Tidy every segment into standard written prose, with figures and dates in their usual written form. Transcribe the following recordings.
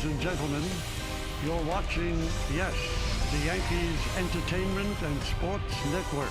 and gentlemen, you're watching, yes, the Yankees Entertainment and Sports Network.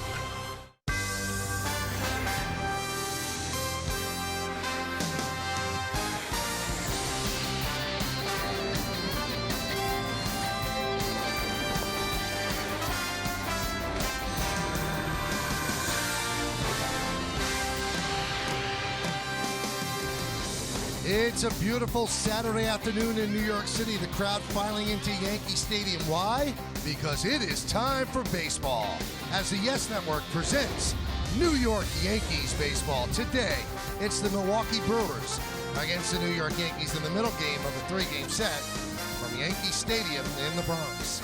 It's a beautiful Saturday afternoon in New York City. The crowd filing into Yankee Stadium. Why? Because it is time for baseball. As the Yes Network presents New York Yankees baseball. Today, it's the Milwaukee Brewers against the New York Yankees in the middle game of a three-game set from Yankee Stadium in the Bronx.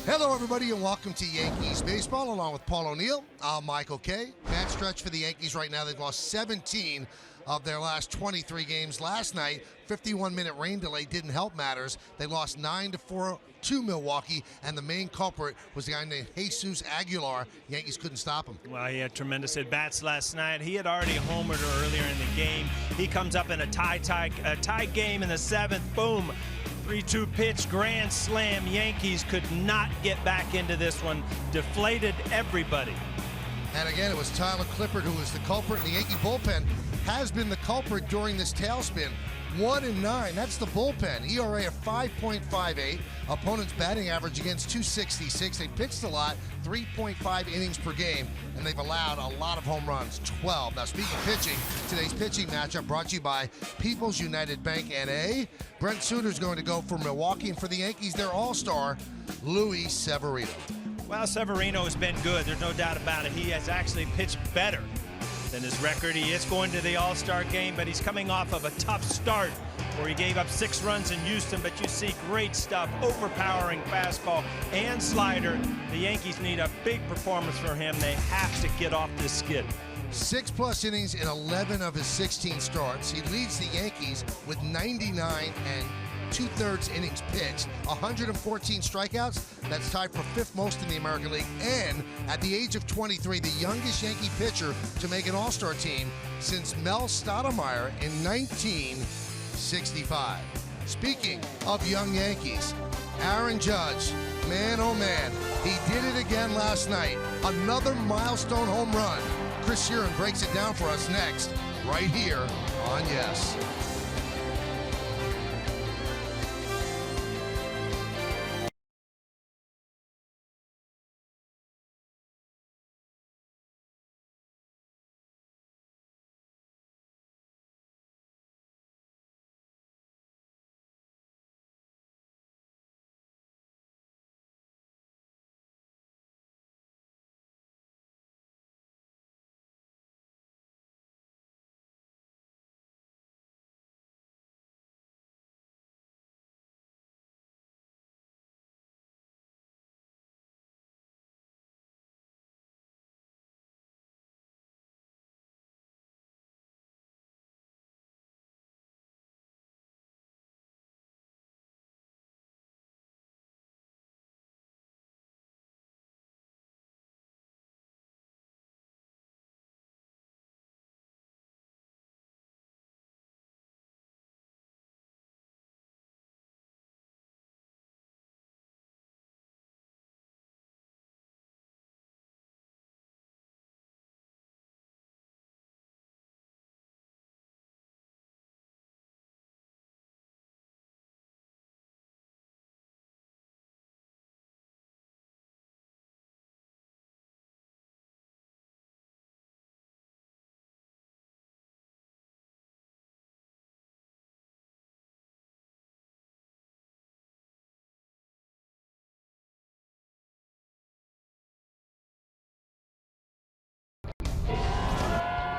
Hello, everybody, and welcome to Yankees baseball. Along with Paul O'Neill, I'm Michael Kay. Bad stretch for the Yankees right now. They've lost 17 of their last 23 games. Last night, 51-minute rain delay didn't help matters. They lost 9-4 to Milwaukee, and the main culprit was a guy named Jesus Aguilar. Yankees couldn't stop him. Well, he had tremendous at-bats last night. He had already homered earlier in the game. He comes up in a tie game in the seventh. Boom. 3-2 pitch, grand slam. Yankees could not get back into this one. Deflated everybody. And again, it was Tyler Clippard who was the culprit. The Yankee bullpen has been the culprit during this tailspin. 1-9, that's the bullpen. ERA of 5.58. Opponent's batting average against 266. They pitched a lot, 3.5 innings per game, and they've allowed a lot of home runs, 12. Now, speaking of pitching, today's pitching matchup brought to you by People's United Bank N.A. Brent Suter's going to go for Milwaukee, and for the Yankees, their all-star, Luis Severino. Well, Severino has been good. There's no doubt about it. He has actually pitched better than his record. He is going to the All-Star game, but he's coming off of a tough start where he gave up 6 runs in Houston, but you see great stuff, overpowering fastball and slider. The Yankees need a big performance for him. They have to get off this skid. 6+ innings in 11 of his 16 starts. He leads the Yankees with 99 and 2/3 innings pitched, 114 strikeouts. That's tied for 5th most in the American League. And at the age of 23, the youngest Yankee pitcher to make an All-Star team since Mel Stottlemyre in 1965. Speaking of young Yankees, Aaron Judge, man oh man, he did it again last night. Another milestone home run. Chris Sheeran breaks it down for us next, right here on Yes.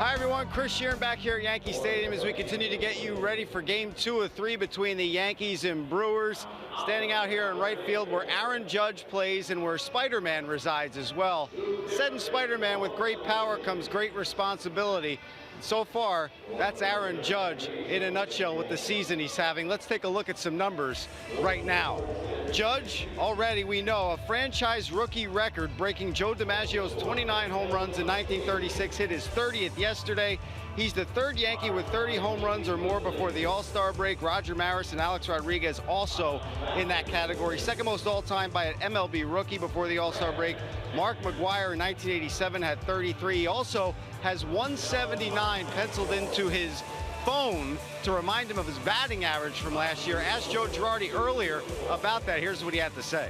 Hi everyone, Chris Sheeran back here at Yankee Stadium as we continue to get you ready for Game 2 of 3 between the Yankees and Brewers. Standing out here in right field where Aaron Judge plays and where Spider-Man resides as well. Said in Spider-Man, with great power comes great responsibility. So far, that's Aaron Judge in a nutshell with the season he's having. Let's take a look at some numbers right now. Judge, already we know, a franchise rookie record, breaking Joe DiMaggio's 29 home runs in 1936, hit his 30th yesterday. He's the third Yankee with 30 home runs or more before the All-Star break. Roger Maris and Alex Rodriguez also in that category. Second most all-time by an MLB rookie before the All-Star break. Mark McGwire in 1987 had 33. He also has 179 penciled into his phone to remind him of his batting average from last year. Asked Joe Girardi earlier about that. Here's what he had to say.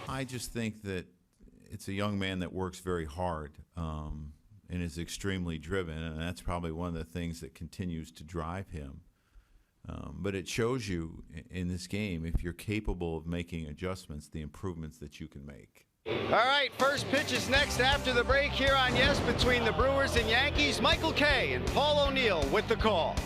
I just think that it's a young man that works very hard and is extremely driven, and that's probably one of the things that continues to drive him. But it shows you in this game, if you're capable of making adjustments, the improvements that you can make. All right, first pitch is next after the break here on Yes between the Brewers and Yankees. Michael Kay and Paul O'Neill with the call.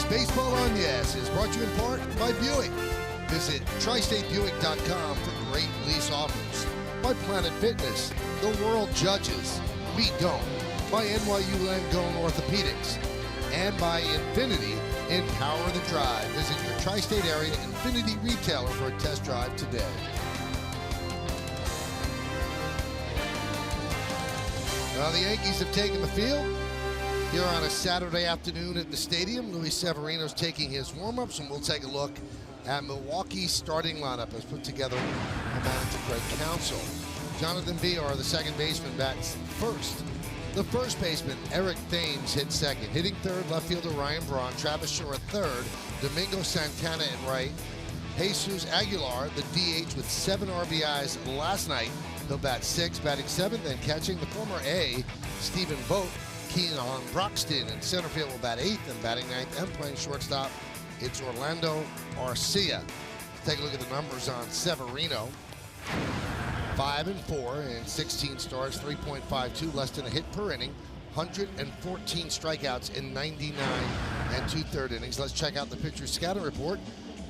Baseball on Yes is brought to you in part by Buick. Visit tristatebuick.com for great lease offers. By Planet Fitness, the world judges, we don't. By NYU Langone Orthopedics. And by Infinity, empower the drive. Visit your tri-state area Infinity retailer for a test drive today. Well, the Yankees have taken the field here on a Saturday afternoon at the stadium. Luis Severino's taking his warm-ups, and we'll take a look at Milwaukee's starting lineup as put together by manager Greg Counsell. Jonathan Villar, the second baseman, bats first. The first baseman, Eric Thames, hit second. Hitting third, left fielder Ryan Braun. Travis Shaw at third. Domingo Santana in right. Jesus Aguilar, the DH, with 7 RBIs last night. He'll bat sixth, batting seventh, and catching the former A, Stephen Vogt. Keon Broxton in center field will bat eighth, and batting ninth and playing shortstop, it's Orlando Arcia. Take a look at the numbers on Severino. 5-4 in 16 starts, 3.52 less than a hit per inning, 114 strikeouts in 99 and 2/3 innings. Let's check out the pitcher scouting report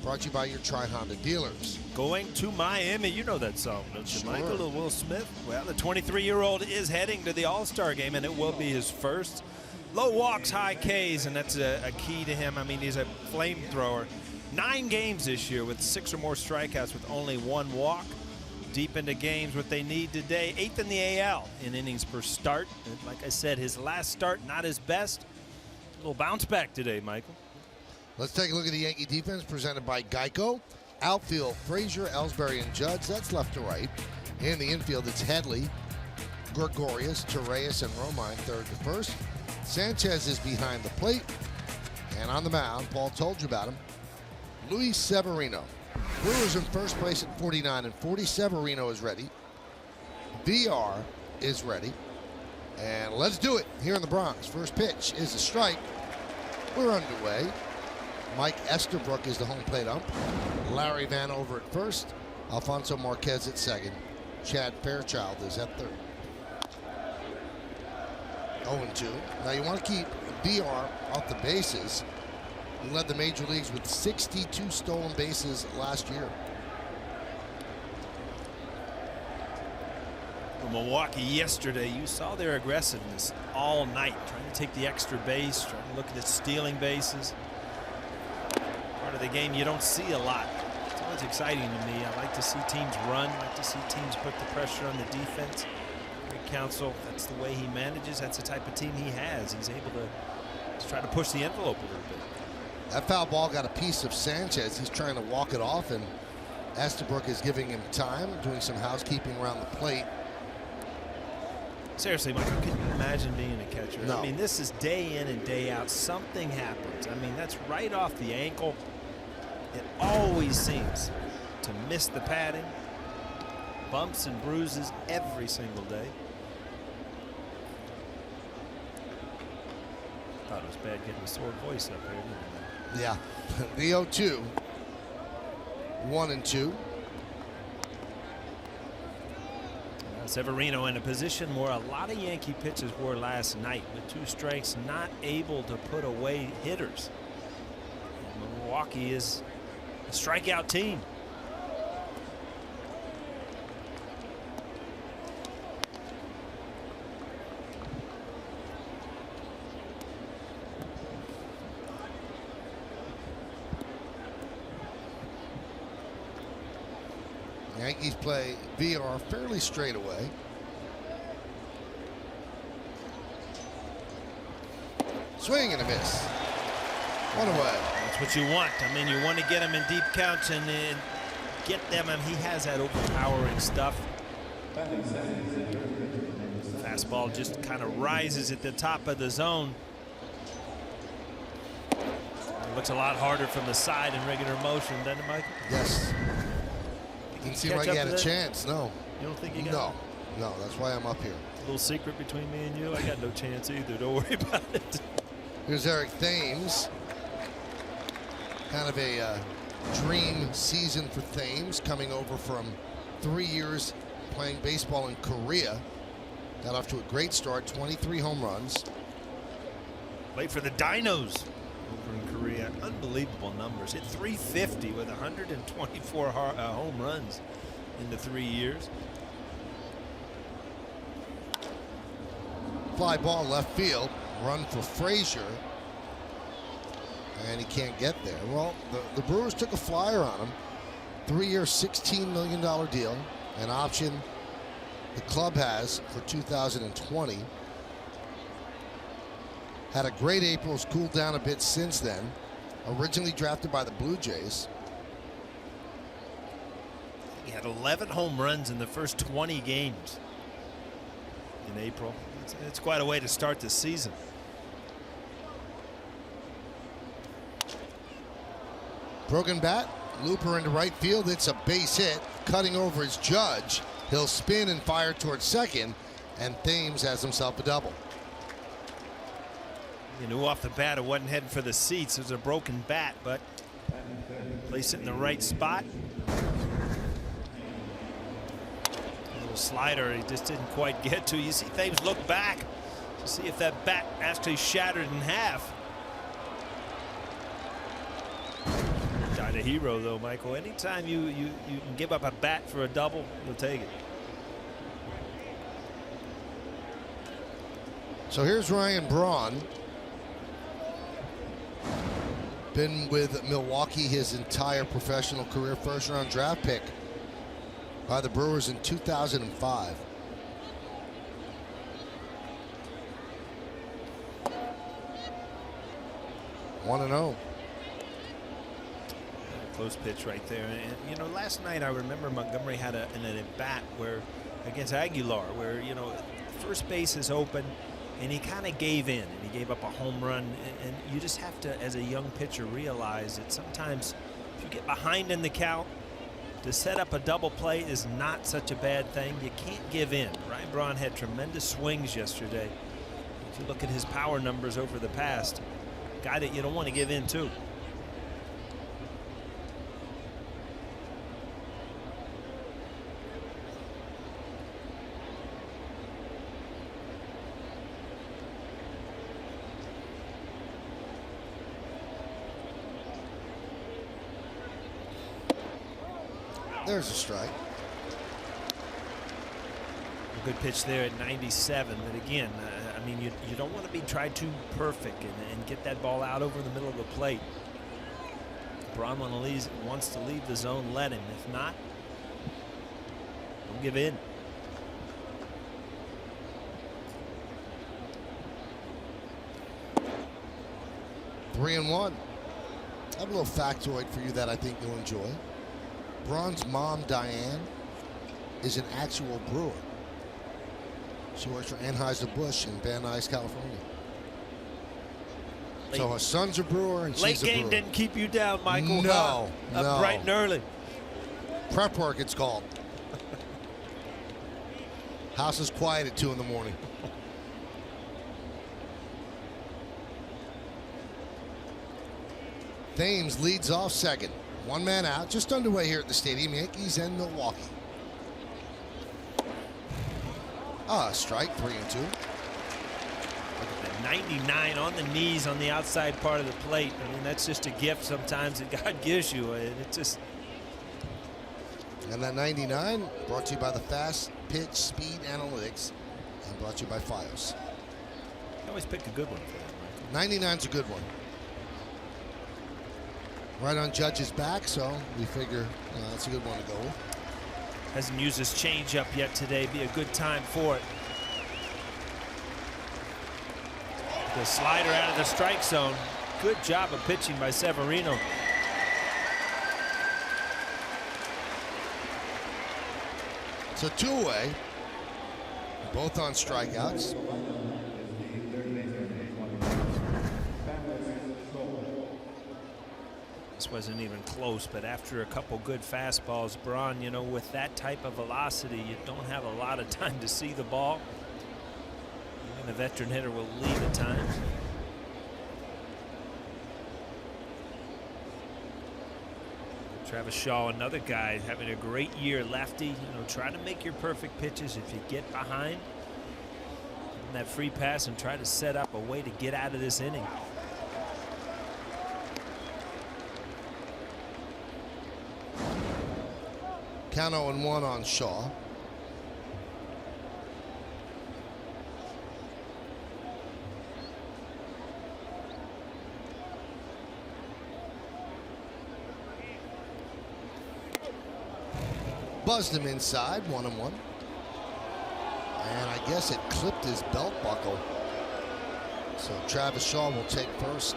Brought to you by your Tri-Honda dealers. Going to Miami. You know that song, don't you, Sure. Michael? Will Smith. Well, the 23-year-old is heading to the All-Star game, and it will be his first. Low walks, high Ks, and that's a key to him. I mean, he's a flamethrower. 9 games this year with 6 or more strikeouts with only 1 walk. Deep into games, what they need today. 8th in the AL in innings per start. And like I said, his last start, not his best. A little bounce back today, Michael. Let's take a look at the Yankee defense presented by Geico. Outfield, Frazier, Ellsbury, and Judge. That's left to right. In the infield, it's Headley, Gregorius, Torreyes, and Romine, third to first. Sanchez is behind the plate. And on the mound, Paul told you about him, Luis Severino. Brewers in first place at 49 and 40. Severino is ready. VR is ready. And let's do it here in the Bronx. First pitch is a strike. We're underway. Mike Estabrook is the home plate ump. Larry Vanover at first. Alfonso Marquez at second. Chad Fairchild is at third. 0-2. Now you want to keep VR off the bases. He led the major leagues with 62 stolen bases last year. Milwaukee yesterday, you saw their aggressiveness all night, trying to take the extra base, trying to look at the stealing bases. Part of the game you don't see a lot. It's always exciting to me. I like to see teams run. I like to see teams put the pressure on the defense. Greg Counsell, that's the way he manages. That's the type of team he has. He's able to try to push the envelope a little bit. That foul ball got a piece of Sanchez. He's trying to walk it off, and Estabrook is giving him time, doing some housekeeping around the plate. Seriously, Michael, can you imagine being a catcher? No. I mean, this is day in and day out. Something happens. I mean, that's right off the ankle. It always seems to miss the padding. Bumps and bruises every single day. Thought it was bad getting a sore voice up there, didn't I? Yeah. The 0-2. 1-2. Severino in a position where a lot of Yankee pitchers were last night with 2 strikes, not able to put away hitters. And Milwaukee is a strikeout team. Yankees play VR fairly straight away. Swing and a miss. One away. That's what you want. I mean, you want to get him in deep counts and then get them. I mean, he has that overpowering stuff. Fastball just kind of rises at the top of the zone. It looks a lot harder from the side in regular motion, doesn't it, Michael? Yes. Didn't seem like he had a chance. No. You don't think you got it? No, that's why I'm up here. A little secret between me and you. I got no chance either. Don't worry about it. Here's Eric Thames. Kind of a dream season for Thames, coming over from 3 years playing baseball in Korea. Got off to a great start, 23 home runs. Played for the Dinos over in Korea. Unbelievable numbers. Hit 350 with 124 home runs in the 3 years. Fly ball left field. Run for Frazier. And he can't get there. Well, the Brewers took a flyer on him. 3-year, $16 million deal. An option the club has for 2020. Had a great April, has cooled down a bit since then. Originally drafted by the Blue Jays. He had 11 home runs in the first 20 games in April. It's quite a way to start the season. Broken bat, looper into right field. It's a base hit. Cutting over is Judge. He'll spin and fire towards second, and Thames has himself a double. You knew off the bat it wasn't heading for the seats. It was a broken bat, but place it in the right spot. A little slider he just didn't quite get to. You see Thames look back to see if that bat actually shattered in half. kind of hero, though, Michael. Anytime you can give up a bat for a double, you'll take it. So here's Ryan Braun. Been with Milwaukee his entire professional career. First-round draft pick by the Brewers in 2005. One and 0. Close pitch right there. And you know, last night I remember Montgomery had an at bat where against Aguilar, where you know first base is open, and he kind of gave in and he gave up a home run. And you just have to, as a young pitcher, realize that sometimes if you get behind in the count, to set up a double play is not such a bad thing. You can't give in. Ryan Braun had tremendous swings yesterday. If you look at his power numbers over the past, guy that you don't want to give in to. There's a strike. A good pitch there at 97. But again, I mean, you don't want to be tried too perfect and get that ball out over the middle of the plate. Braun wants to leave the zone, let him. If not, don't give in. Three and one. I have a little factoid for you that I think you'll enjoy. Braun's mom, Diane, is an actual brewer. She works for Anheuser-Busch in Van Nuys, California. So her son's a brewer and she's a brewer. Late game didn't keep you down, Michael. No, Up bright and early. Prep work, it's called. House is quiet at 2 in the morning. Thames leads off second. One man out, just underway here at the stadium. Yankees and Milwaukee. Strike, 3 and 2. Look at that 99 on the knees on the outside part of the plate. I mean, that's just a gift sometimes that God gives you. It just. And that 99 brought to you by the Fast Pitch Speed Analytics and brought to you by Fios. You always pick a good one for that, Michael. 99's a good one. Right on Judge's back, so we figure that's a good one to go with. Hasn't used his changeup yet today. Be a good time for it. The slider out of the strike zone. Good job of pitching by Severino. So 2 away. Both on strikeouts. Wasn't even close, but after a couple good fastballs, Braun, you know, with that type of velocity, you don't have a lot of time to see the ball. Even a veteran hitter will leave at times. Travis Shaw, another guy having a great year, lefty. You know, try to make your perfect pitches. If you get behind in that free pass and try to set up a way to get out of this inning. Count 0-1 on Shaw. Buzzed him inside, 1-1. And I guess it clipped his belt buckle. So Travis Shaw will take first.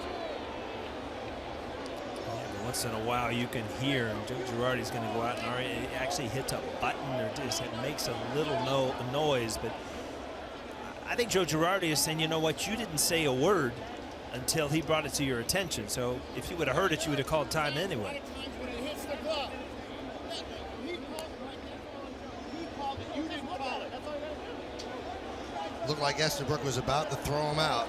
Once in a while you can hear Joe Girardi's going to go out and actually hits a button or just it makes a little noise. But I think Joe Girardi is saying, you know what, you didn't say a word until he brought it to your attention. So if you would have heard it, you would have called time anyway. Looked like Estabrook was about to throw him out.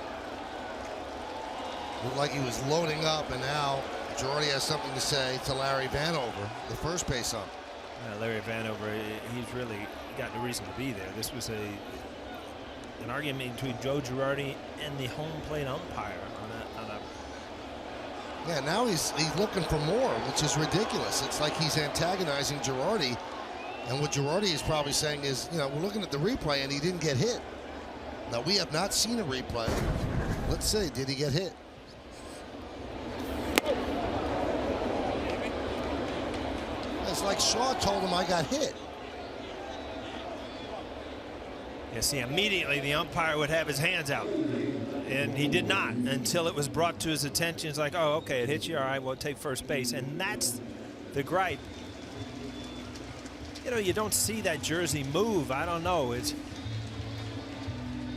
Looked like he was loading up, and now Girardi has something to say to Larry Vanover, the first base ump. Larry Vanover, he's really got no reason to be there. This was an argument between Joe Girardi and the home plate umpire on a Yeah, now he's looking for more, which is ridiculous. It's like he's antagonizing Girardi, and what Girardi is probably saying is, you know, we're looking at the replay and he didn't get hit. Now, we have not seen a replay. Let's see, did he get hit? It's like Shaw told him I got hit. Yeah, see, immediately the umpire would have his hands out. And he did not until it was brought to his attention. It's like, oh, okay, it hit you. All right, well, take first base. And that's the gripe. You know, you don't see that jersey move. I don't know. It's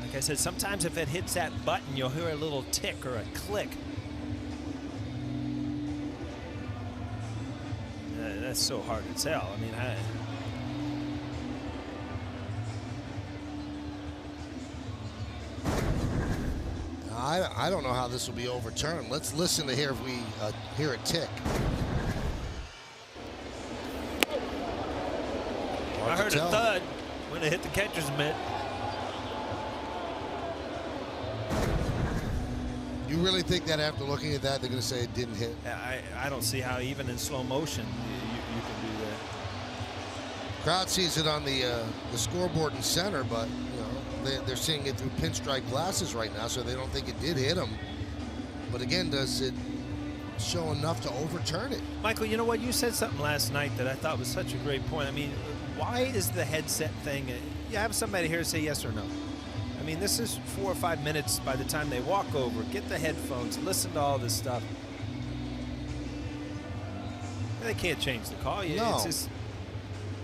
like I said, sometimes if it hits that button, you'll hear a little tick or a click. That's so hard to tell. I mean, I don't know how this will be overturned. Let's listen to hear if we hear a tick. I heard a thud when it hit the catcher's mitt. You really think that after looking at that, they're going to say it didn't hit? I don't see how even in slow motion you can do that. Crowd sees it on the scoreboard in center, but you know they're seeing it through pinstripe glasses right now, so they don't think it did hit him. But again, does it show enough to overturn it? Michael, you know what? You said something last night that I thought was such a great point. I mean, why is the headset thing? You have somebody here say yes or no. I mean, this is 4 or 5 minutes by the time they walk over, get the headphones, listen to all this stuff. They can't change the call. No. It's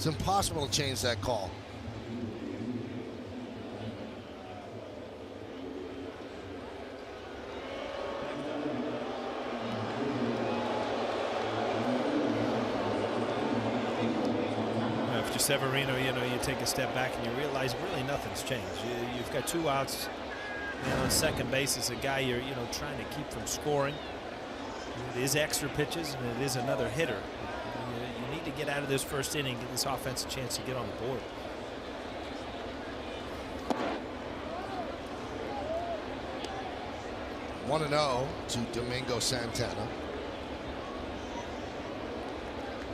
impossible to change that call. After Severino, you know, you take a step back and you realize really nothing's changed. You've got 2 outs, and on second base is a guy you're trying to keep from scoring. It is extra pitches and it is another hitter. You need to get out of this first inning, get this offense a chance to get on the board. One 1-0 to Domingo Santana.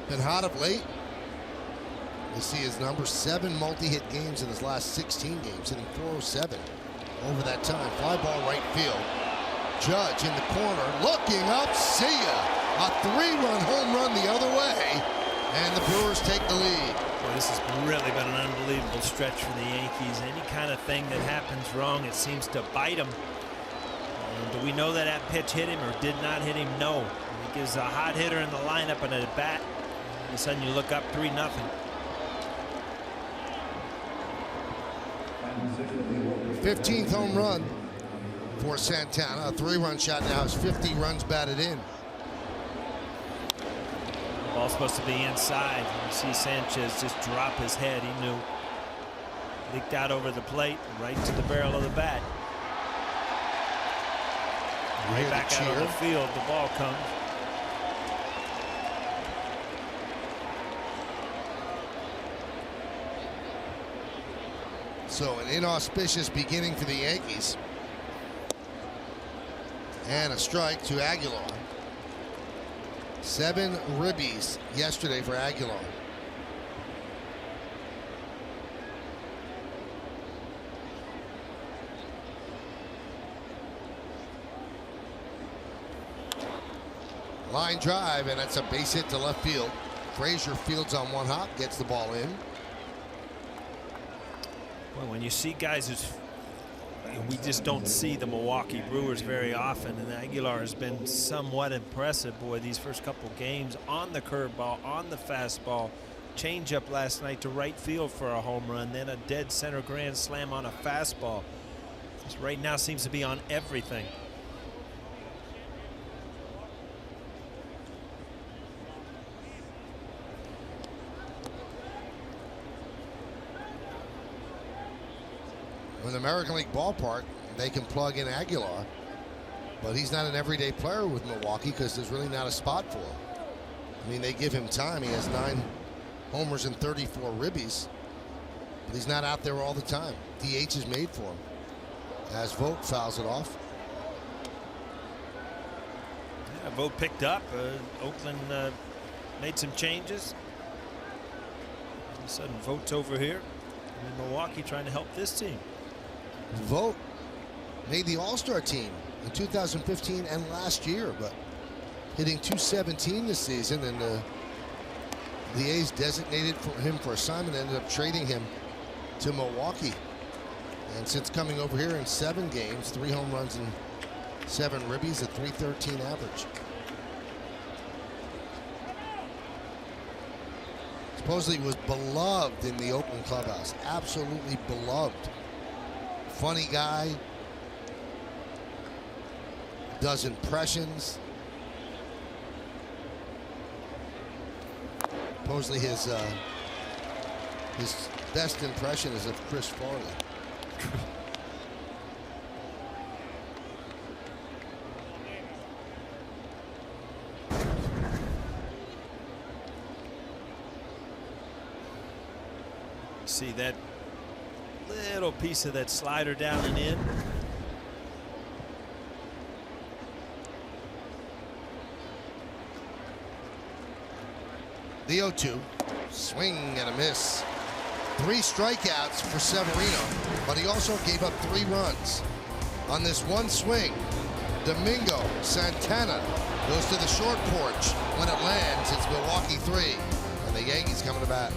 Been hot of late. You see his number 7 multi-hit games in his last 16 games, hitting .407 over that time. Fly ball right field. Judge in the corner, looking up, see ya. A 3-run home run the other way, and the Brewers take the lead. Boy, this has really been an unbelievable stretch for the Yankees. Any kind of thing that happens wrong, it seems to bite them. Do we know that pitch hit him or did not hit him? No. It gives a hot hitter in the lineup and a bat. All of a sudden you look up 3-0. 15th home run for Santana. A 3-run shot now is 50 runs batted in. Ball's supposed to be inside. You see Sanchez just drop his head. He knew. Leaked out over the plate, right to the barrel of the bat. Right back out of the field, the ball comes. So an inauspicious beginning for the Yankees. And a strike to Aguilar. 7 ribbies yesterday for Aguilar. Line drive, and that's a base hit to left field. Frazier fields on one hop, gets the ball in. Well, when you see guys who's, we just don't see the Milwaukee Brewers very often, and Aguilar has been somewhat impressive. Boy, these first couple games on the curveball, on the fastball, changeup last night to right field for a home run, then a dead center grand slam on a fastball. Just right now seems to be on everything. In the American League ballpark, they can plug in Aguilar, but he's not an everyday player with Milwaukee because there's really not a spot for him. I mean, they give him time. He has 9 homers and 34 ribbies, but he's not out there all the time. DH is made for him. As Vogt fouls it off. A vote picked up. Oakland made some changes. All of a sudden, votes over here. And Milwaukee trying to help this team. Vote made the All-Star team in 2015 and last year, but hitting .217 this season, and the A's designated for him for assignment, ended up trading him to Milwaukee. And since coming over here in 7 games, 3 home runs and 7 ribbies, a .313 average. Supposedly was beloved in the Oakland clubhouse, absolutely beloved. Funny guy, does impressions. Supposedly his best impression is of Chris Farley. See that little piece of that slider down and in. The 0-2, swing and a miss. 3 strikeouts for Severino, but he also gave up 3 runs. On this one swing, Domingo Santana goes to the short porch. When it lands, it's Milwaukee 3, and the Yankees coming to bat.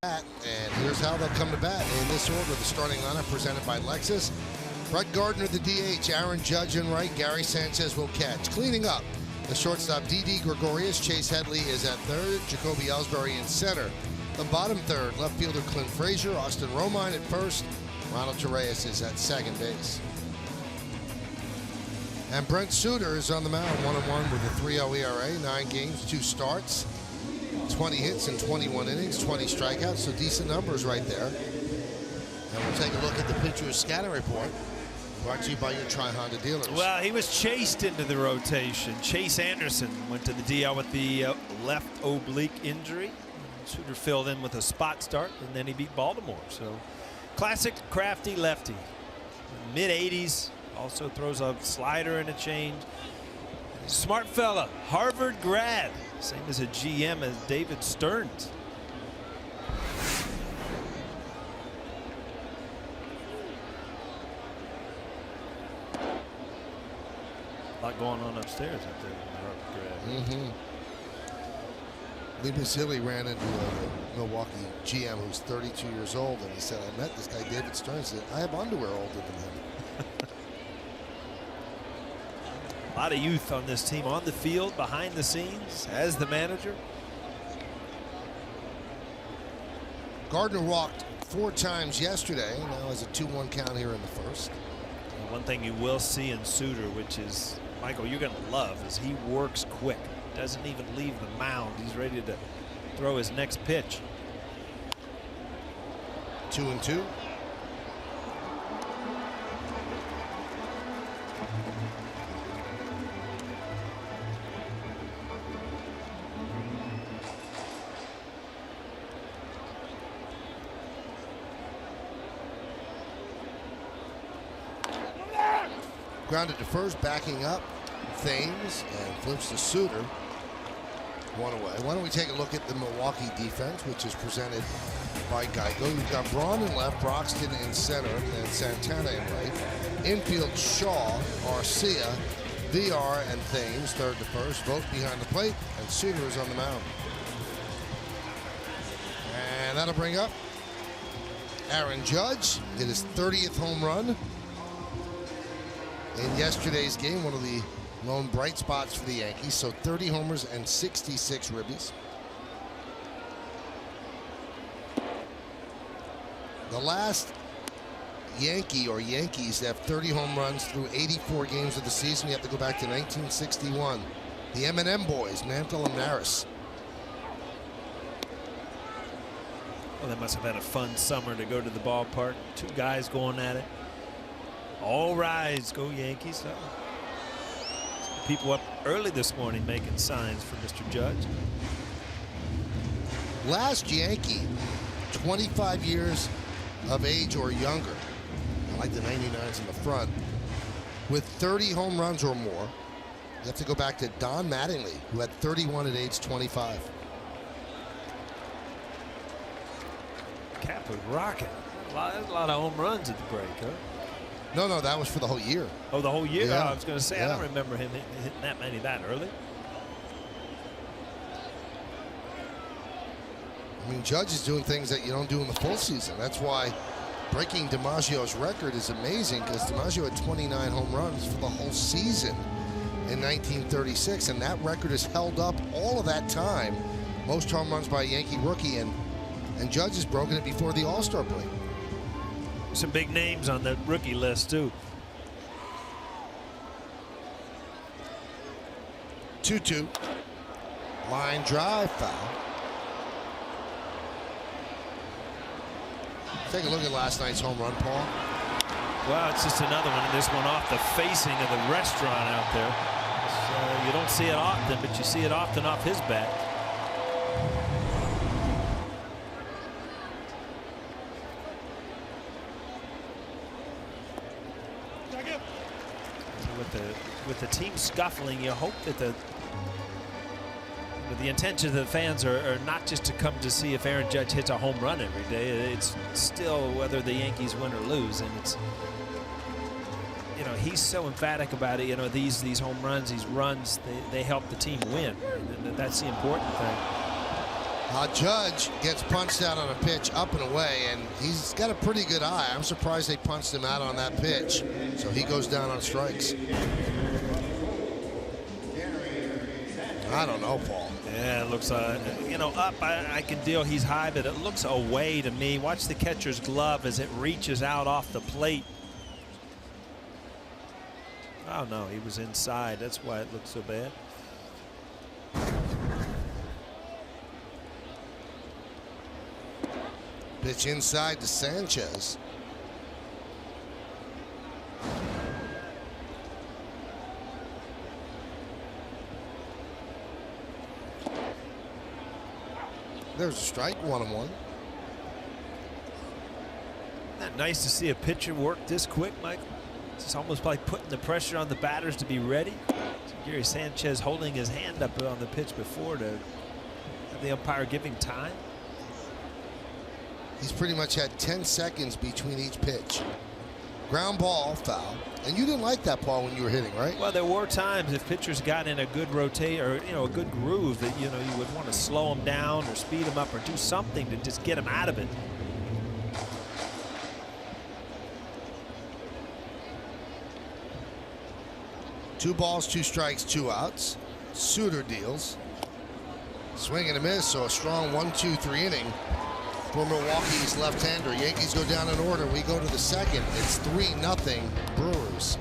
And here's how they'll come to bat in this order. The starting lineup presented by Lexus. Brett Gardner, the DH. Aaron Judge in right. Gary Sanchez will catch. Cleaning up, the shortstop Didi Gregorius. Chase Headley is at third. Jacoby Ellsbury in center. The bottom third, left fielder Clint Frazier. Austin Romine at first. Ronald Torreyes is at second base. And Brent Suter is on the mound, 1-1 with a 3.0 ERA, 9 games, 2 starts. 20 hits in 21 innings, 20 strikeouts, so decent numbers right there. And we'll take a look at the pitcher's scouting report, brought to you by your Tri-Honda dealers. Well, he was chased into the rotation. Chase Anderson went to the DL with the left oblique injury. Suter filled in with a spot start, and then he beat Baltimore. So, classic crafty lefty. Mid-80s, also throws a slider and a change. Smart fella, Harvard grad. Same as a GM as David Stearns. A lot going on upstairs up there. Lee Basile ran into a Milwaukee GM who's 32 years old, and he said, I met this guy David Stearns. He said, I have underwear older than him. A lot of youth on this team, on the field, behind the scenes, as the manager. Gardner walked 4 times yesterday. Now has a 2-1 count here in the first. And one thing you will see in Suter, which is, Michael, you're going to love, is he works quick. Doesn't even leave the mound. He's ready to throw his next pitch. 2-2. Grounded to first, backing up. Thames and flips to Suter. 1 away. Why don't we take a look at the Milwaukee defense, which is presented by Geico. You've got Braun in left, Broxton in center, and Santana in right. Infield, Shaw, Arcia, VR, and Thames, third to first. Vogt behind the plate, and Suter is on the mound. And that'll bring up Aaron Judge. Hit his 30th home run in yesterday's game, one of the lone bright spots for the Yankees. So 30 homers and 66 ribbies. The last Yankee or Yankees to have 30 home runs through 84 games of the season, you have to go back to 1961. The M&M boys, Mantle and Maris. Well, they must have had a fun summer to go to the ballpark. Two guys going at it. All rise, go Yankees. People up early this morning making signs for Mr. Judge. Last Yankee, 25 years of age or younger, I like the 99s in the front, with 30 home runs or more. You have to go back to Don Mattingly, who had 31 at age 25. Cap was rocking. A lot of home runs at the break, huh? No, that was for the whole year. Oh, the whole year? Yeah. Oh, I was going to say, Yeah. I don't remember him hitting that many that early. I mean, Judge is doing things that you don't do in the full season. That's why breaking DiMaggio's record is amazing, because DiMaggio had 29 home runs for the whole season in 1936, and that record is held up all of that time. Most home runs by a Yankee rookie, and Judge has broken it before the All-Star break. Some big names on the rookie list, too. 2-2. Line drive, foul. Take a look at last night's home run, Paul. Well, it's just another one. This one off the facing of the restaurant out there. So you don't see it often, but you see it often off his bat. With the team scuffling, you hope that the intention of the fans are not just to come to see if Aaron Judge hits a home run every day. It's still whether the Yankees win or lose, and it's, you know, he's so emphatic about it. You know, these home runs, these runs, they help the team win. And that's the important thing. Judge gets punched out on a pitch up and away, and he's got a pretty good eye. I'm surprised they punched him out on that pitch. So he goes down on strikes. I don't know, Paul. Yeah, it looks, you know, up, I can deal. He's high, but it looks away to me. Watch the catcher's glove as it reaches out off the plate. Oh, no, he was inside. That's why it looked so bad. Pitch inside to Sanchez. There's a strike, 1-1. Isn't that nice to see a pitcher work this quick, Mike? It's almost like putting the pressure on the batters to be ready. So Gary Sanchez holding his hand up on the pitch before to have the umpire giving time. He's pretty much had 10 seconds between each pitch. Ground ball, foul. And you didn't like that, Paul, when you were hitting, right? Well, there were times if pitchers got in a good rotate or, you know, a good groove that, you know, you would want to slow them down or speed them up or do something to just get them out of it. Two balls, 2 strikes, 2 outs. Suter deals. Swing and a miss, so a strong 1-2-3 inning for Milwaukee's left-hander. Yankees go down in order. We go to the second. It's 3-0 Brewers.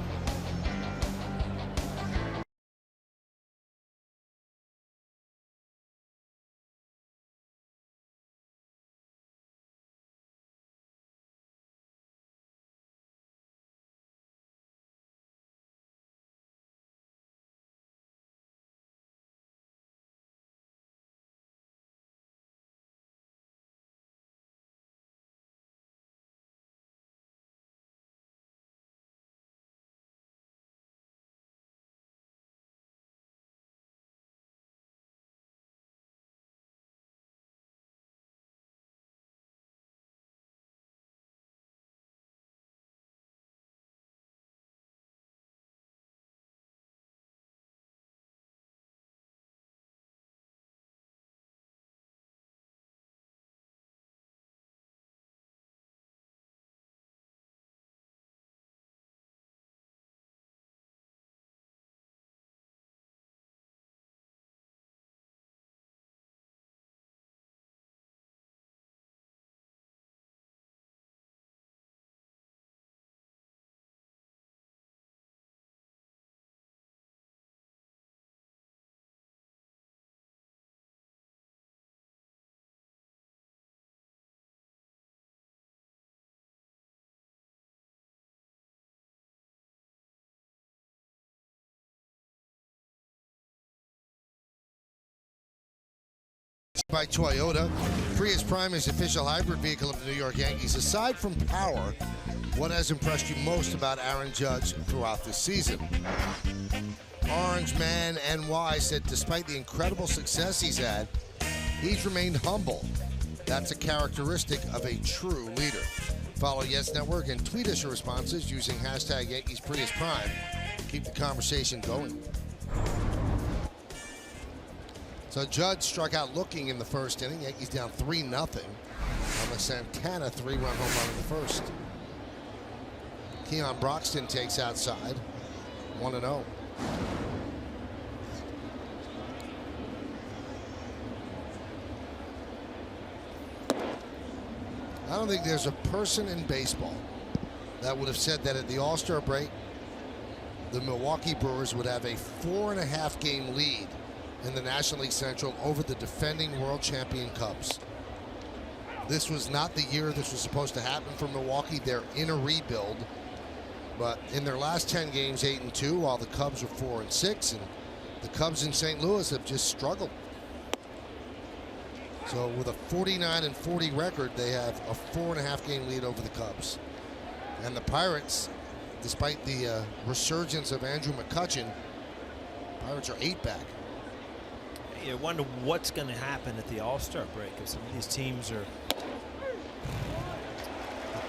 By Toyota, Prius Prime is the official hybrid vehicle of the New York Yankees. Aside from power, what has impressed you most about Aaron Judge throughout this season? Orange Man NY said despite the incredible success he's had, he's remained humble. That's a characteristic of a true leader. Follow Yes Network and tweet us your responses using hashtag Yankees Prius Prime. Keep the conversation going. So Judge struck out looking in the first inning. Yankees down 3-0 on the Santana 3-run home run in the first. Keon Broxton takes outside, 1-0. I don't think there's a person in baseball that would have said that at the All-Star break, the Milwaukee Brewers would have a 4.5 game lead in the National League Central over the defending world champion Cubs. This was not the year this was supposed to happen for Milwaukee. They're in a rebuild, but in their last 10 games, 8-2, while the Cubs are 4-6, and the Cubs in St. Louis have just struggled. So with a 49-40 record, they have a 4.5 game lead over the Cubs. And the Pirates, despite the resurgence of Andrew McCutchen, Pirates are 8 back. You wonder what's going to happen at the All-Star break if some of these teams are.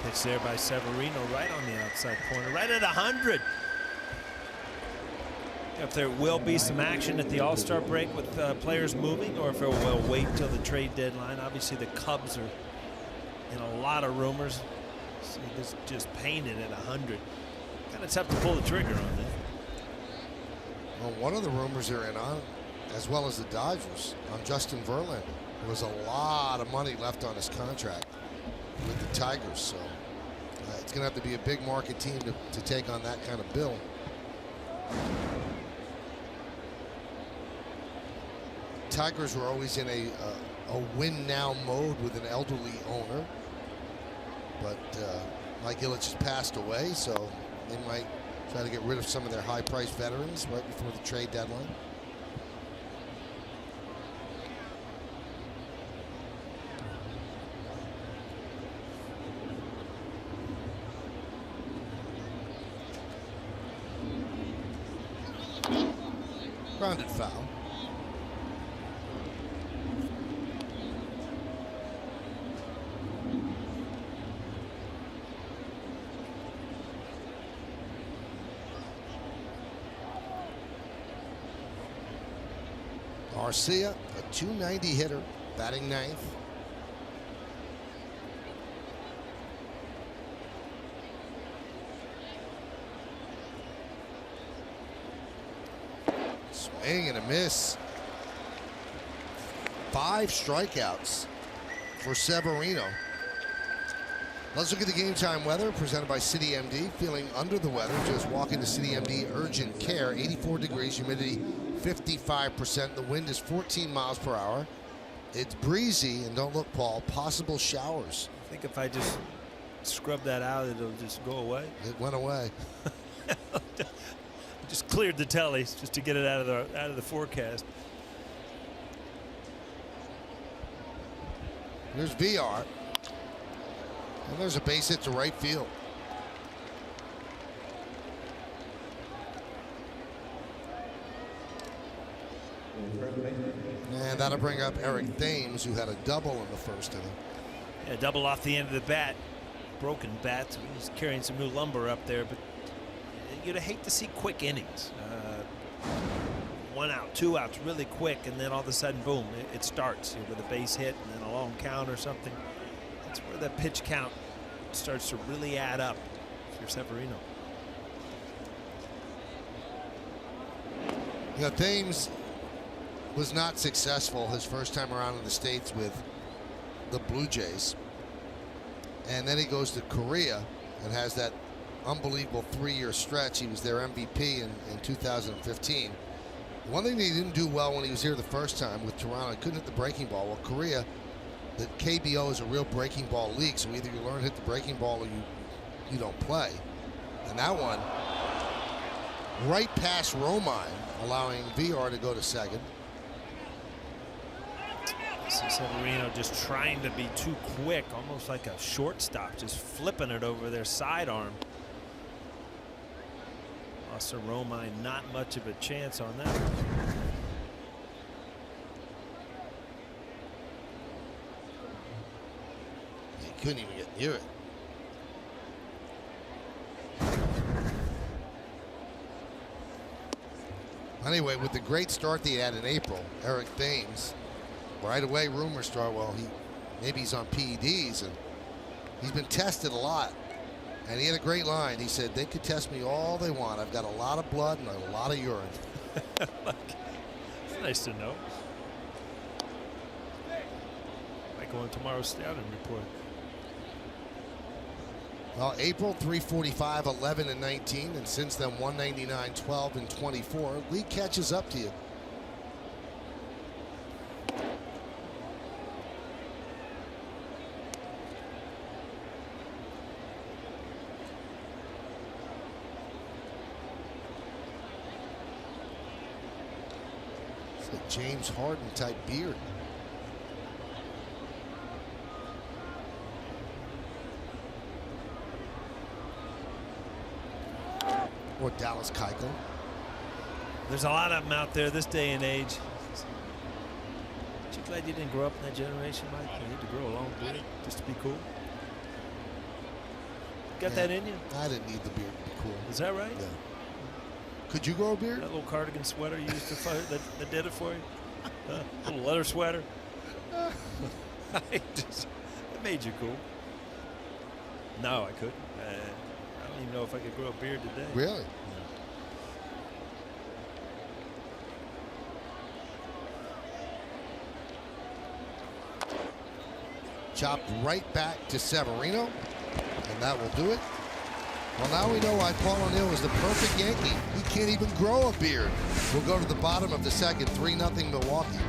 Pitch there by Severino right on the outside corner, right at 100. If there will be some action at the All-Star break with players moving, or if it will wait till the trade deadline. Obviously, the Cubs are in a lot of rumors. See this just painted at 100. Kind of tough to pull the trigger on that. Well, one of the rumors they're in on, as well as the Dodgers, on Justin Verlander. There was a lot of money left on his contract with the Tigers, so it's going to have to be a big market team to take on that kind of bill. Tigers were always in a win-now mode with an elderly owner, but Mike Ilitch has passed away, so they might try to get rid of some of their high-priced veterans right before the trade deadline. Grounded foul. Garcia, a .290 hitter, batting 9th. Swing and a miss. 5 strikeouts for Severino. Let's look at the game time weather presented by City MD. Feeling under the weather, just walk into City MD Urgent Care. 84 degrees, humidity 55%. The wind is 14 miles per hour. It's breezy, and don't look, Paul, possible showers. I think if I just scrub that out, it'll just go away. It went away. Just cleared the tellies just to get it out of the forecast. There's VR. And there's a base hit to right field. And that'll bring up Eric Thames, who had a double in the first inning. Yeah, double off the end of the bat. Broken bat. So he's carrying some new lumber up there, but you'd hate to see quick innings. 1 out, 2 outs really quick, and then all of a sudden, boom, it starts with a base hit and then a long count or something. That's where the pitch count starts to really add up for Severino. You know, Thames was not successful his first time around in the States with the Blue Jays. And then he goes to Korea and has that unbelievable 3-year stretch. He was their MVP in 2015. One thing that he didn't do well when he was here the first time with Toronto, he couldn't hit the breaking ball. Well, Korea, the KBO is a real breaking ball league, so either you learn to hit the breaking ball or you don't play. And that one, right past Romine, allowing VR to go to second. See Severino just trying to be too quick, almost like a shortstop, just flipping it over their sidearm. Romine not much of a chance on that. He couldn't even get near it. Anyway, with the great start that he had in April, Eric Thames, right away rumors start, well, maybe he's on PEDs, and he's been tested a lot. And he had a great line. He said, they could test me all they want. I've got a lot of blood and a lot of urine. It's nice to know. Might go on tomorrow's scouting report. Well, April 345, 11 and 19, and since then 199, 12 and 24. Lee catches up to you. It's a James Harden type beard. Or Dallas Keuchel. There's a lot of them out there this day and age. Aren't you glad you didn't grow up in that generation, Mike? You need to grow a long beard just to be cool. Got that in you? I didn't need the beard to be cool. Is that right? Yeah. Could you grow a beard? That little cardigan sweater you used to fire that did it for you? Little leather sweater. It made you cool. No, I couldn't. I don't even know if I could grow a beard today. Really? No. Chopped right back to Severino, and that will do it. Well, now we know why Paul O'Neill is the perfect Yankee. He can't even grow a beard. We'll go to the bottom of the second, 3-0 Milwaukee.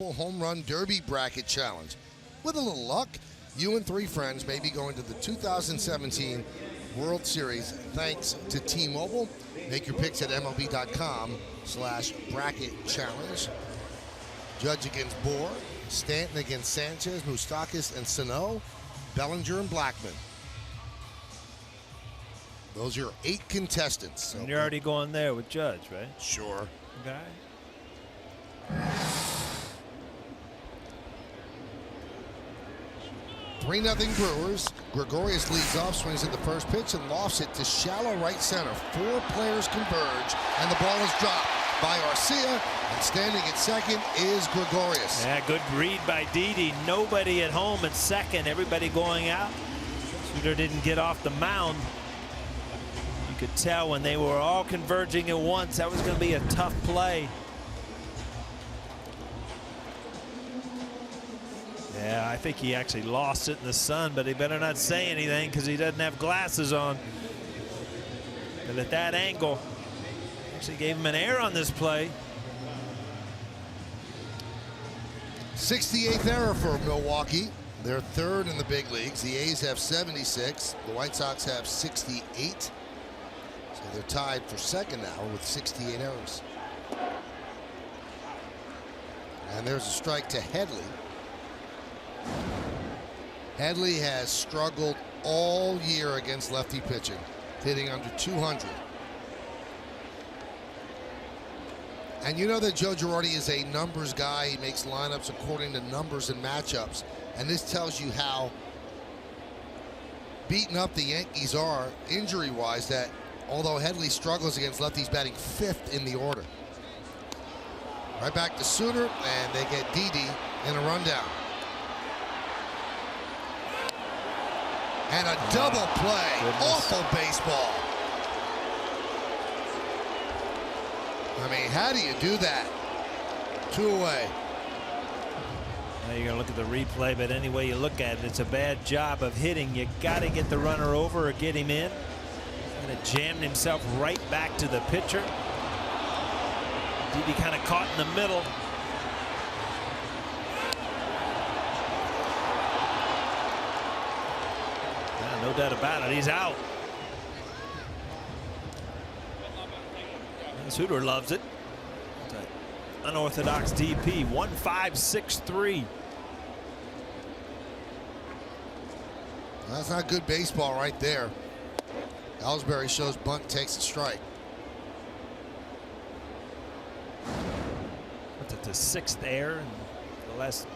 Home Run Derby Bracket Challenge. With a little luck, you and 3 friends may be going to the 2017 World Series thanks to T-Mobile. Make your picks at MLB.com/bracket challenge. Judge against Bohr, Stanton against Sanchez, Moustakas and Sano, Bellinger and Blackman. Those are your 8 contestants. So and you're already going there with Judge, right? Sure. Okay. 3-0 Brewers. Gregorius leads off, swings at the first pitch and lofts it to shallow right center. 4 players converge, and the ball is dropped by Arcia, and standing at second is Gregorius. Yeah, good read by Didi. Nobody at home at second. Everybody going out. Shooter didn't get off the mound. You could tell when they were all converging at once, that was going to be a tough play. Yeah, I think he actually lost it in the sun, but he better not say anything because he doesn't have glasses on. But at that angle, Actually gave him an error on this play. 68th error for Milwaukee. They're third in the big leagues. The A's have 76. The White Sox have 68. So they're tied for second now with 68 errors. And there's a strike to Headley. Headley has struggled all year against lefty pitching, hitting under 200. And you know that Joe Girardi is a numbers guy. He makes lineups according to numbers and matchups. And this tells you how beaten up the Yankees are injury-wise, that although Headley struggles against lefties, batting 5th in the order. Right back to Suter, and they get Didi in a rundown. And a double play. Awful baseball. I mean, how do you do that? 2 away. Now you're going to look at the replay, but any way you look at it, it's a bad job of hitting. You got to get the runner over or get him in. He's going to jam himself right back to the pitcher. Didi kind of caught in the middle. No doubt about it, he's out. And Suter loves it. It's an unorthodox DP, 1-5-6-3. That's not good baseball right there. Ellsbury shows bunt, takes a strike. What's it, the 6th error in the last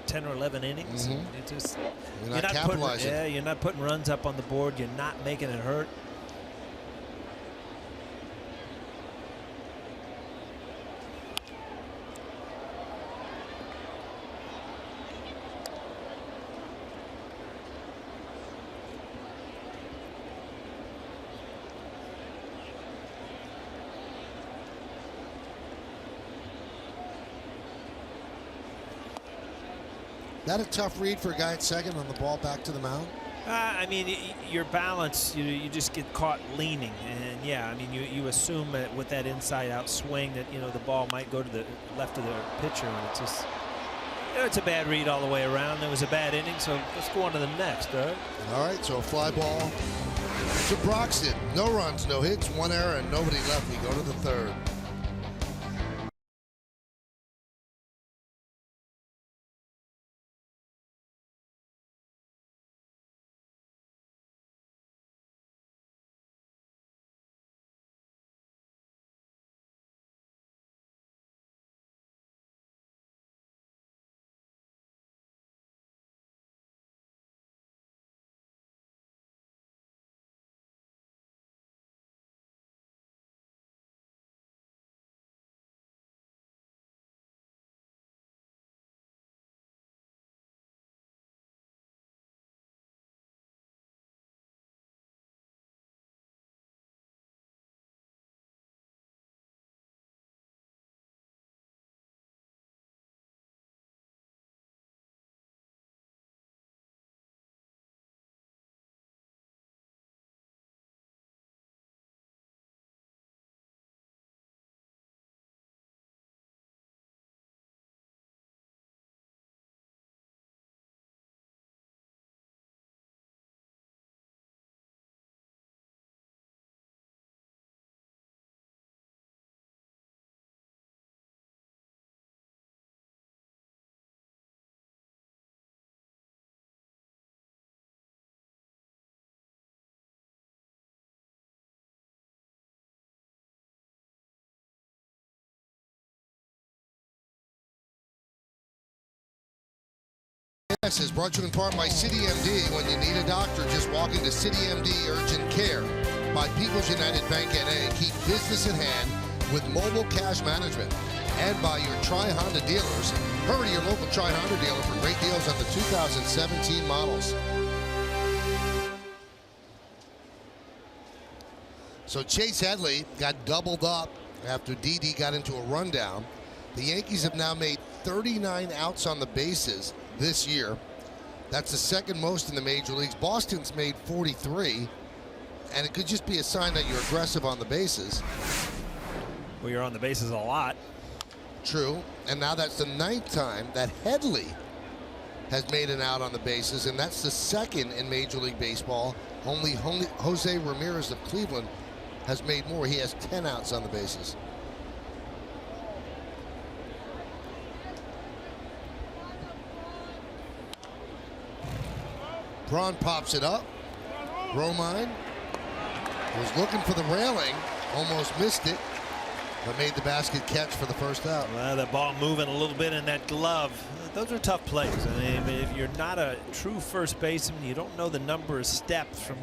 10 or 11 innings? Mm-hmm. It just, you're not capitalizing. You're not putting runs up on the board. You're not making it hurt. That a tough read for a guy at second on the ball back to the mound? I mean, your balance, you just get caught leaning. And, yeah, I mean, you assume that with that inside-out swing that, the ball might go to the left of the pitcher. And it's just, it's a bad read all the way around. It was a bad inning, so let's go on to the next, all right? All right, so a fly ball to Broxton. No runs, no hits, 1 error, and nobody left. We go to the third. Yes, is brought to you in part by CityMD. When you need a doctor, just walk into CityMD Urgent Care. By People's United Bank NA, keep business at hand with mobile cash management. And by your Tri-Honda dealers. Hurry to your local Tri-Honda dealer for great deals on the 2017 models. So Chase Headley got doubled up after Didi got into a rundown. The Yankees have now made 39 outs on the bases this year. That's the second most in the major leagues. Boston's made 43. And it could just be a sign that you're aggressive on the bases. Well, you're on the bases a lot. True. And now that's the 9th time that Headley has made an out on the bases, and that's the 2nd in Major League Baseball. Only Jose Ramirez of Cleveland has made more. He has 10 outs on the bases. Braun pops it up. Romine was looking for the railing, almost missed it, but made the basket catch for the first out. Well, that ball moving a little bit in that glove. Those are tough plays. I mean, if you're not a true first baseman, you don't know the number of steps from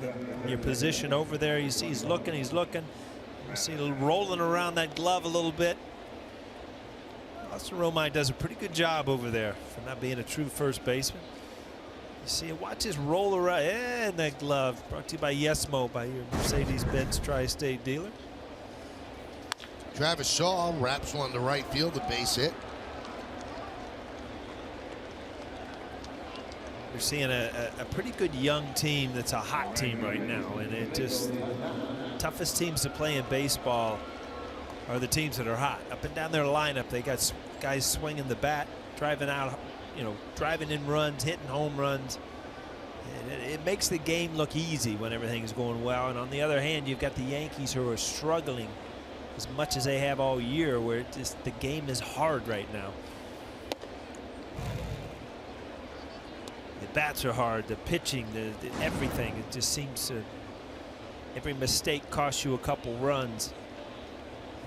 your position over there. You see he's looking, he's looking. You see him rolling around that glove a little bit. Austin Romine does a pretty good job over there for not being a true first baseman. You see, watch this roll around and that glove. Brought to you by Yesmo, by your Mercedes-Benz Tri-State dealer. Travis Shaw wraps one to right field, a base hit. You're seeing a pretty good young team that's a hot team right now, and it just toughest teams to play in baseball are the teams that are hot. Up and down their lineup, they got guys swinging the bat, driving out, driving in runs, hitting home runs. And it makes the game look easy when everything is going well. And on the other hand, you've got the Yankees who are struggling as much as they have all year, where the game is hard right now. The bats are hard, the pitching, everything. It just seems to, every mistake costs you a couple runs.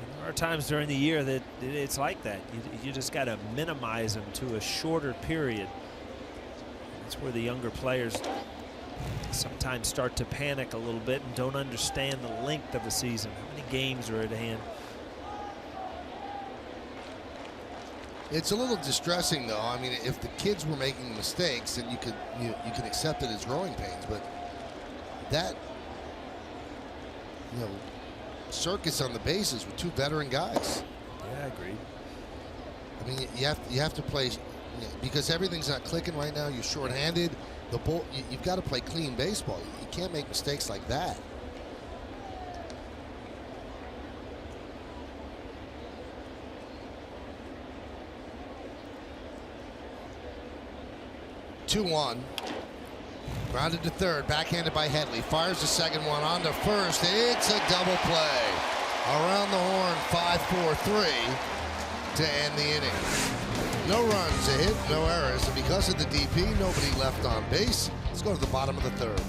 And there are times during the year that it's like that. You just got to minimize them to a shorter period. That's where the younger players sometimes start to panic a little bit and don't understand the length of the season. How many games are at hand? It's a little distressing, though. I mean, if the kids were making mistakes, then you can accept it as growing pains. But that, circus on the bases with 2 veteran guys. Yeah, I agree. I mean, you have to play, because everything's not clicking right now. You're shorthanded. You've got to play clean baseball. You can't make mistakes like that. Two-one. Grounded to third, backhanded by Headley. Fires the second one on to first. It's a double play. Around the horn, 5-4-3 to end the inning. No runs, a hit, no errors. And because of the DP, nobody left on base. Let's go to the bottom of the third.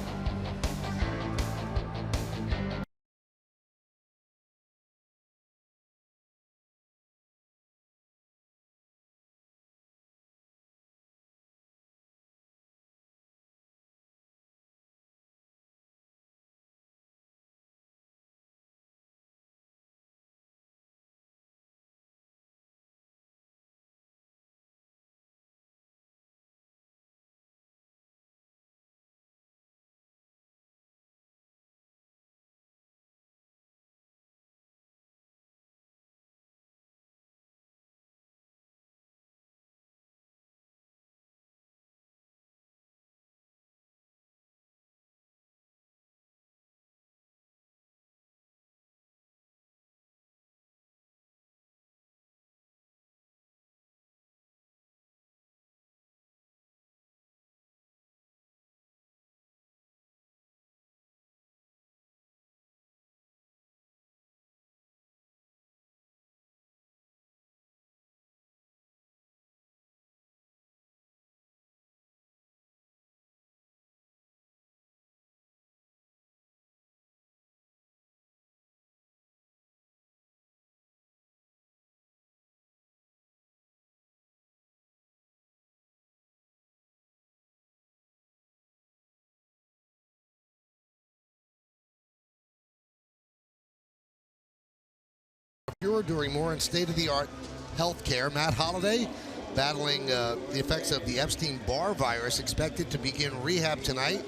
During more in state-of-the-art healthcare. Matt Holliday battling the effects of the Epstein-Barr virus, expected to begin rehab tonight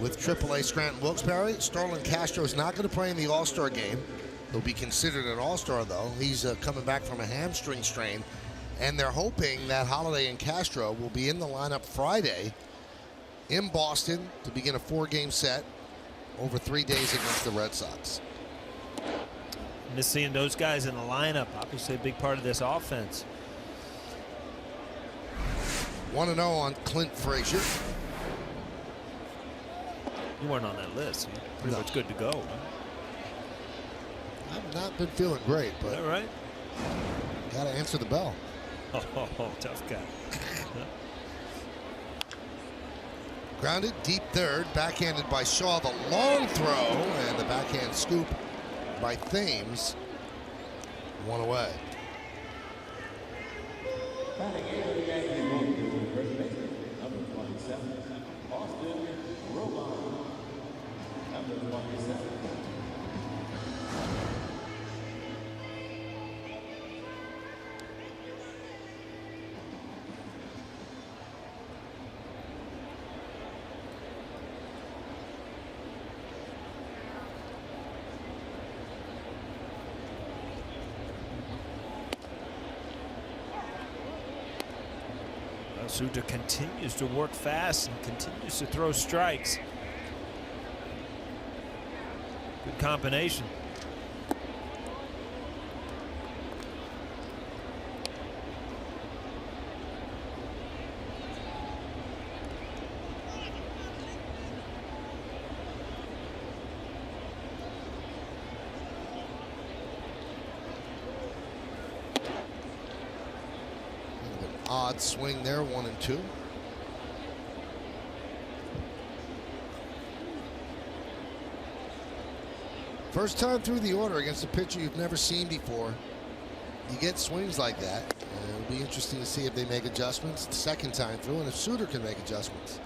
with AAA Scranton Wilkes-Barre. Starlin Castro is not going to play in the All-Star game. He'll be considered an All-Star, though. He's coming back from a hamstring strain, and they're hoping that Holliday and Castro will be in the lineup Friday in Boston to begin a 4-game set over 3 days against the Red Sox. Miss seeing those guys in the lineup. Obviously a big part of this offense. 1-0 on Clint Frazier. You weren't on that list. You're pretty much good to go. I've not been feeling great, but all right. Got to answer the bell. Oh, tough guy. Grounded deep third, backhanded by Shaw. The long throw and the backhand scoop by Thames. 1 away. Suter continues to work fast and continues to throw strikes. Good combination. Odd swing there, 1-2. First time through the order against a pitcher you've never seen before. You get swings like that. It'll be interesting to see if they make adjustments the second time through and if Suter can make adjustments.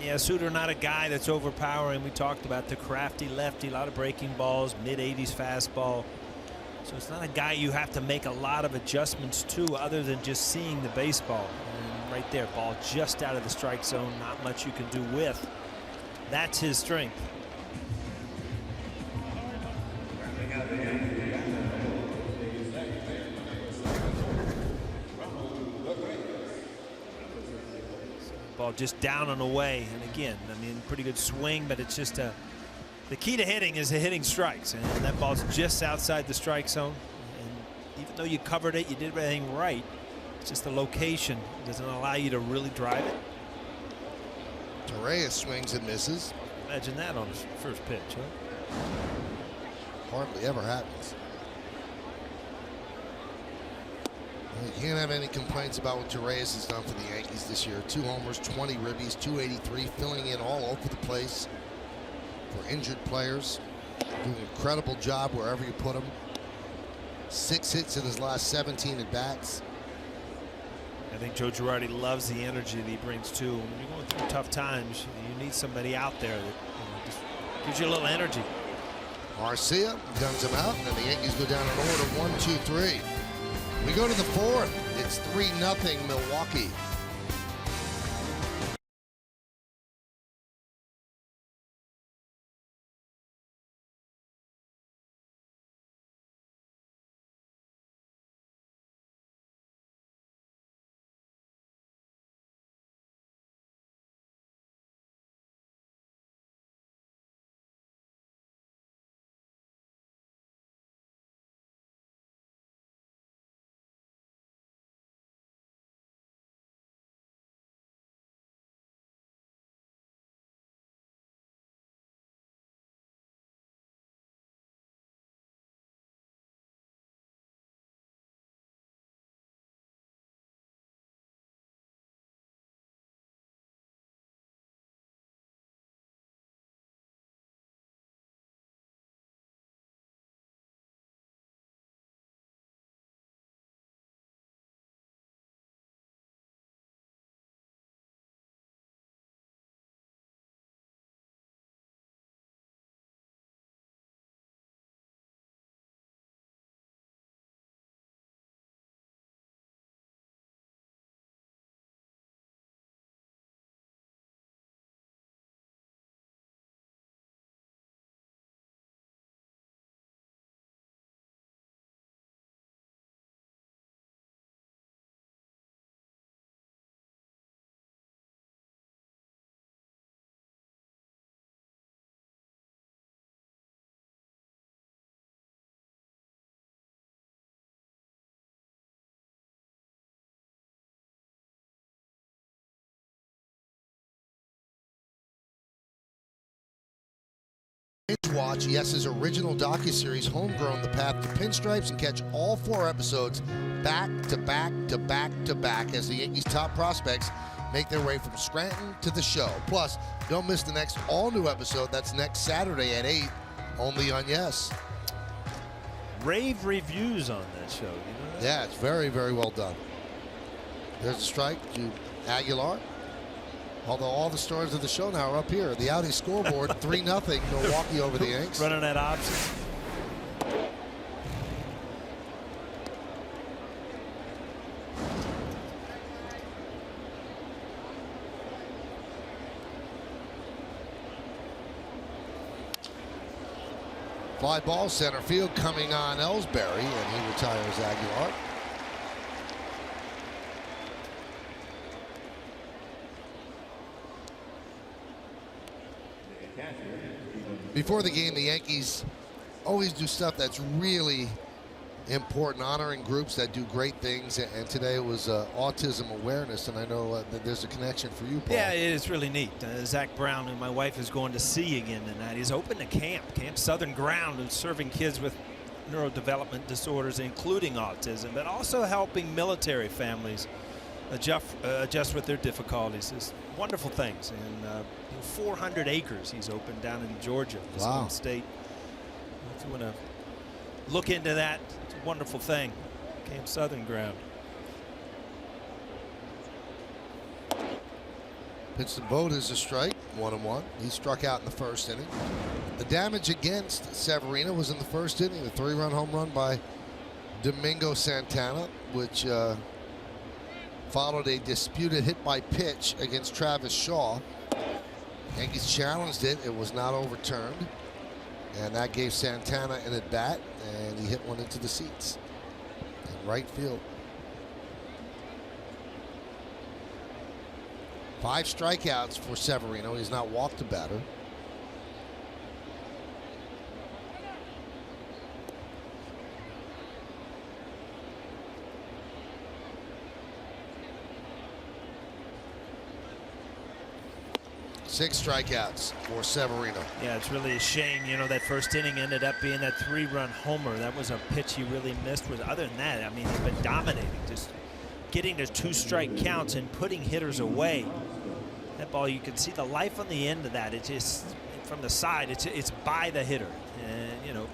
Yeah, Suter not a guy that's overpowering. We talked about the crafty lefty, a lot of breaking balls, mid-80s fastball. So it's not a guy you have to make a lot of adjustments to other than just seeing the baseball. And right there, ball just out of the strike zone, not much you can do with. That's his strength. Ball just down and away, and again, I mean, pretty good swing, but it's just the key to hitting is the hitting strikes, and that ball's just outside the strike zone. And even though you covered it, you did everything right. It's just the location doesn't allow you to really drive it. Torreyes swings and misses. Imagine that on his first pitch, huh? Hardly ever happens. You can't have any complaints about what Torreyes has done for the Yankees this year. 2 homers, 20 ribbies, 283, filling in all over the place for injured players. Doing an incredible job wherever you put him. 6 hits in his last 17 at bats. I think Joe Girardi loves the energy that he brings too. When you're going through tough times, you need somebody out there that just gives you a little energy. Garcia guns him out, and then the Yankees go down in order 1-2-3. We go to the 4th. It's 3-0 Milwaukee. Binge watch Yes's original docuseries Homegrown: The Path to Pinstripes and catch all 4 episodes back to back to back to back as the Yankees' top prospects make their way from Scranton to the show. Plus, don't miss the next all-new episode. That's next Saturday at 8, only on Yes. Rave reviews on that show. You know that? Yeah, it's very, very well done. There's a strike to Aguilar. Although all the stars of the show now are up here. The Audi scoreboard, 3-0 Milwaukee over the Yanks. Running at options. Fly ball center field coming on Ellsbury, and he retires Aguilar. Before the game, the Yankees always do stuff that's really important, honoring groups that do great things. And today it was autism awareness, and I know that there's a connection for you, Paul. Yeah, it is really neat. Zach Brown, who my wife is going to see again tonight, he's opened a Camp Southern Ground, and serving kids with neurodevelopment disorders, including autism, but also helping military families adjust with their difficulties. It's wonderful things. And 400 acres he's opened down in Georgia, his home state. If you want to look into that, it's a wonderful thing. Camp Southern Ground. Pitch to Vogt is a strike, 1-1. He struck out in the first inning. The damage against Severino was in the first inning, the 3-run home run by Domingo Santana, which followed a disputed hit by pitch against Travis Shaw. Yankees challenged it. It was not overturned. And that gave Santana an at-bat, and he hit one into the seats in right field. 5 strikeouts for Severino. He's not walked a batter. Six strikeouts for Severino. Yeah, it's really a shame. You know, that first inning ended up being that 3-run homer. That was a pitch he really missed. Other than that, I mean, he's been dominating, just getting to 2-strike counts and putting hitters away. That ball, you can see the life on the end of that. It's just from the side. It's by the hitter, and you know,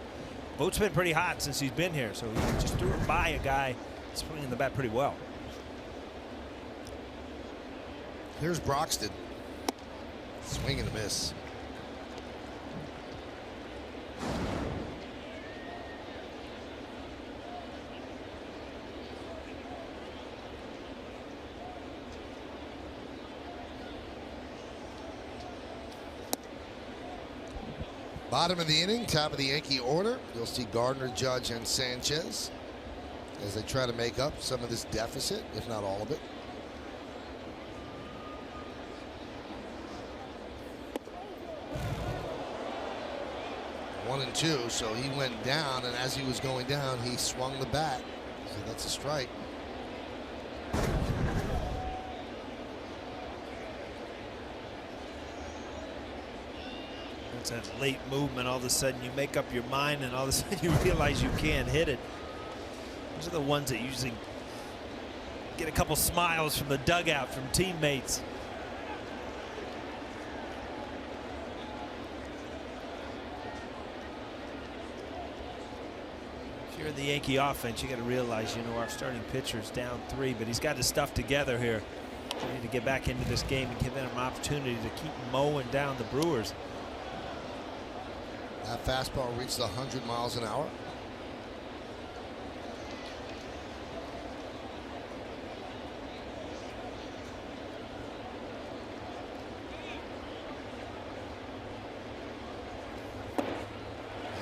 Vogt's been pretty hot since he's been here, so he just threw it by a guy swinging the bat pretty well. Here's Broxton. Swing and a miss. Bottom of the inning, top of the Yankee order. You'll see Gardner, Judge, and Sanchez as they try to make up some of this deficit, if not all of it. One and two, so he went down, and as he was going down, he swung the bat. So that's a strike. It's that late movement. All of a sudden, you make up your mind, and all of a sudden, you realize you can't hit it. Those are the ones that usually get a couple smiles from the dugout from teammates. If you're in the Yankee offense, you got to realize, you know, our starting pitcher's down 3, but he's got his stuff together here. We need to get back into this game and give them an opportunity to keep mowing down the Brewers. That fastball reached 100 miles an hour.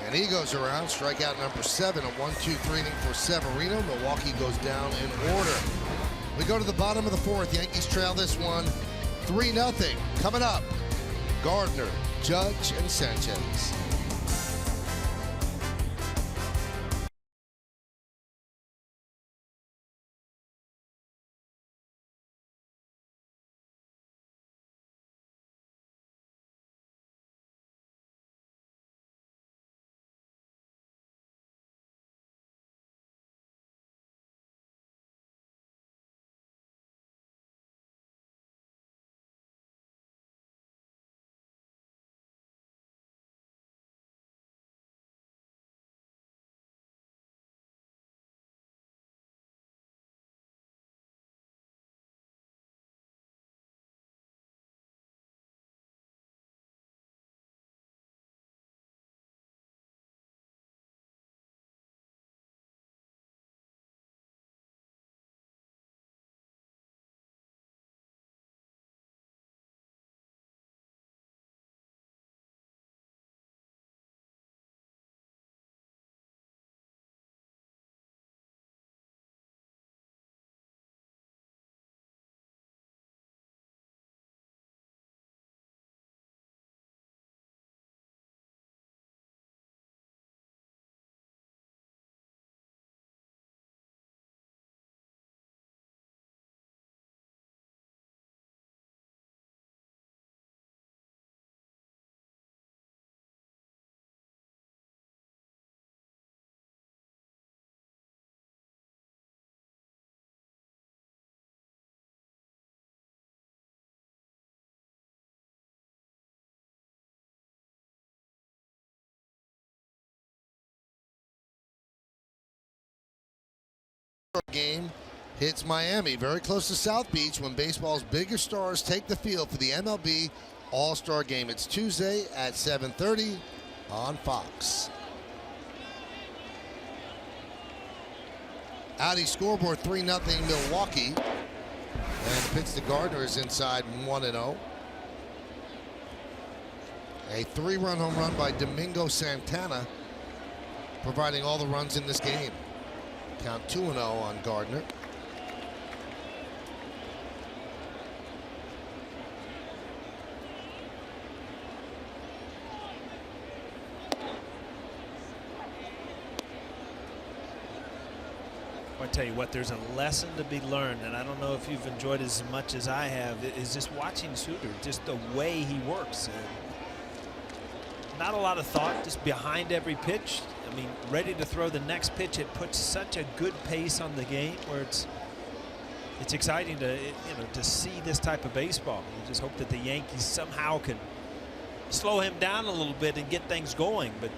And he goes around, strikeout number 7, a 1-2-3 inning for Severino. Milwaukee goes down in order. We go to the bottom of the 4th. Yankees trail this one 3-0. Coming up, Gardner, Judge, and Sanchez. game hits Miami, very close to South Beach, when baseball's biggest stars take the field for the MLB All-Star Game. It's Tuesday at 7:30 on Fox. Audi scoreboard 3-0 Milwaukee. And the pitch to Gardner is inside 1-0. A 3-run home run by Domingo Santana, providing all the runs in this game. Count 2-0 on Gardner. I tell you what, there's a lesson to be learned, and I don't know if you've enjoyed it as much as I have, is just watching Suter, just the way he works. Not a lot of thought, just behind every pitch. I mean, ready to throw the next pitch. It puts such a good pace on the game where it's exciting to to see this type of baseball. You just hope that the Yankees somehow can slow him down a little bit and get things going. But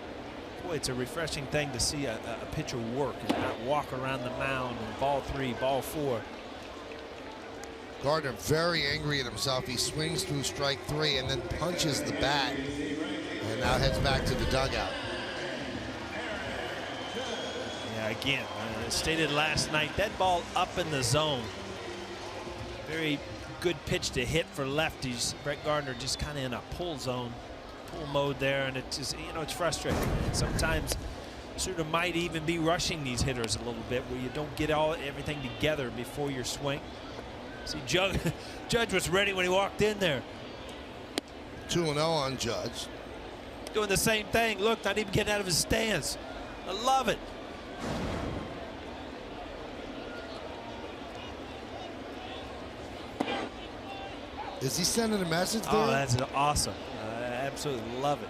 boy, it's a refreshing thing to see a pitcher work and not walk around the mound and ball 3, ball 4. Gardner very angry at himself. He swings through strike 3 and then punches the bat, and now heads back to the dugout. Yeah, again, stated last night, that ball up in the zone. Very good pitch to hit for lefties. Brett Gardner just kind of in a pull zone, pull mode there, and it's just, it's frustrating. And sometimes Suter might even be rushing these hitters a little bit, where you don't get everything together before your swing. See, Judge was ready when he walked in there. 2-0 on Judge. Doing the same thing. Look, not even getting out of his stance. I love it. Is he sending a message there? Oh, that's awesome. I absolutely love it.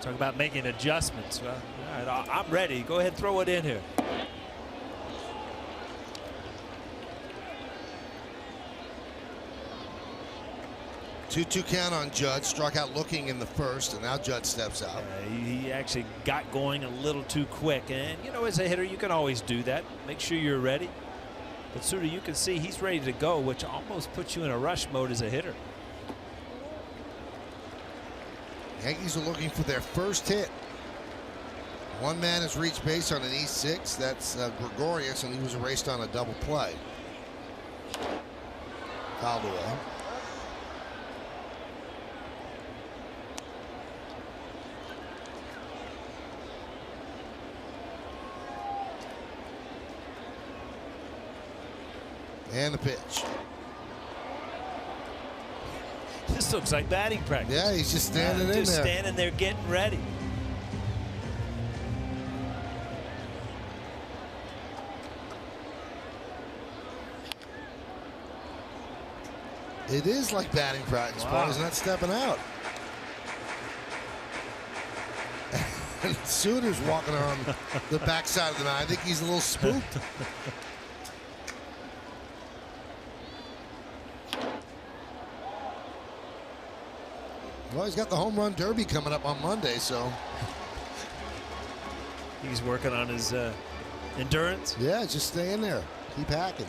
Talk about making adjustments. Well, all right, I'm ready. Go ahead and throw it in here. Two count on Judge. Struck out looking in the first, and now Judge steps out. He actually got going a little too quick, and as a hitter you can always do that. Make sure you're ready. But Suter, you can see he's ready to go, which almost puts you in a rush mode as a hitter. Yankees are looking for their first hit. One man has reached base on an E6. That's Gregorius, and he was erased on a double play. Fouled away. And the pitch. This looks like batting practice. Yeah, he's just standing in there. Just standing there getting ready. It is like batting practice, Wow. Paul. He's not stepping out. And Suter's walking on the backside of the mound. I think he's a little spooked. Well, he's got the home run derby coming up on Monday, so. He's working on his endurance. Yeah, just stay in there. Keep hacking.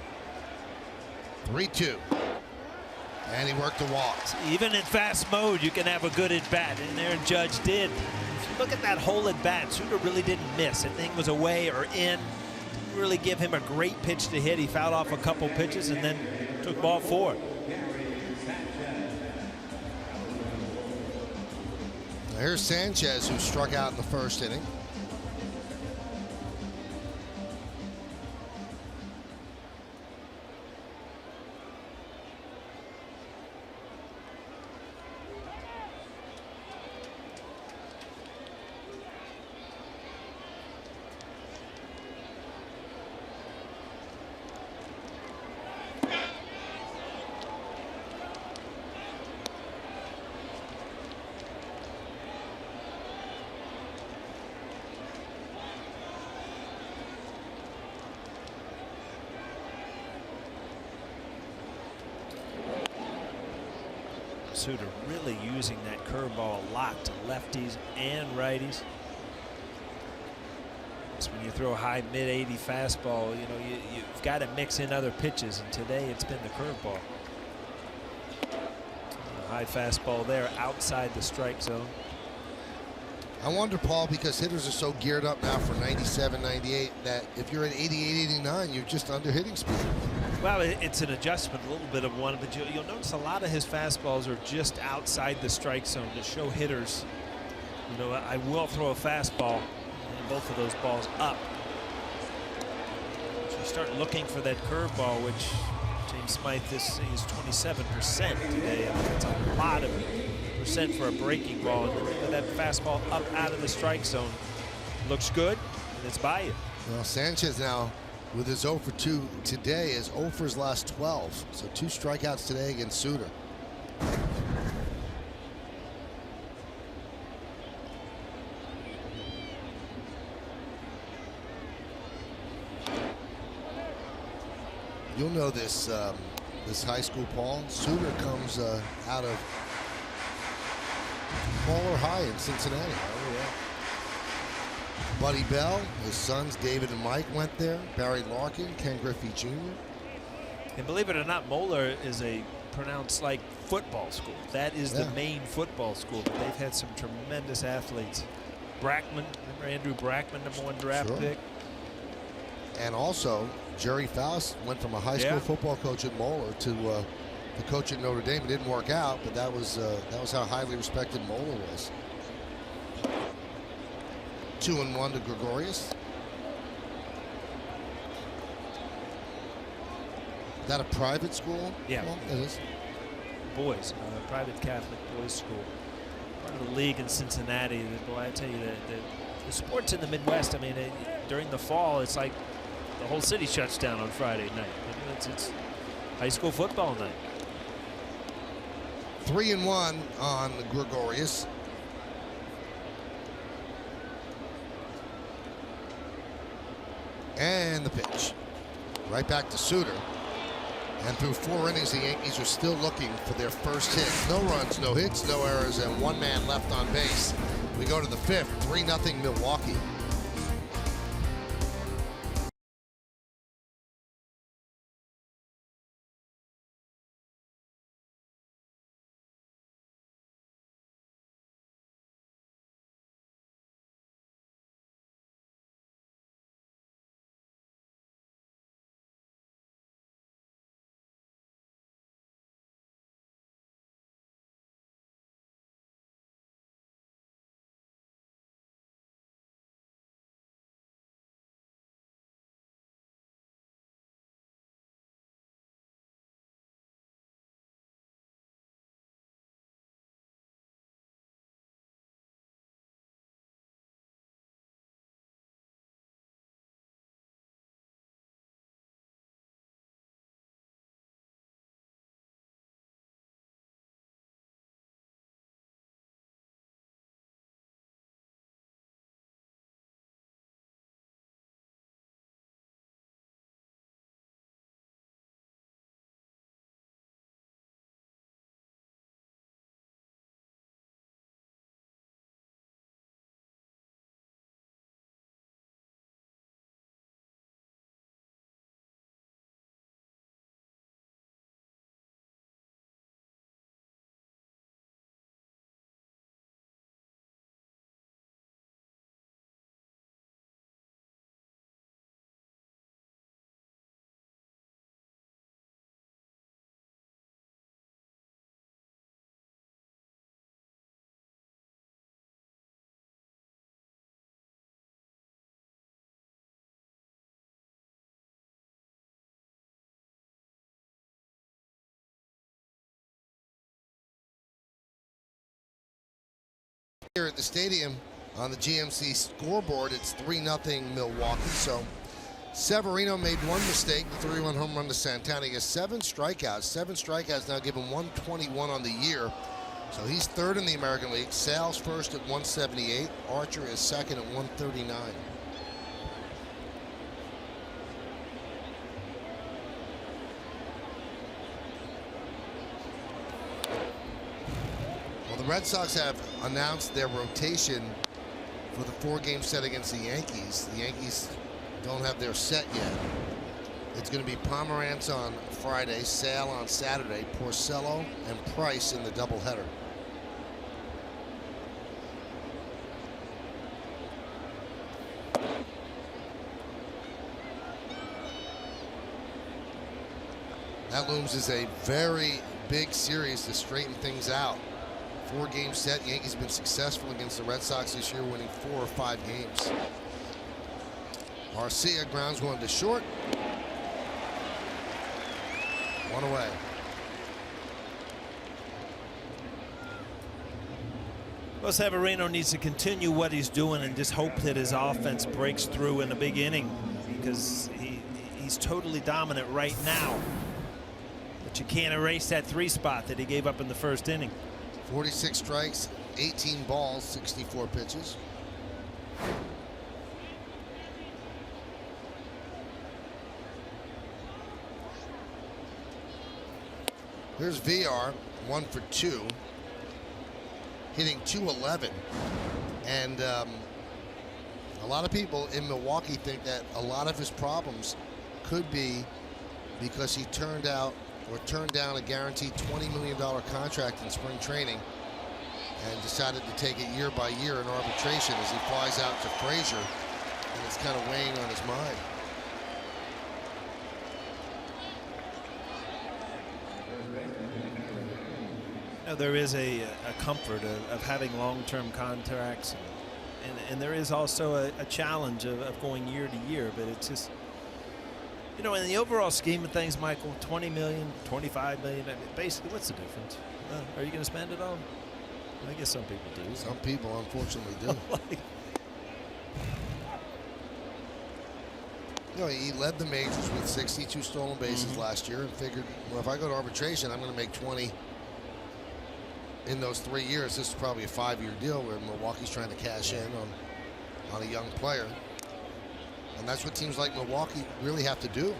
3-2. And he worked the walk. Even in fast mode, you can have a good at-bat, and Aaron Judge did. If you look at that whole at-bat, Suter really didn't miss. Everything was away or in. Didn't really give him a great pitch to hit. He fouled off a couple pitches and then took ball 4. Here's Sanchez, who struck out in the first inning. Suter really using that curveball a lot to lefties and righties. times when you throw a high mid-80 fastball, you know, you've got to mix in other pitches, and today it's been the curveball. High fastball there outside the strike zone. I wonder, Paul, because hitters are so geared up now for 97, 98, that if you're at 88, 89, you're just under hitting speed. Well, it's an adjustment, a little bit of one, but you'll notice a lot of his fastballs are just outside the strike zone to show hitters, you know, I will throw a fastball, and both of those balls up. So you start looking for that curveball, which James Smythe is 27% today. I mean, that's a lot of percent for a breaking ball. And with that fastball up out of the strike zone, looks good, and it's by you. Well, Sanchez now, with his 0 for 2 today, is 0 for his last 12. So 2 strikeouts today against Suter. You'll know this this high school, Paul. Suter comes out of Moeller High in Cincinnati. Oh, yeah. Buddy Bell, his sons David and Mike went there. Barry Larkin, Ken Griffey Jr. And believe it or not, Moeller is a pronounced like football school. That is the main football school, but they've had some tremendous athletes. Brackman, remember Andrew Brackman, #1 draft pick. And also, Jerry Faust went from a high school football coach at Moeller to the coach at Notre Dame. It didn't work out, but that was how highly respected Moeller was. 2-1 to Gregorius. Is that a private school? Yeah, well, it is. Boys, private Catholic boys school. Part of the league in Cincinnati. Boy, I tell you, the sports in the Midwest. I mean, during the fall, it's like the whole city shuts down on Friday night. It's high school football night. 3-1 on Gregorius. And the pitch. Right back to Suter. And through 4 innings, the Yankees are still looking for their first hit. No runs, no hits, no errors, and 1 man left on base. We go to the 5th, 3-0 Milwaukee. Here at the stadium on the GMC scoreboard, it's 3-0 Milwaukee. So Severino made 1 mistake, the 3-run home run to Santana. He has 7 strikeouts. 7 strikeouts now give him 121 on the year. So he's 3rd in the American League. Sal's first at 178. Archer is 2nd at 139. The Red Sox have announced their rotation for for the 4-game set against the Yankees. The Yankees don't have their set yet. It's going to be Pomerantz on Friday, Sale on Saturday, Porcello and Price in the doubleheader. That looms as a very big series to straighten things out. 4-game set. Yankees have been successful against the Red Sox this year, winning 4 or 5 games. Garcia grounds one to short. 1 away. Well, Severino needs to continue what he's doing and just hope that his offense breaks through in a big inning, because he's totally dominant right now. But you can't erase that 3 spot that he gave up in the first inning. 46 strikes, 18 balls, 64 pitches. Here's VR, 1 for 2, hitting .211, and a lot of people in Milwaukee think that a lot of his problems could be because he turned down a guaranteed $20 million contract in spring training and decided to take it year by year in arbitration as he flies out to Frazier, and it's kind of weighing on his mind. There is a comfort of having long-term contracts, and there is also a challenge of going year to year, but it's just, you know, in the overall scheme of things, Michael, 20 million, 25 million, I mean, basically, what's the difference? Are you going to spend it all? I guess some people do. Some people, unfortunately, do. You know, he led the majors with 62 stolen bases last year and figured, well, if I go to arbitration, I'm going to make 20 in those 3 years. This is probably a 5-year deal where Milwaukee's trying to cash in on a young player. And that's what teams like Milwaukee really have to do.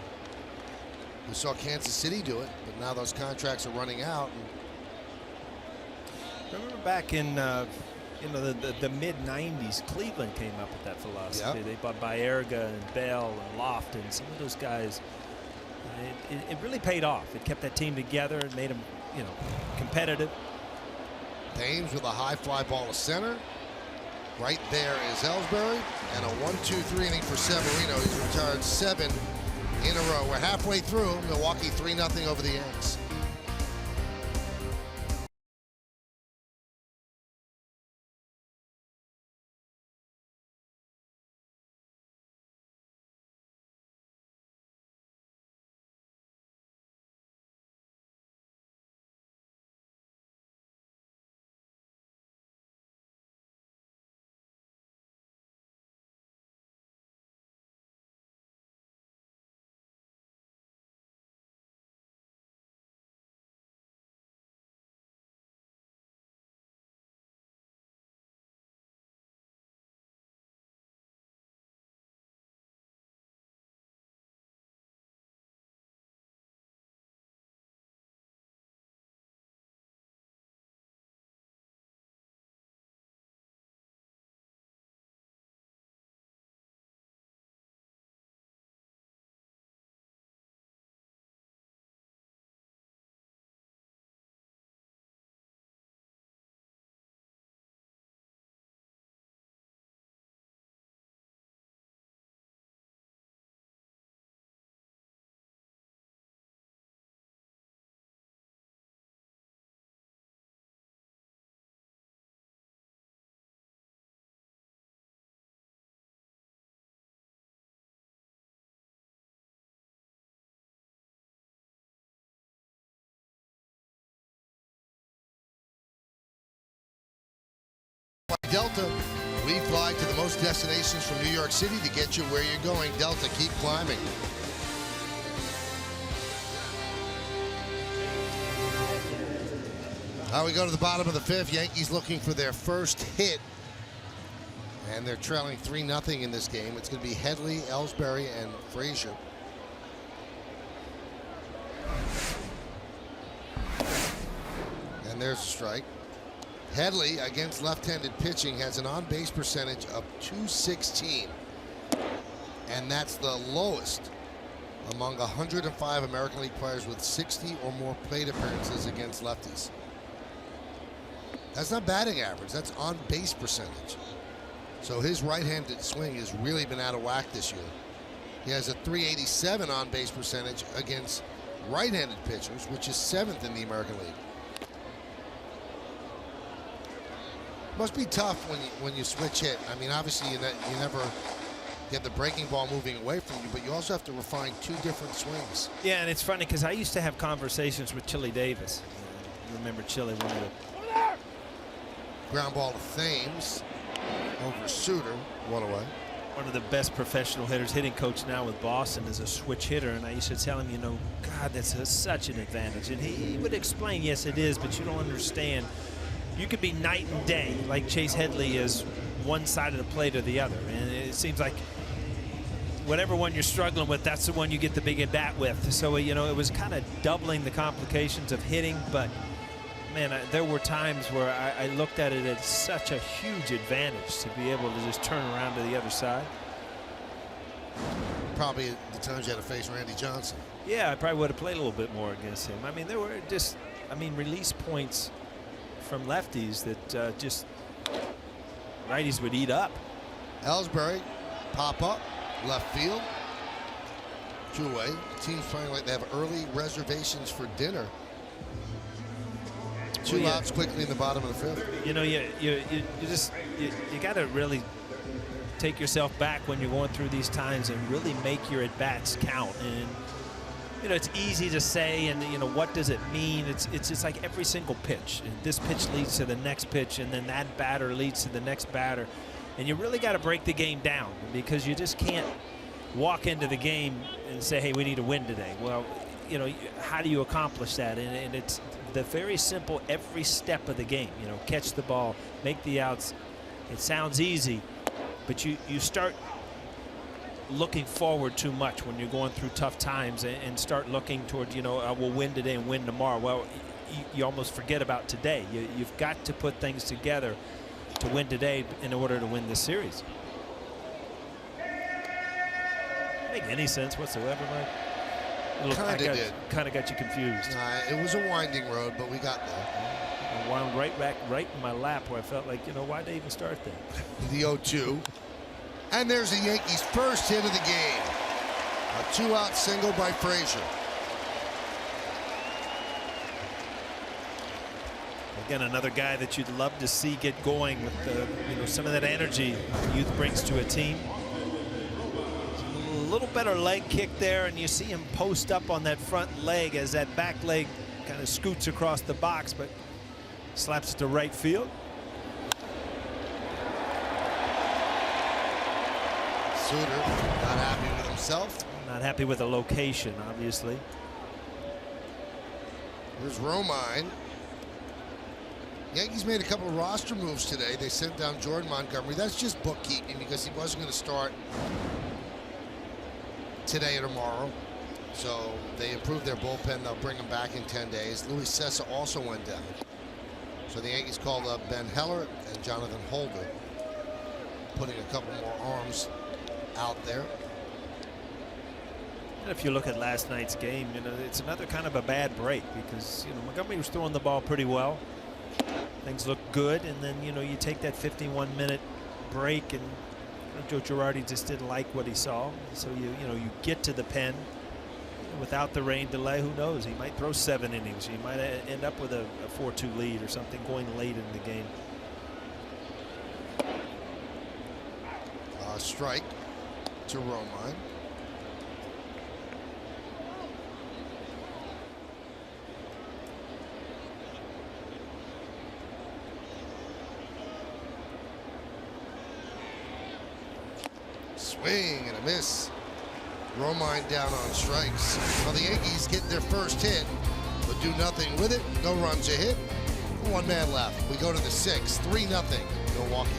We saw Kansas City do it, but now those contracts are running out. Remember back in the mid-90s, Cleveland came up with that philosophy. Yep. They bought Baerga and Bell and Loft and some of those guys. It really paid off. It kept that team together and made them, you know, competitive. Thames with a high fly ball to center. Right there is Ellsbury, and a 1-2-3 inning for Severino. He's retired 7 in a row. We're halfway through. Milwaukee 3-0 over the Yanks. Delta, we fly to the most destinations from New York City to get you where you're going. Delta, keep climbing. Now we go to the bottom of the 5th. Yankees looking for their first hit. And they're trailing 3-0 in this game. It's going to be Headley, Ellsbury, and Frazier. And there's a strike. Headley against left-handed pitching has an on-base percentage of .216, and that's the lowest among 105 American League players with 60 or more plate appearances against lefties. That's not batting average, that's on-base percentage. So his right-handed swing has really been out of whack this year. He has a .387 on-base percentage against right-handed pitchers, which is 7th in the American League. Must be tough when you switch hit. I mean, obviously you never get the breaking ball moving away from you, but you also have to refine 2 different swings. Yeah, and it's funny because I used to have conversations with Chili Davis. You remember Chili, one of the ground ball to Thames over Suter, 1 away. One of the best professional hitters, hitting coach now with Boston, is a switch hitter, and I used to tell him, you know, God, that's such an advantage. And he would explain, yes, it is, but you don't understand. You could be night and day, like Chase Headley is one side of the plate or the other, and it seems like whatever one you're struggling with, that's the one you get the big at bat with. So, you know, it was kind of doubling the complications of hitting, but man, there were times where I looked at it as such a huge advantage to be able to just turn around to the other side. Probably the times you had to face Randy Johnson. Yeah, I probably would have played a little bit more against him. I mean, there were just, release points from lefties that just righties would eat up. Ellsbury, pop up, left field. 2 away. Team's playing like they have early reservations for dinner. 2 outs quickly in the bottom of the 5th. You know, you got to really take yourself back when you're going through these times and really make your at-bats count. And you know, it's easy to say, and you know, what does it mean? It's just like every single pitch. And this pitch leads to the next pitch, and then that batter leads to the next batter. And you really got to break the game down, because you just can't walk into the game and say, hey, we need to win today. Well, you know, how do you accomplish that? And it's the very simple every step of the game. You know, catch the ball, make the outs. It sounds easy, but you start looking forward too much when you're going through tough times, and start looking toward, you know, I will win today and win tomorrow. Well, you almost forget about today. You've got to put things together to win today in order to win this series. Doesn't make any sense whatsoever, Mike. Kind of got you confused. It was a winding road, but we got there. I wound right in my lap, where I felt like, you know, why'd they even start there? The 0-2. And there's the Yankees' first hit of the game. A 2-out single by Frazier. Again, another guy that you'd love to see get going with the, you know, some of that energy youth brings to a team. A little better leg kick there, and you see him post up on that front leg as that back leg kind of scoots across the box, but slaps it to right field. Suter not happy with himself. Not happy with the location, obviously. Here's Romine. Yankees made a couple of roster moves today. They sent down Jordan Montgomery. That's just bookkeeping, because he wasn't going to start today or tomorrow. So they improved their bullpen. They'll bring him back in 10 days. Luis Cessa also went down. So the Yankees called up Ben Heller and Jonathan Holder, putting a couple more arms out there. And if you look at last night's game, you know, it's another kind of a bad break, because, you know, Montgomery was throwing the ball pretty well. Things look good, and then, you know, you take that 51-minute break, and Joe Girardi just didn't like what he saw. So you know, you get to the pen without the rain delay. Who knows? He might throw 7 innings. He might end up with a 4-2 lead or something going late in the game. Strike to Romine. Swing and a miss. Romine down on strikes. Well, the Yankees get their first hit, but do nothing with it. No runs a hit. 1 man left. We go to the 6th. 3-0 Milwaukee.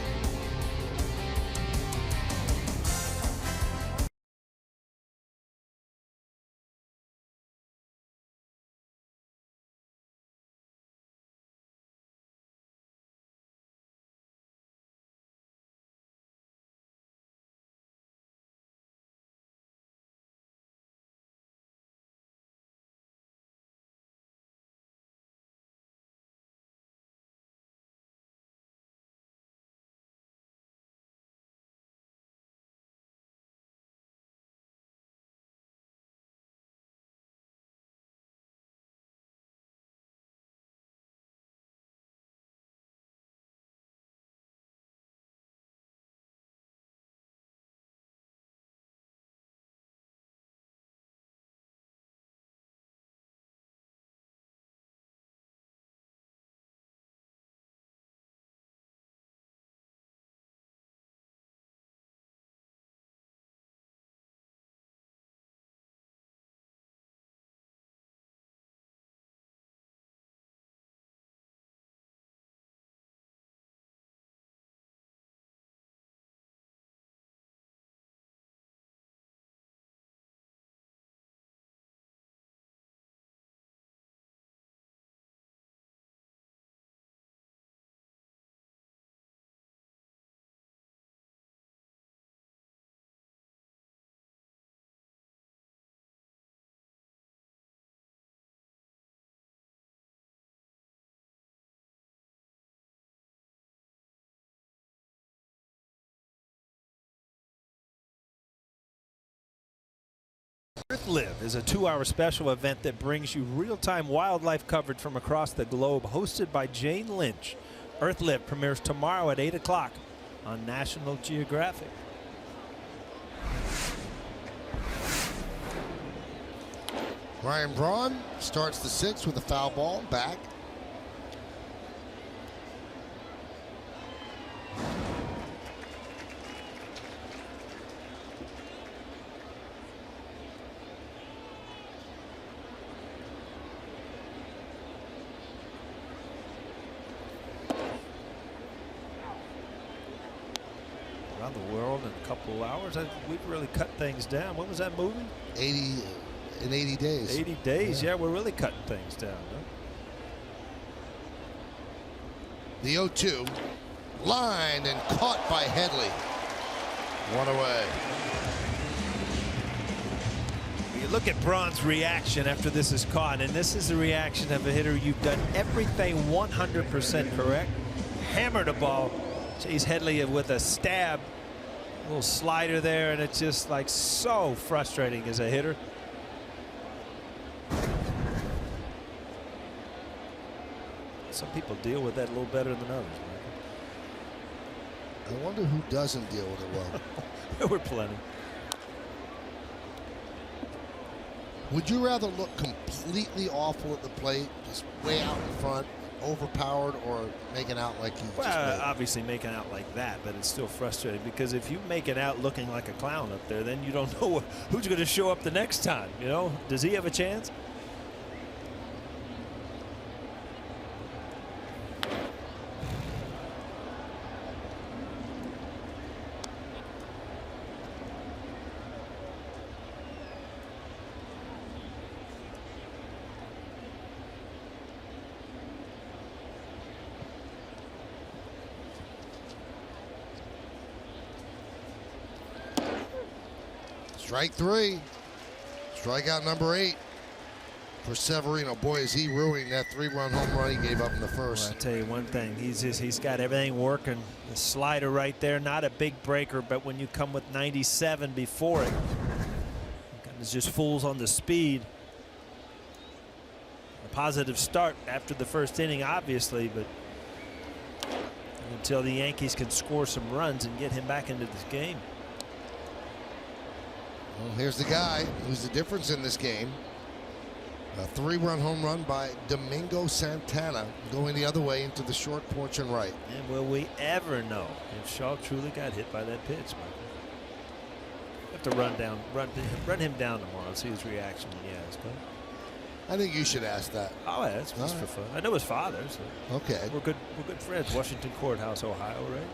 Earth Live is a 2-hour special event that brings you real-time wildlife coverage from across the globe, hosted by Jane Lynch. Earth Live premieres tomorrow at 8 o'clock on National Geographic. Ryan Braun starts the 6th with a foul ball back. Around the world in a couple of hours. We've really cut things down. When was that movie? 80 in 80 days. 80 days. Yeah, we're really cutting things down. Huh? The 0-2 line and caught by Headley. One away. You look at Braun's reaction after this is caught, and this is the reaction of a hitter. You've done everything 100% correct. Hammered a ball. Chase Headley with a stab, a little slider there, and it's just like so frustrating as a hitter. Some people deal with that a little better than others. I wonder who doesn't deal with it well. There were plenty. Would you rather look completely awful at the plate, just way out in front, overpowered, or making out like he Well, obviously making out like that, but it's still frustrating because if you make it out looking like a clown up there, then you don't know who's going to show up the next time. You know, does he have a chance? Strike 3. Strikeout number 8 for Severino. Boy, is he ruining that 3-run home run he gave up in the first. Well, I'll tell you one thing. He's got everything working. The slider right there, not a big breaker, but when you come with 97 before it, it's just fools on the speed. A positive start after the first inning, obviously, but until the Yankees can score some runs and get him back into this game. Well, here's the guy who's the difference in this game. A 3-run home run by Domingo Santana going the other way into the short porch and right. And will we ever know if Shaw truly got hit by that pitch, Michael? Have to run him down tomorrow and see his reaction when he asks. I think you should ask that. Oh, yeah, that's just for fun. I know his father. So okay. We're good friends. Washington Courthouse, Ohio, right?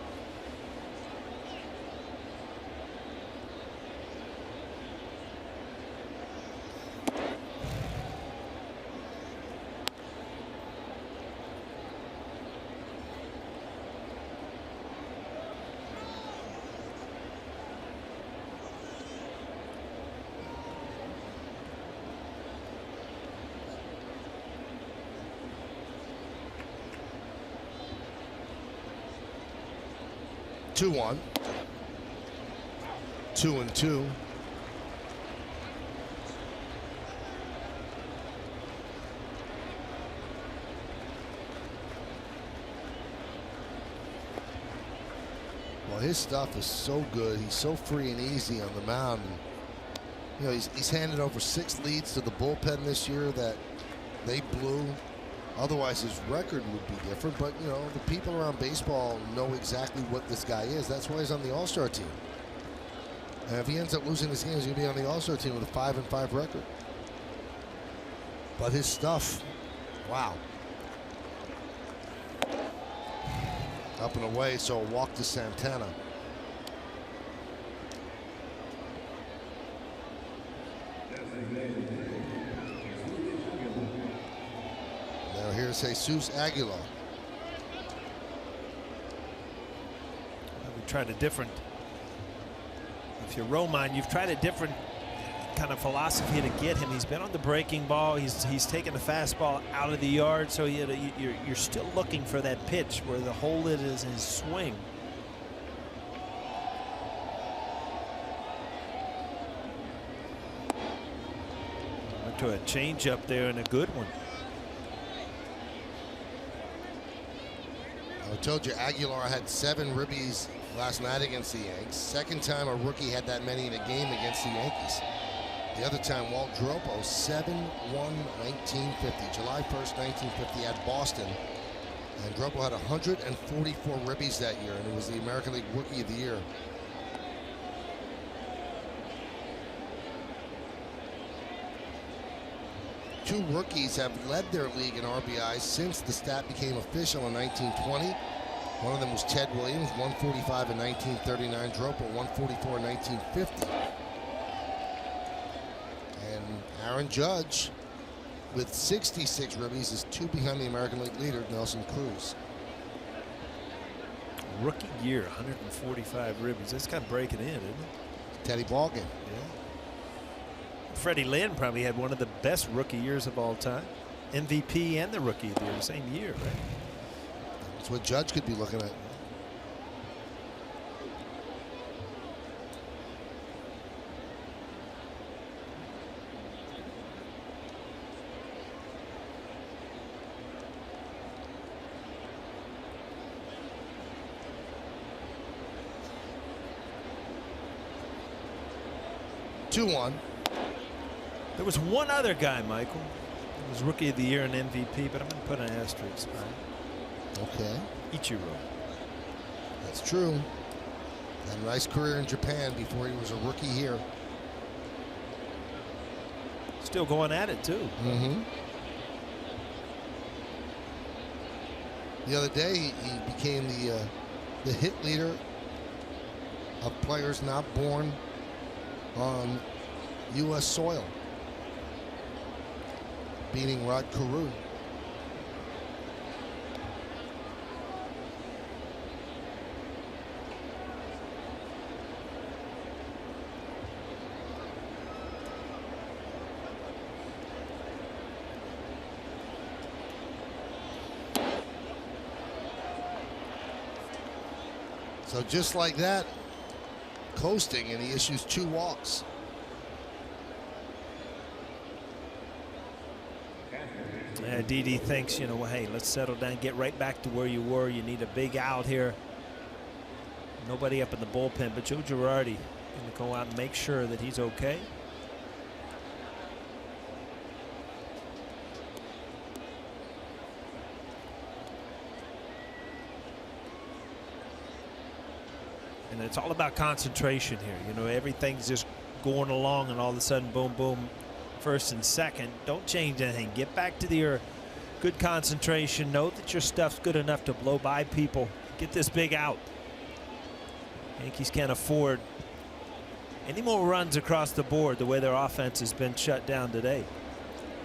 Two 1. 2-2. Well, his stuff is so good. He's so free and easy on the mound. And, you know, he's handed over 6 leads to the bullpen this year that they blew. Otherwise, his record would be different. But, you know, the people around baseball know exactly what this guy is. That's why he's on the All-Star team. And if he ends up losing this game, he's going to be on the All-Star team with a 5-5 record. But his stuff, wow. Up and away, so a walk to Santana. Now here's Jesus Aguilar. We tried a different. If you're Roman, you've tried a different kind of philosophy to get him. He's been on the breaking ball. He's taken the fastball out of the yard. So you're still looking for that pitch where the hole is his swing. to a changeup there and a good one. I told you Aguilar had 7 ribbies last night against the Yanks. Second time a rookie had that many in a game against the Yankees. The other time, Walt Dropo, 7-1-1950. July 1st, 1950 at Boston. And Dropo had 144 ribbies that year, and it was the American League Rookie of the Year. Two rookies have led their league in RBIs since the stat became official in 1920. One of them was Ted Williams, 145 in 1939. Dropo, 144 in 1950. And Aaron Judge, with 66 ribbies, is 2 behind the American League leader, Nelson Cruz. Rookie year, 145 ribbies. That's kind of breaking in, isn't it? Teddy Ballgame. Yeah. Freddie Lynn probably had one of the best rookie years of all time. MVP and the rookie of the year, the same year, right? That's what Judge could be looking at. Two-one. There was one other guy, Michael. It was rookie of the year and MVP, but I'm going to put an asterisk by it. Okay. Ichiro. That's true. Had a nice career in Japan before he was a rookie here. Still going at it, too. Mm-hmm. The other day, he became the hit leader of players not born on U.S. soil, beating Rod Carew. So just like that, coasting, and he issues 2 walks. Didi thinks, well, hey, let's settle down, get right back to where you were. You need a big out here. Nobody up in the bullpen, but Joe Girardi going to go out and make sure that he's okay. And it's all about concentration here. Everything's just going along, and all of a sudden, boom, boom, first and second. Don't change anything. Get back to your good concentration. Know that your stuff's good enough to blow by people. Get this big out. Yankees can't afford any more runs across the board the way their offense has been shut down today.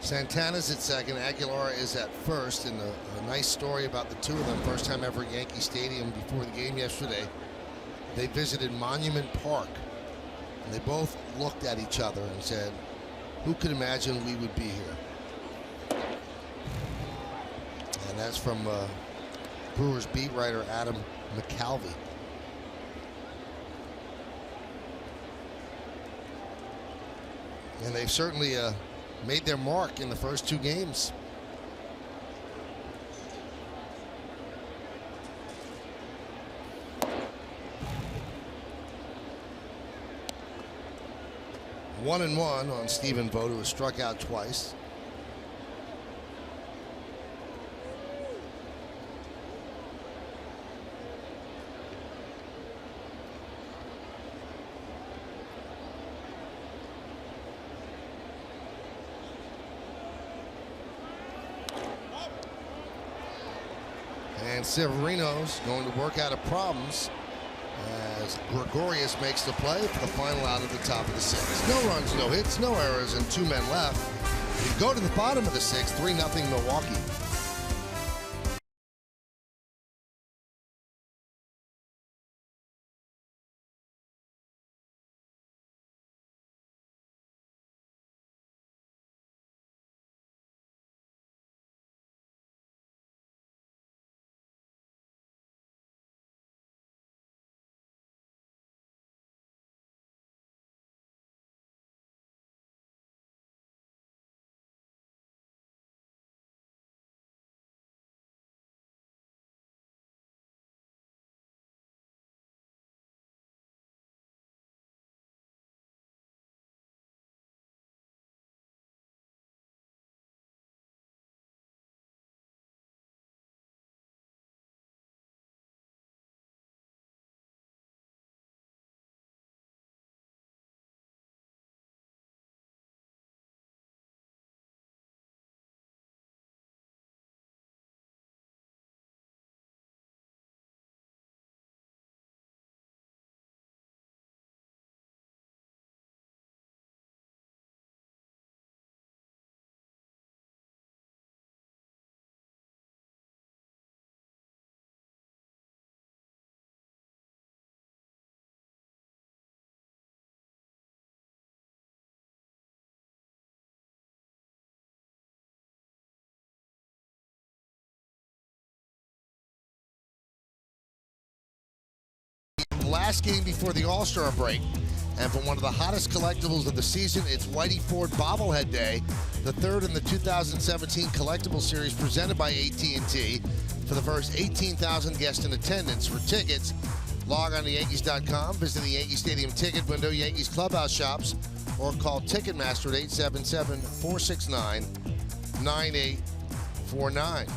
Santana's at second. Aguilar is at first. And a nice story about the two of them. First time ever at Yankee Stadium before the game yesterday. They visited Monument Park. And they both looked at each other and said, who could imagine we would be here? And that's from Brewers beat writer Adam McCalvey. And they've certainly made their mark in the first 2 games. One and one on Stephen Vogt, who has struck out twice. And Severino's going to work out of problems as Gregorius makes the play for the final out at the top of the 6th. No runs, no hits, no errors, and 2 men left. We go to the bottom of the 6th, 3-0 Milwaukee. last game before the All-Star break. And for one of the hottest collectibles of the season, it's Whitey Ford Bobblehead Day, the third in the 2017 Collectible Series presented by AT&T for the first 18,000 guests in attendance. For tickets, log on to Yankees.com, visit the Yankee Stadium ticket window, Yankees clubhouse shops, or call Ticketmaster at 877-469-9849.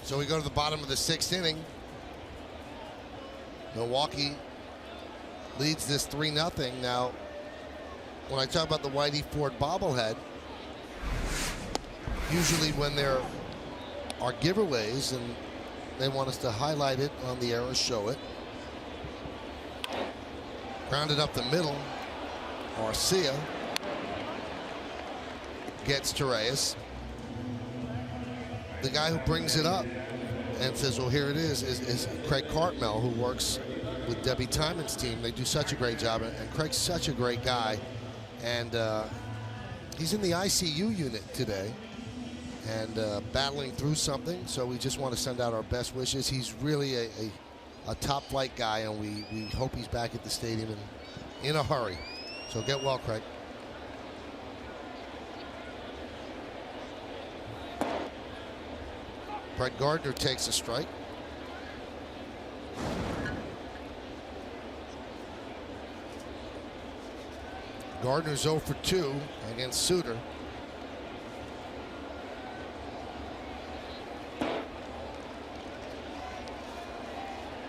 So we go to the bottom of the sixth inning. Milwaukee leads this 3-0. Now, when I talk about the Whitey Ford bobblehead, usually when there are giveaways and they want us to highlight it on the air or show it. Grounded up the middle. Arcia gets Torreyes. The guy who brings it up and says, well, here it is Craig Cartmel, who works with Debbie Timon's team. They do such a great job, and Craig's such a great guy. And he's in the ICU unit today and battling through something, so we just want to send out our best wishes. He's really a top flight guy, and we hope he's back at the stadium in a hurry. So get well, Craig. Brett Gardner takes a strike. Gardner's 0 for 2 against Suter.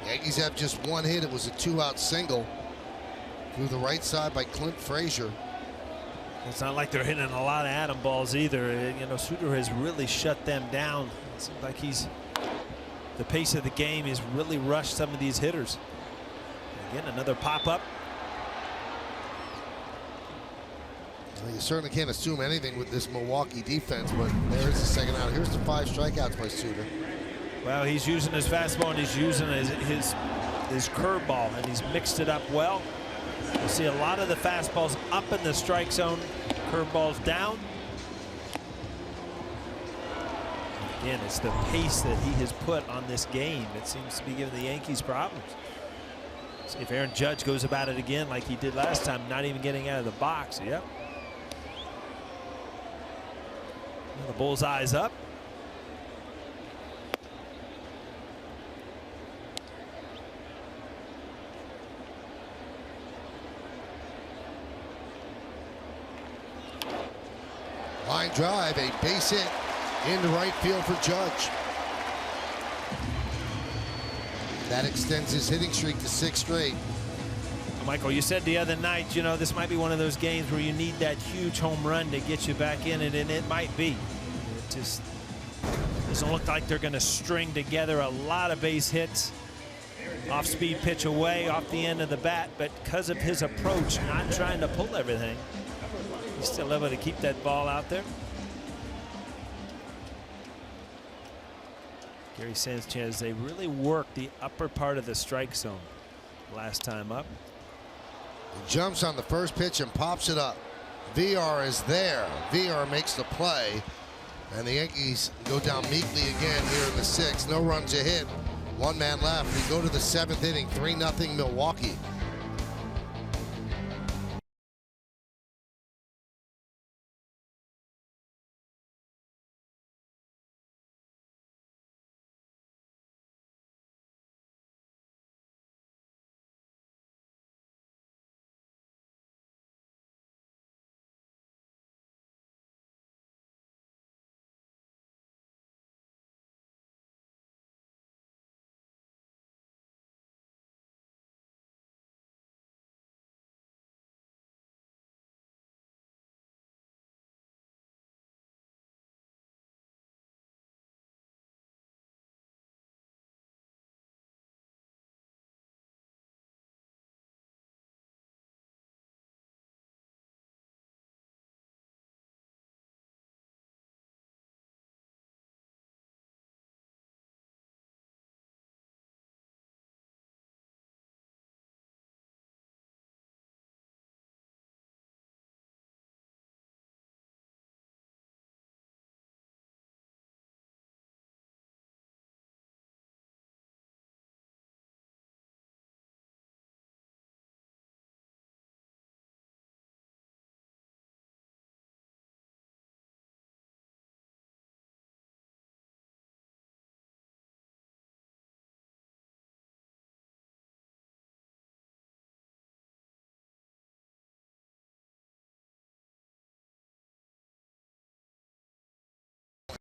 Yankees have just one hit. It was a 2-out single through the right side by Clint Frazier. It's not like they're hitting a lot of atom balls either. You know, Suter has really shut them down. It seems like the pace of the game has really rushed some of these hitters. Again, another pop-up. Well, you certainly can't assume anything with this Milwaukee defense, but there's the second out. Here's the 5 strikeouts by Suter. Well, he's using his fastball and he's using his curveball, and he's mixed it up well. You'll see a lot of the fastballs up in the strike zone, curveballs down. Again, it's the pace that he has put on this game that seems to be giving the Yankees problems. See if Aaron Judge goes about it again like he did last time, not even getting out of the box. Yep. And the bullseye's up. Line drive, a base hit into right field for Judge. That extends his hitting streak to 6 straight. Michael, you said the other night, you know, this might be one of those games where you need that huge home run to get you back in it, and it might be. It just doesn't look like they're going to string together a lot of base hits. Off-speed pitch away, off the end of the bat, but because of his approach, not trying to pull everything, he's still able to keep that ball out there. Gary Sanchez, they really worked the upper part of the strike zone last time up. He jumps on the first pitch and pops it up. VR is there. VR makes the play, and the Yankees go down meekly again here in the 6th. No runs a hit. 1 man left. We go to the 7th inning. 3-0 Milwaukee.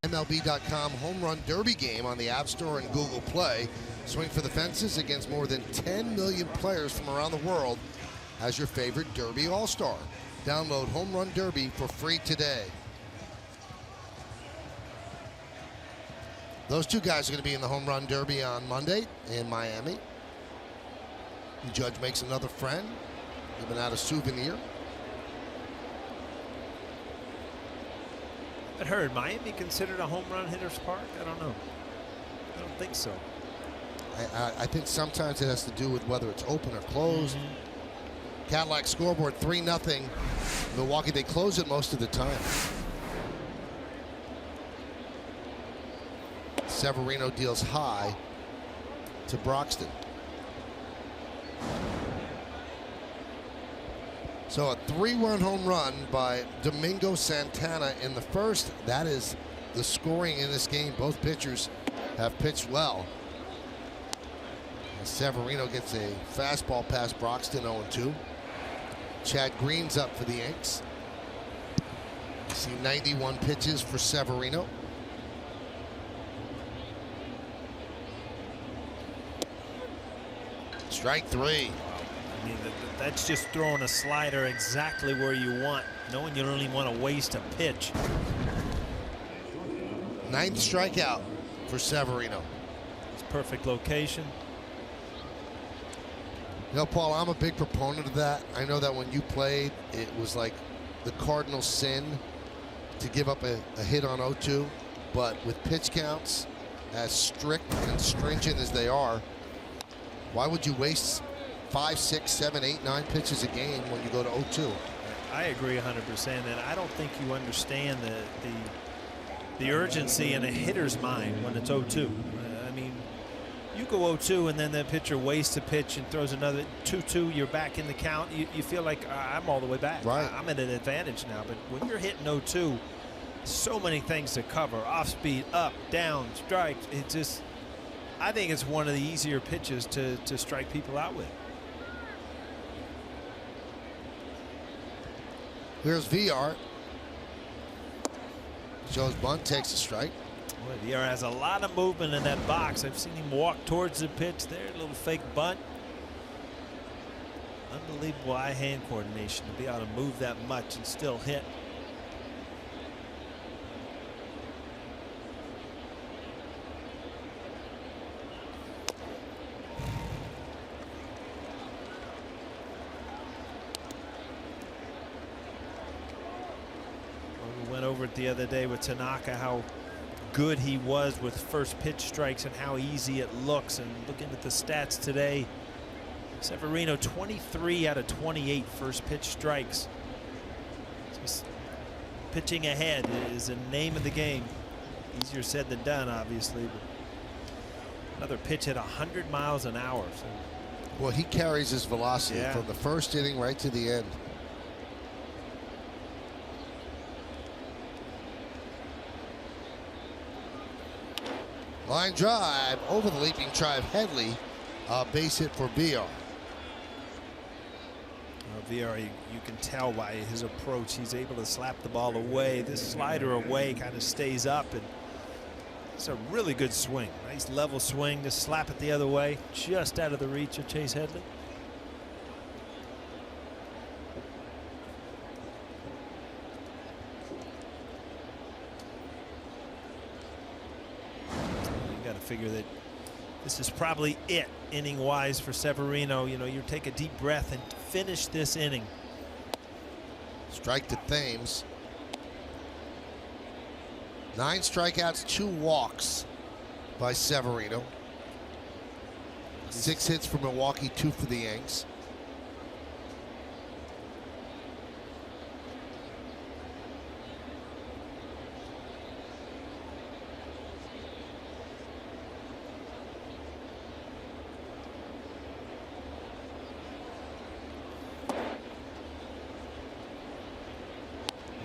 MLB.com Home Run Derby game on the App Store and Google Play. Swing for the fences against more than 10 million players from around the world as your favorite Derby All-Star. Download Home Run Derby for free today. Those two guys are going to be in the Home Run Derby on Monday in Miami. The judge makes another friend, giving out a souvenir. I heard Miami considered a home run hitter's park. I don't know. I don't think so. I think sometimes it has to do with whether it's open or closed. Cadillac scoreboard 3-0. Milwaukee, they close it most of the time. Severino deals high to Broxton. So a 3-run home run by Domingo Santana in the first. That is the scoring in this game. Both pitchers have pitched well. And Severino gets a fastball past Broxton, 0-2. Chad Green's up for the Yanks. You see 91 pitches for Severino. Strike 3. I mean, that's just throwing a slider exactly where you want, knowing you don't even want to waste a pitch. 9th strikeout for Severino. It's perfect location. You know, Paul, I'm a big proponent of that. I know that when you played, it was like the cardinal sin to give up a hit on 0-2. But with pitch counts as strict and stringent as they are, why would you waste 5, 6, 7, 8, 9 pitches a game when you go to 0-2? I agree 100%, and I don't think you understand the urgency in a hitter's mind when it's 0-2. I mean, you go 0-2 and then the pitcher wastes a pitch and throws another 2-2. You're back in the count. You feel like I'm all the way back. Right. I'm at an advantage now. But when you're hitting 0-2, so many things to cover: off speed, up, down, strikes. It just, I think it's one of the easier pitches to strike people out with. Here's VR. Shows bunt, takes a strike. Boy, VR has a lot of movement in that box. I've seen him walk towards the pitch there, a little fake bunt. Unbelievable eye-hand coordination to be able to move that much and still hit. We went over it the other day with Tanaka, how good he was with first pitch strikes and how easy it looks. And looking at the stats today, Severino 23 out of 28 first pitch strikes. Just pitching ahead is the name of the game. Easier said than done, obviously. But another pitch at 100 miles an hour. So. Well, he carries his velocity from the first inning right to the end. Line drive over the leaping drive. Headley, base hit for VR. VR, you can tell by his approach, he's able to slap the ball away. This slider away kind of stays up, and it's a really good swing. Nice level swing to slap it the other way, just out of the reach of Chase Headley. Figure that this is probably it inning wise for Severino. You know, you take a deep breath and finish this inning. Strike to Thames. 9 strikeouts, 2 walks by Severino. 6 hits for Milwaukee, 2 for the Yanks.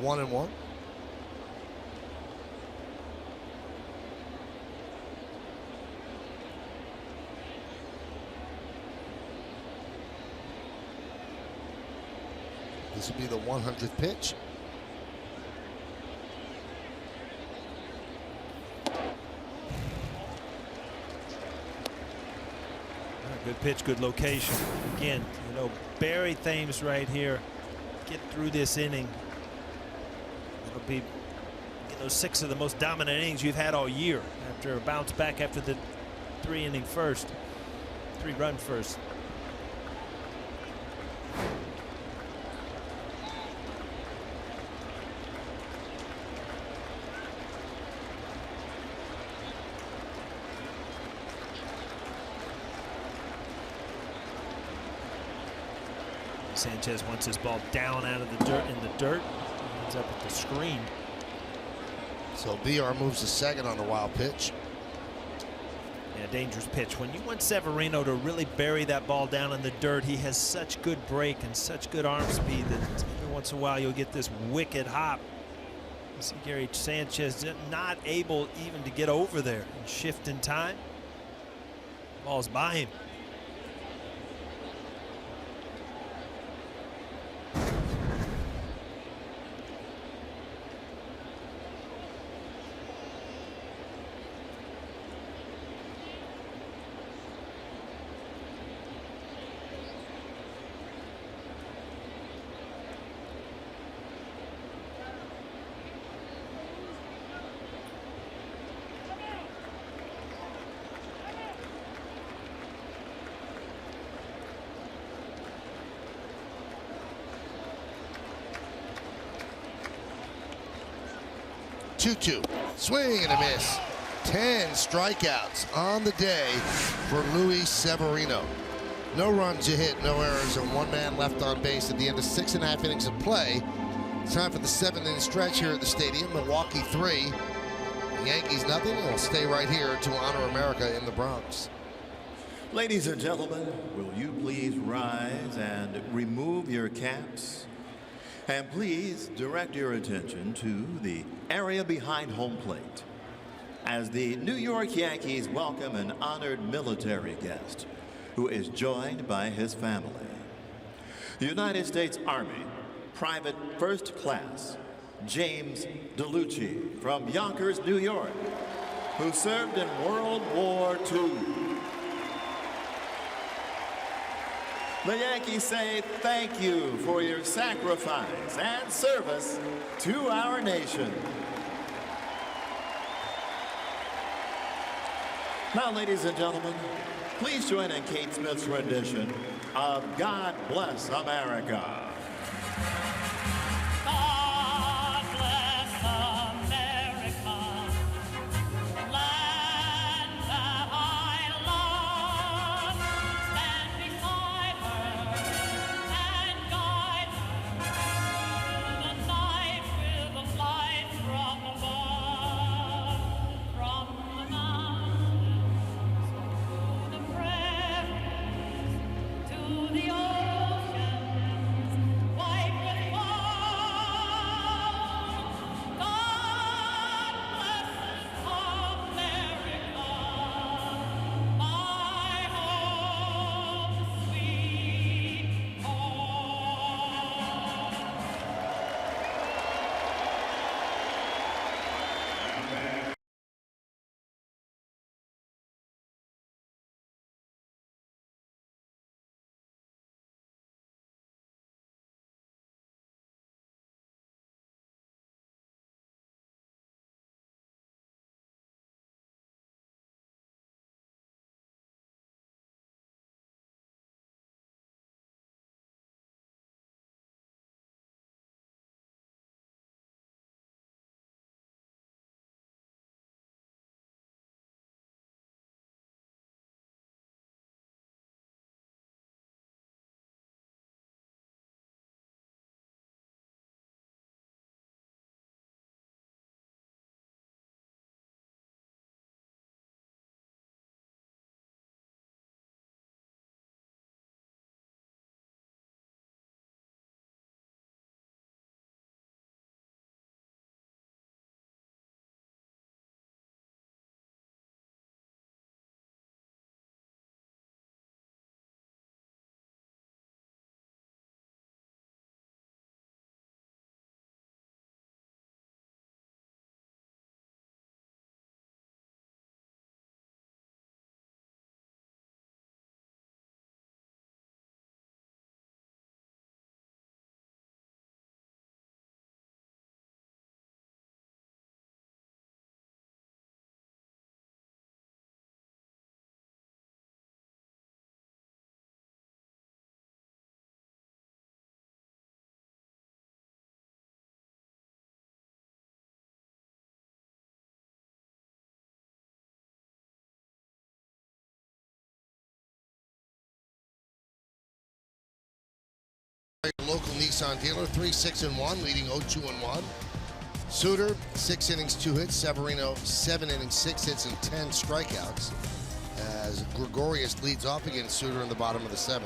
One and one. This will be the 100th pitch. Good pitch, good location. Again, you know, bury Thames right here. Get through this inning. It'll be, you know, 6 of the most dominant innings you've had all year after a bounce back after the 3-run first. Sanchez wants his ball down out of the dirt, ends up at the screen. So BR moves to second on the wild pitch. Yeah, dangerous pitch. When you want Severino to really bury that ball down in the dirt, he has such good break and such good arm speed that every once in a while you'll get this wicked hop. You see Gary Sanchez not able even to get over there and shift in time. Ball's by him. Swing and a miss. 10 strikeouts on the day for Luis Severino. No runs you hit, no errors, and 1 man left on base at the end of 6.5 innings of play. It's time for the 7th-inning stretch here at the stadium. Milwaukee 3, Yankees nothing. We'll stay right here to honor America in the Bronx. Ladies and gentlemen, will you please rise and remove your caps? And please direct your attention to the area behind home plate as the New York Yankees welcome an honored military guest who is joined by his family. United States Army Private First Class James DeLucci from Yonkers, New York, who served in World War II. The Yankees say thank you for your sacrifice and service to our nation. Now, ladies and gentlemen, please join in Kate Smith's rendition of God Bless America. Local Nissan dealer, 3-6-1, leading 0-2-1. Suter, 6 innings, 2 hits. Severino, 7 innings, 6 hits, and 10 strikeouts. As Gregorius leads off against Suter in the bottom of the 7th.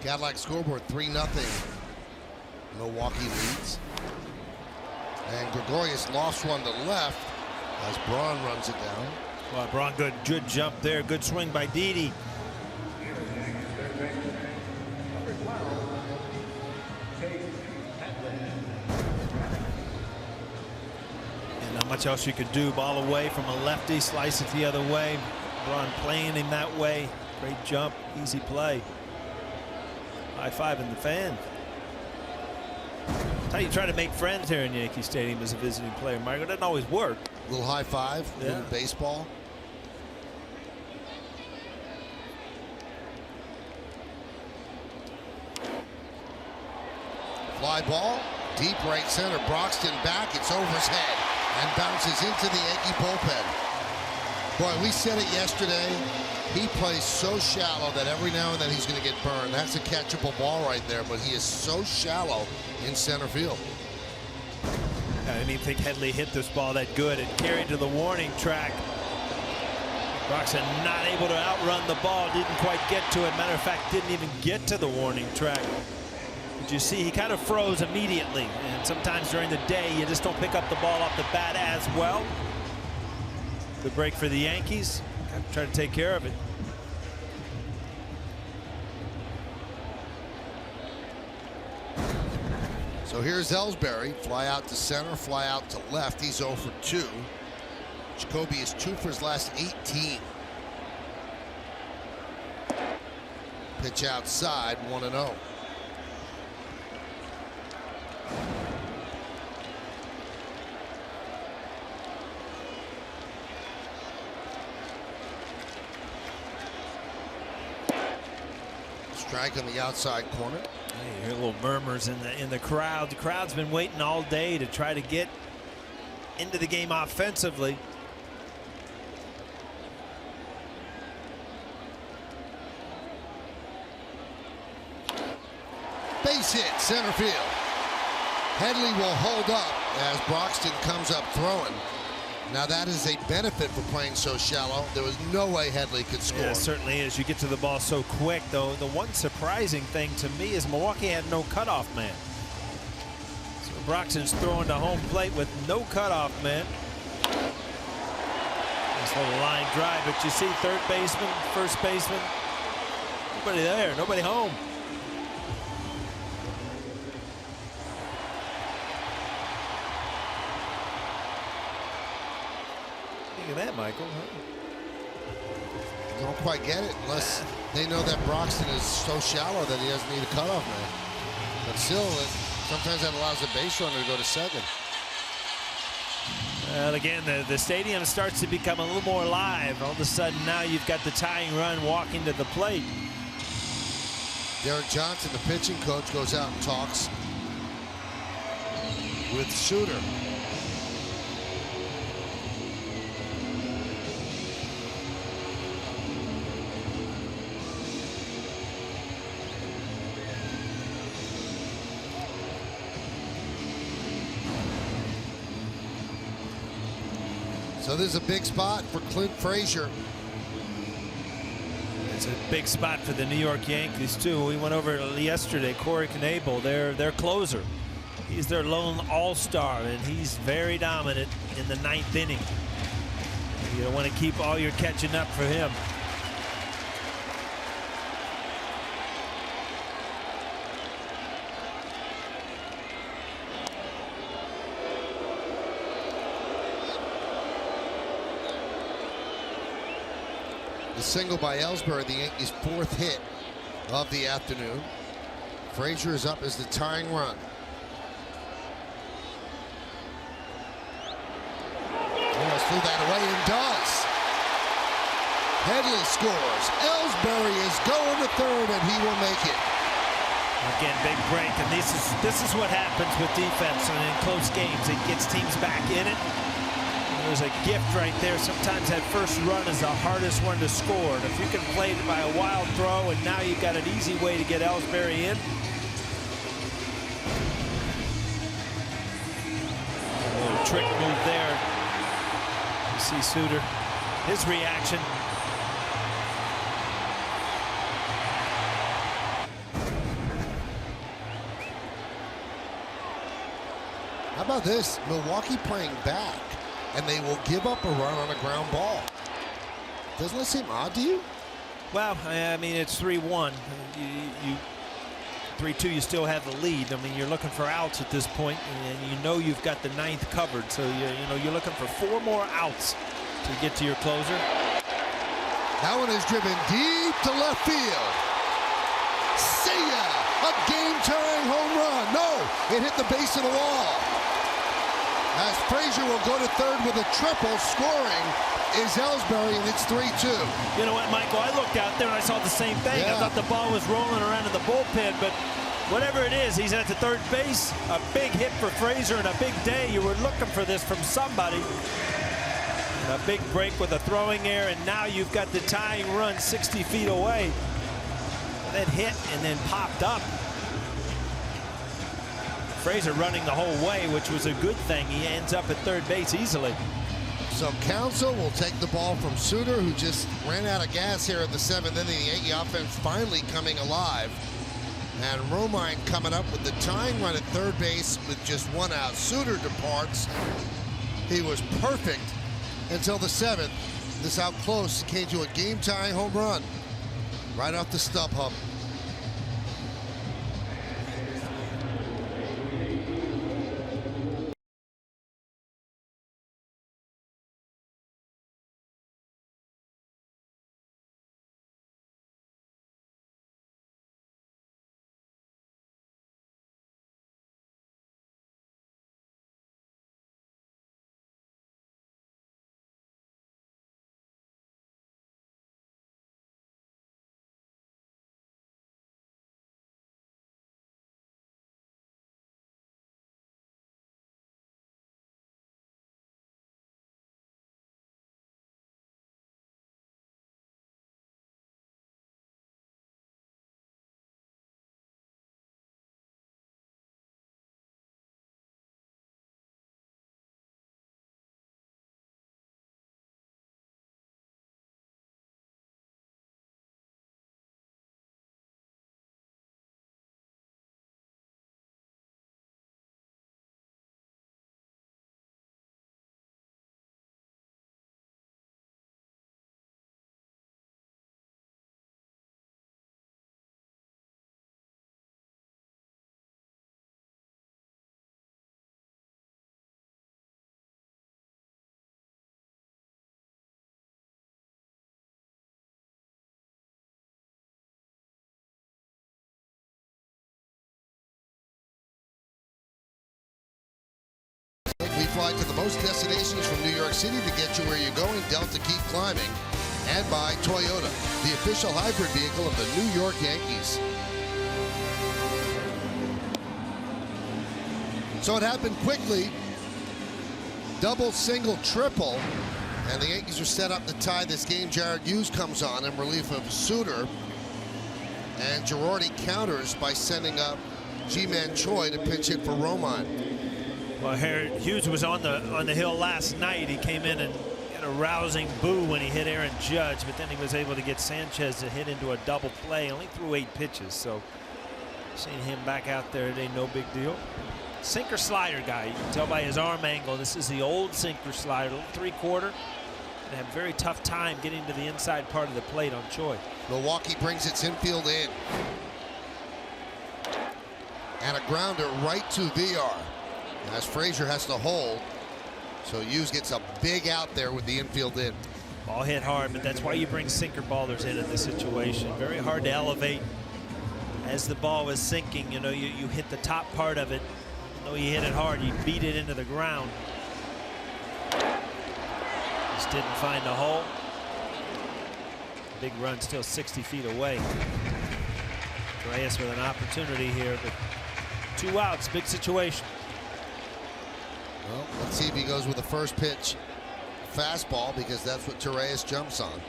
Cadillac scoreboard, 3-0. Milwaukee leads. And Gregorius lost one to left as Braun runs it down. Well, Braun, good jump there. Good swing by Didi. And not much else you could do. Ball away from a lefty, slice it the other way. Braun playing him that way. Great jump, easy play. High five in the fan. That's how you try to make friends here in Yankee Stadium as a visiting player, Michael. It doesn't always work. A little high five, a little baseball. Fly ball, deep right center. Broxton back, it's over his head and bounces into the Yankee bullpen. Boy, we said it yesterday. He plays so shallow that every now and then he's going to get burned. That's a catchable ball right there, but he is so shallow in center field. I didn't even think Headley hit this ball that good. It carried to the warning track. Broxton not able to outrun the ball. Didn't quite get to it. Matter of fact, didn't even get to the warning track. Did you see he kind of froze immediately? And sometimes during the day, you just don't pick up the ball off the bat as well. Good break for the Yankees. Got to try to take care of it. So here's Ellsbury. Fly out to center, fly out to left. He's 0 for 2. Jacoby is 2 for his last 18. Pitch outside, 1-0. Strike on the outside corner. You hear little murmurs in the crowd. The crowd's been waiting all day to try to get into the game offensively. Base hit, center field. Headley will hold up as Broxton comes up throwing. Now that is a benefit for playing so shallow. There was no way Headley could score. Yeah, it certainly is. You get to the ball so quick, though. The one surprising thing to me is Milwaukee had no cutoff man. So Broxton's throwing to home plate with no cutoff man. Nice little line drive, but you see third baseman, first baseman, nobody there, nobody home. Look at that, Michael. Don't quite get it unless they know that Broxton is so shallow that he doesn't need a cutoff man. But still, sometimes that allows a base runner to go to second. Well, again, the stadium starts to become a little more live. All of a sudden, now you've got the tying run walking to the plate. Derek Johnson, the pitching coach, goes out and talks with Suter. So this is a big spot for Clint Frazier. It's a big spot for the New York Yankees, too. We went over yesterday. Corey Knebel, their closer. He's their lone all-star, and he's very dominant in the 9th inning. You don't want to keep all your catching up for him. The single by Ellsbury, the Yankees' 4th hit of the afternoon. Frazier is up as the tying run. Almost threw that away and does. Headley scores. Ellsbury is going to third, and he will make it. Again, big break, and this is what happens with defense and in close games. It gets teams back in it. There's a gift right there. Sometimes that first run is the hardest one to score. And if you can play it by a wild throw, and now you've got an easy way to get Ellsbury in. A little trick move there. You see Suter, his reaction. How about this? Milwaukee playing back, and they will give up a run on a ground ball. Doesn't that seem odd to you? Well, I mean, it's 3-1. You 3-2, you still have the lead. I mean, you're looking for outs at this point, and you know you've got the 9th covered. So, you know, you're looking for 4 more outs to get to your closer. That one is driven deep to left field. See ya! A game-tying home run. No, it hit the base of the wall. As Frazier will go to third with a triple, scoring is Ellsbury, and it's 3-2. You know what, Michael? I looked out there and I saw the same thing. Yeah. I thought the ball was rolling around in the bullpen, but whatever it is, he's at the third base. A big hit for Frazier and a big day. You were looking for this from somebody. And a big break with a throwing error, and now you've got the tying run 60 feet away. That hit and then popped up. Frazier running the whole way, which was a good thing. He ends up at third base easily. So Counsell will take the ball from Suter, who just ran out of gas here in the 7th inning. The Yankee offense finally coming alive. And Romine coming up with the tying run at third base with just 1 out. Suter departs. He was perfect until the 7th. This out close came to a game-tying home run right off the stub hump. We fly to the most destinations from New York City to get you where you're going. Delta, keep climbing. And by Toyota, the official hybrid vehicle of the New York Yankees. So it happened quickly. Double, single, triple. And the Yankees are set up to tie this game. Jared Hughes comes on in relief of Suter. And Girardi counters by sending up G-Man Choi to pinch hit for Romine. Well, Hughes was on the hill last night. He came in and got a rousing boo when he hit Aaron Judge, but then he was able to get Sanchez to hit into a double play. Only threw 8 pitches, so seeing him back out there today, no big deal. Sinker slider guy. You can tell by his arm angle. This is the old sinker slider, 3/4. They have a very tough time getting to the inside part of the plate on Choi. Milwaukee brings its infield in. And a grounder right to VR. As Frazier has to hold. So Hughes gets a big out there with the infield in. Ball hit hard, but that's why you bring sinker ballers in this situation. Very hard to elevate as the ball is sinking. You know, you hit the top part of it. Though you hit it hard, you beat it into the ground. Just didn't find a hole. Big run still 60 feet away. Reyes with an opportunity here, but 2 outs, big situation. Well, let's see if he goes with the first pitch fastball because that's what Torreyes jumps on.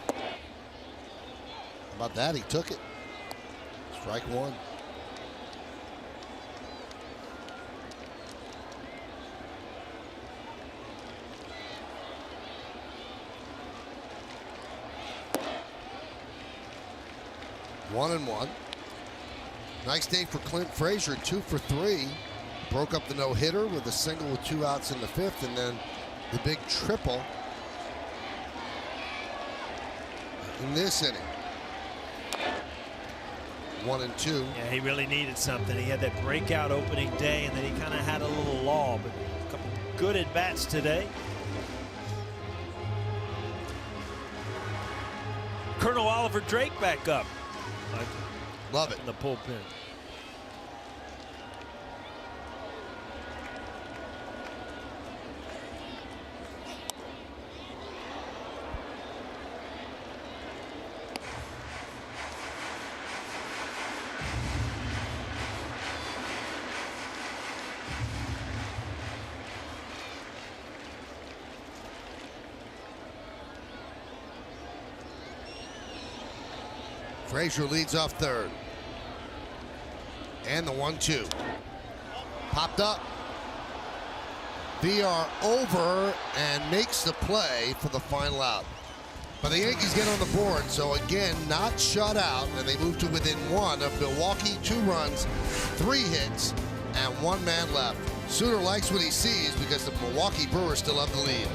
How about that? He took it. Strike one. One and one. Nice day for Clint Frazier, 2 for 3. Broke up the no-hitter with a single with 2 outs in the 5th, and then the big triple in this inning. 1 and 2. Yeah, he really needed something. He had that breakout opening day, and then he kind of had a little lull, but a couple good at-bats today. Colonel Oliver Drake back up. Love it. In the bullpen. Frazier leads off third. And the 1-2. Popped up. VR over and makes the play for the final out. But the Yankees get on the board, so again, not shut out, and they move to within 1 of Milwaukee. 2 runs, 3 hits, and 1 man left. Suter likes what he sees because the Milwaukee Brewers still have the lead.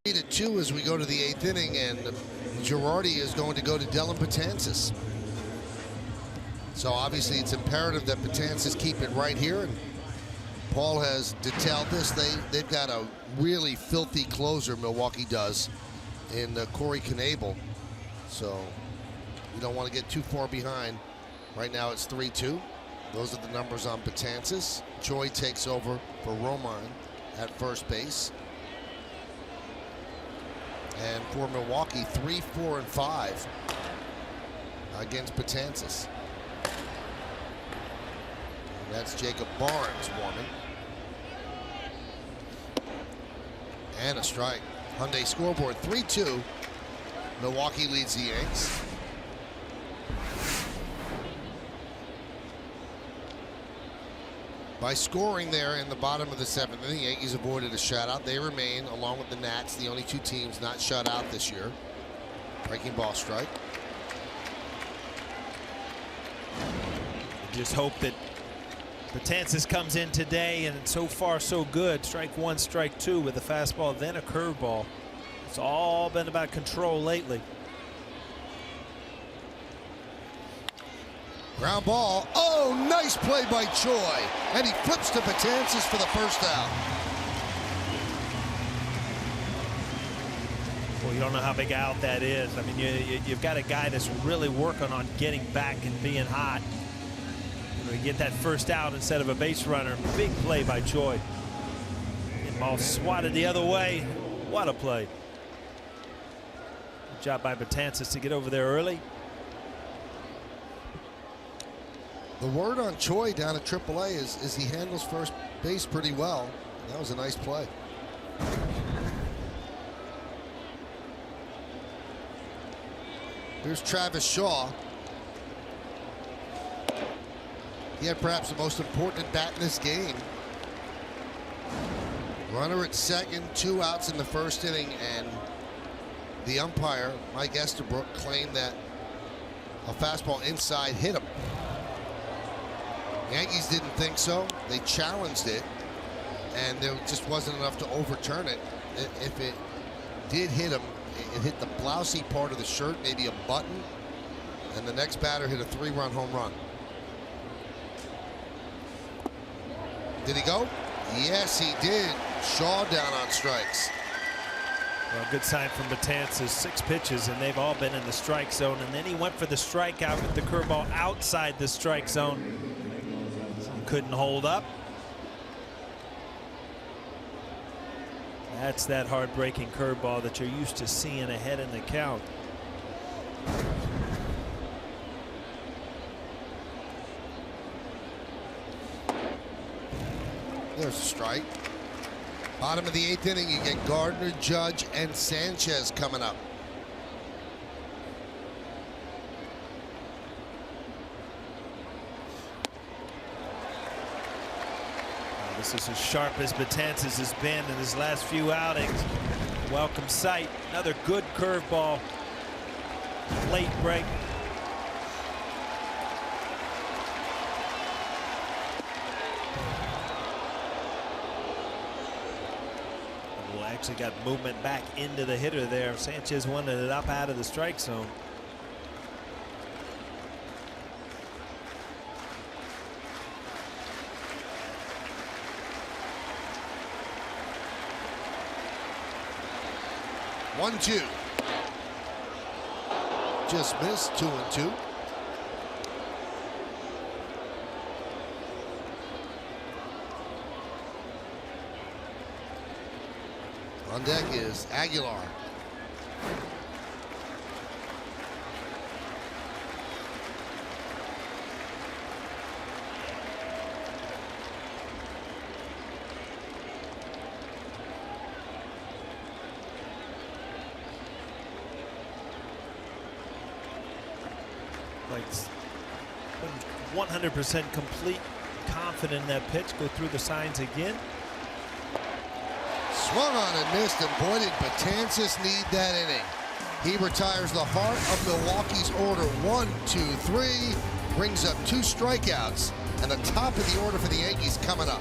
Three to 2 as we go to the 8th inning, and Girardi is going to go to Dellin Betances. So obviously it's imperative that Betances keep it right here, and Paul has detailed this. They've got a really filthy closer, Milwaukee does, in Corey Knebel. So you don't want to get too far behind. Right now it's 3-2. Those are the numbers on Betances. Joy takes over for Romine at first base. And for Milwaukee, 3, 4, and 5 against Betances. And that's Jacob Barnes warming. And a strike. Hyundai scoreboard 3-2. Milwaukee leads the Yanks. By scoring there in the bottom of the 7th, the Yankees avoided a shutout. They remain, along with the Nats, the only 2 teams not shut out this year. Breaking ball strike. Just hope that Betances comes in today, and so far so good. Strike 1, strike 2 with a fastball, then a curveball. It's all been about control lately. Ground ball. Oh, nice play by Choi. And he flips to Betances for the first out. Well, you don't know how big out that is. I mean, you've got a guy that's really working on getting back and being hot. You get that first out instead of a base runner. Big play by Choi. And ball swatted the other way. What a play. Good job by Betances to get over there early. The word on Choi down at AAA is he handles first base pretty well. That was a nice play. Here's Travis Shaw. He had perhaps the most important at bat in this game. Runner at second, 2 outs in the first inning, and the umpire, Mike Estabrook, claimed that a fastball inside hit him. Yankees didn't think so. They challenged it, and there just wasn't enough to overturn it. If it did hit him, it hit the blousy part of the shirt, maybe a button, and the next batter hit a 3-run home run. Did he go? Yes, he did. Shaw down on strikes. Well, good sign from Betances. 6 pitches, and they've all been in the strike zone. And then he went for the strikeout with the curveball outside the strike zone. Couldn't hold up. That's that hard-breaking curveball that you're used to seeing ahead in the count. There's a strike. Bottom of the 8th inning, you get Gardner, Judge, and Sanchez coming up. This is as sharp as Betances has been in his last few outings. Welcome sight. Another good curveball. Late break. Well, actually got movement back into the hitter there. Sanchez wanted it up out of the strike zone. One, 2. Just missed. 2-2. On deck is Aguilar. Like 100% complete, confident in that pitch. Go through the signs again. Swung on and missed, and boy did Betances need that inning. He retires the heart of Milwaukee's order. 1, 2, 3. Brings up 2 strikeouts, and the top of the order for the Yankees coming up.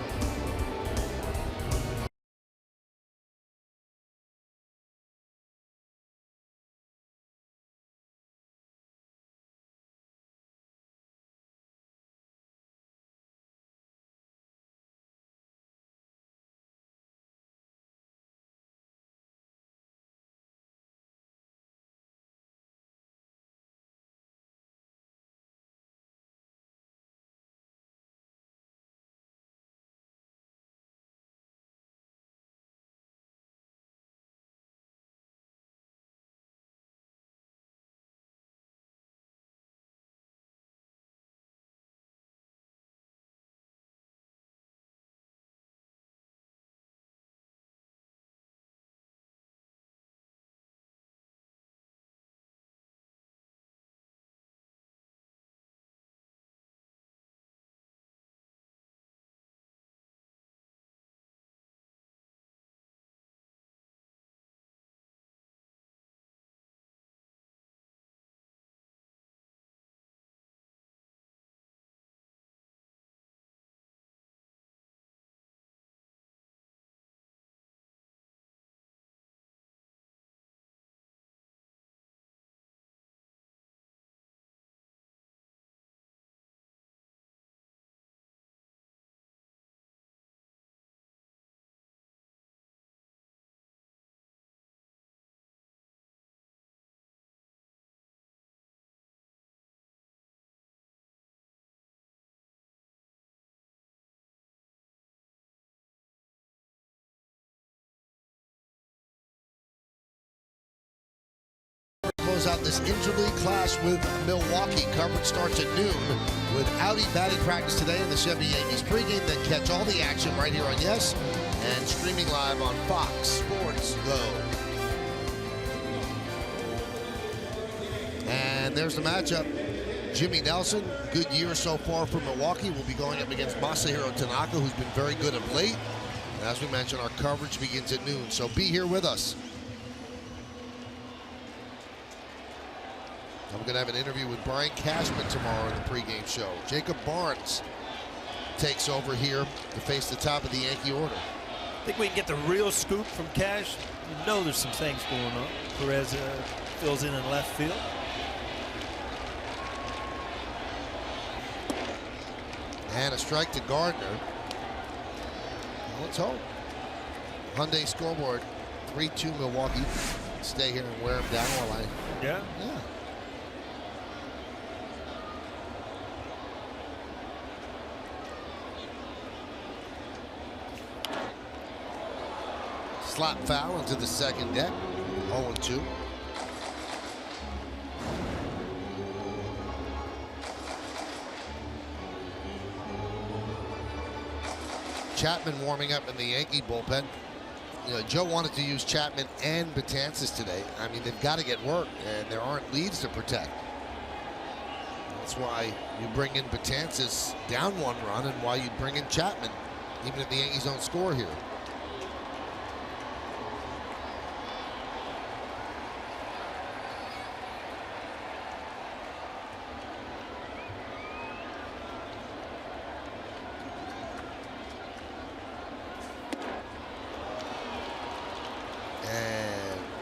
close out this interleague clash with Milwaukee. Coverage starts at noon with Audi batting practice today in the Chevy Yankees pregame. Then catch all the action right here on Yes and streaming live on Fox Sports Go. And there's the matchup. Jimmy Nelson, good year so far for Milwaukee, will be going up against Masahiro Tanaka, who's been very good of late. And as we mentioned, our coverage begins at noon, so be here with us. I'm going to have an interview with Brian Cashman tomorrow in the pregame show. Jacob Barnes takes over here to face the top of the Yankee order. I think we can get the real scoop from Cash. You know there's some things going on. Perez fills in left field. And a strike to Gardner. Let's hope. Hyundai scoreboard, 3-2 Milwaukee. Stay here and wear him down while I... Yeah. Slap foul into the second deck. 0-2. Chapman warming up in the Yankee bullpen. You know, Joe wanted to use Chapman and Betances today. I mean, they've got to get work, and there aren't leads to protect. That's why you bring in Betances down 1 run, and why you bring in Chapman, even if the Yankees don't score here.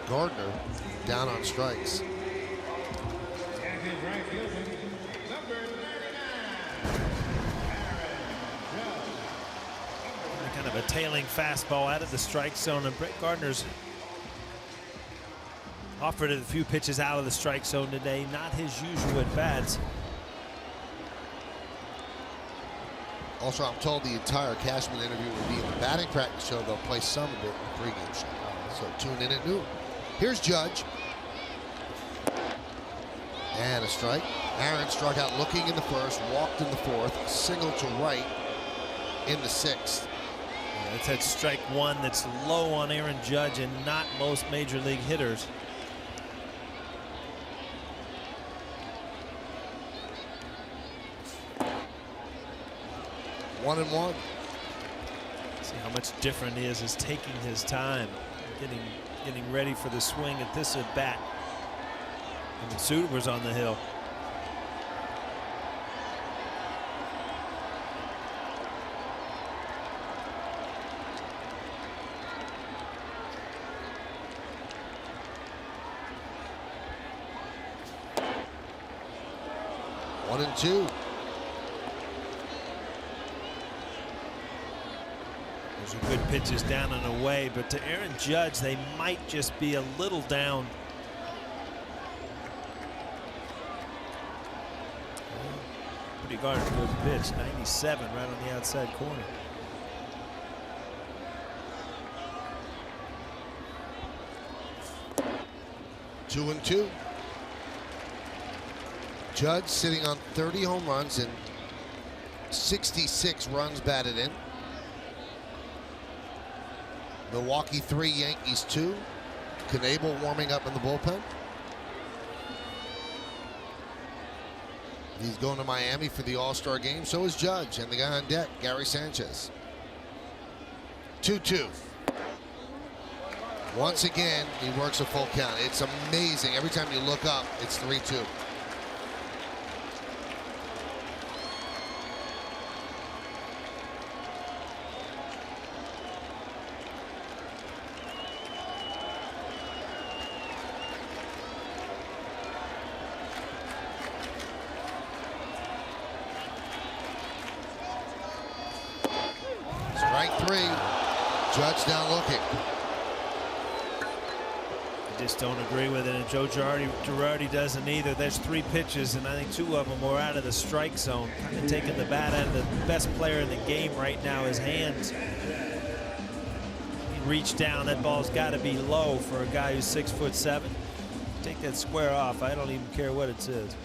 Gardner down on strikes. Kind of a tailing fastball out of the strike zone, and Brett Gardner's offered a few pitches out of the strike zone today. Not his usual at bats. Also, I'm told the entire Cashman interview will be in the batting practice show. They'll play some of it in the pregame show. So tune in at noon. Here's Judge. And a strike. Aaron struck out looking in the first, walked in the fourth, single to right in the sixth. Yeah, it's that strike 1 that's low on Aaron Judge and not most major league hitters. One and one. See how much different he is taking his time, getting ready for the swing at this at bat. And Suter's on the hill. One and two. Those are good pitches down and away, but to Aaron Judge, they might just be a little down. Pretty good pitch, 97 right on the outside corner. Two and two. Judge sitting on 30 home runs and 66 runs batted in. Milwaukee 3, Yankees 2. Knebel warming up in the bullpen. He's going to Miami for the All-Star game. So is Judge, and the guy on deck, Gary Sanchez. 2-2. Once again, he works a full count. It's amazing. Every time you look up, it's 3-2. Strike 3. Judge down looking. I just don't agree with it, and Joe Girardi doesn't either. There's 3 pitches, and I think 2 of them were out of the strike zone, kind of taking the bat out of the best player in the game right now, his hands. He reached down. That ball's got to be low for a guy who's 6'7". take that square off. I don't even care what it says.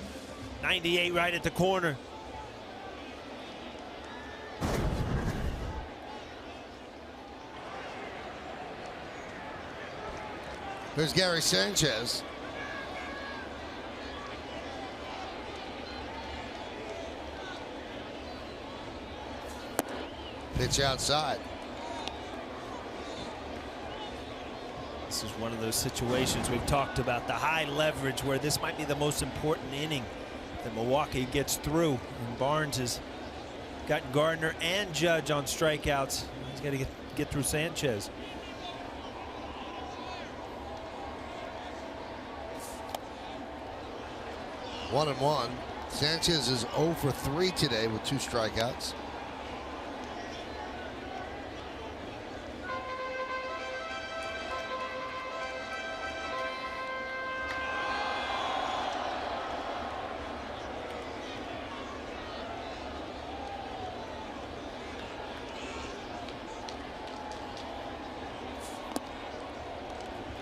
98 right at the corner. There's Gary Sanchez. Pitch outside. This is one of those situations we've talked about, the high leverage, where this might be the most important inning that Milwaukee gets through. And Barnes has got Gardner and Judge on strikeouts. He's got to get through Sanchez. One and one. Sanchez is 0 for 3 today with 2 strikeouts.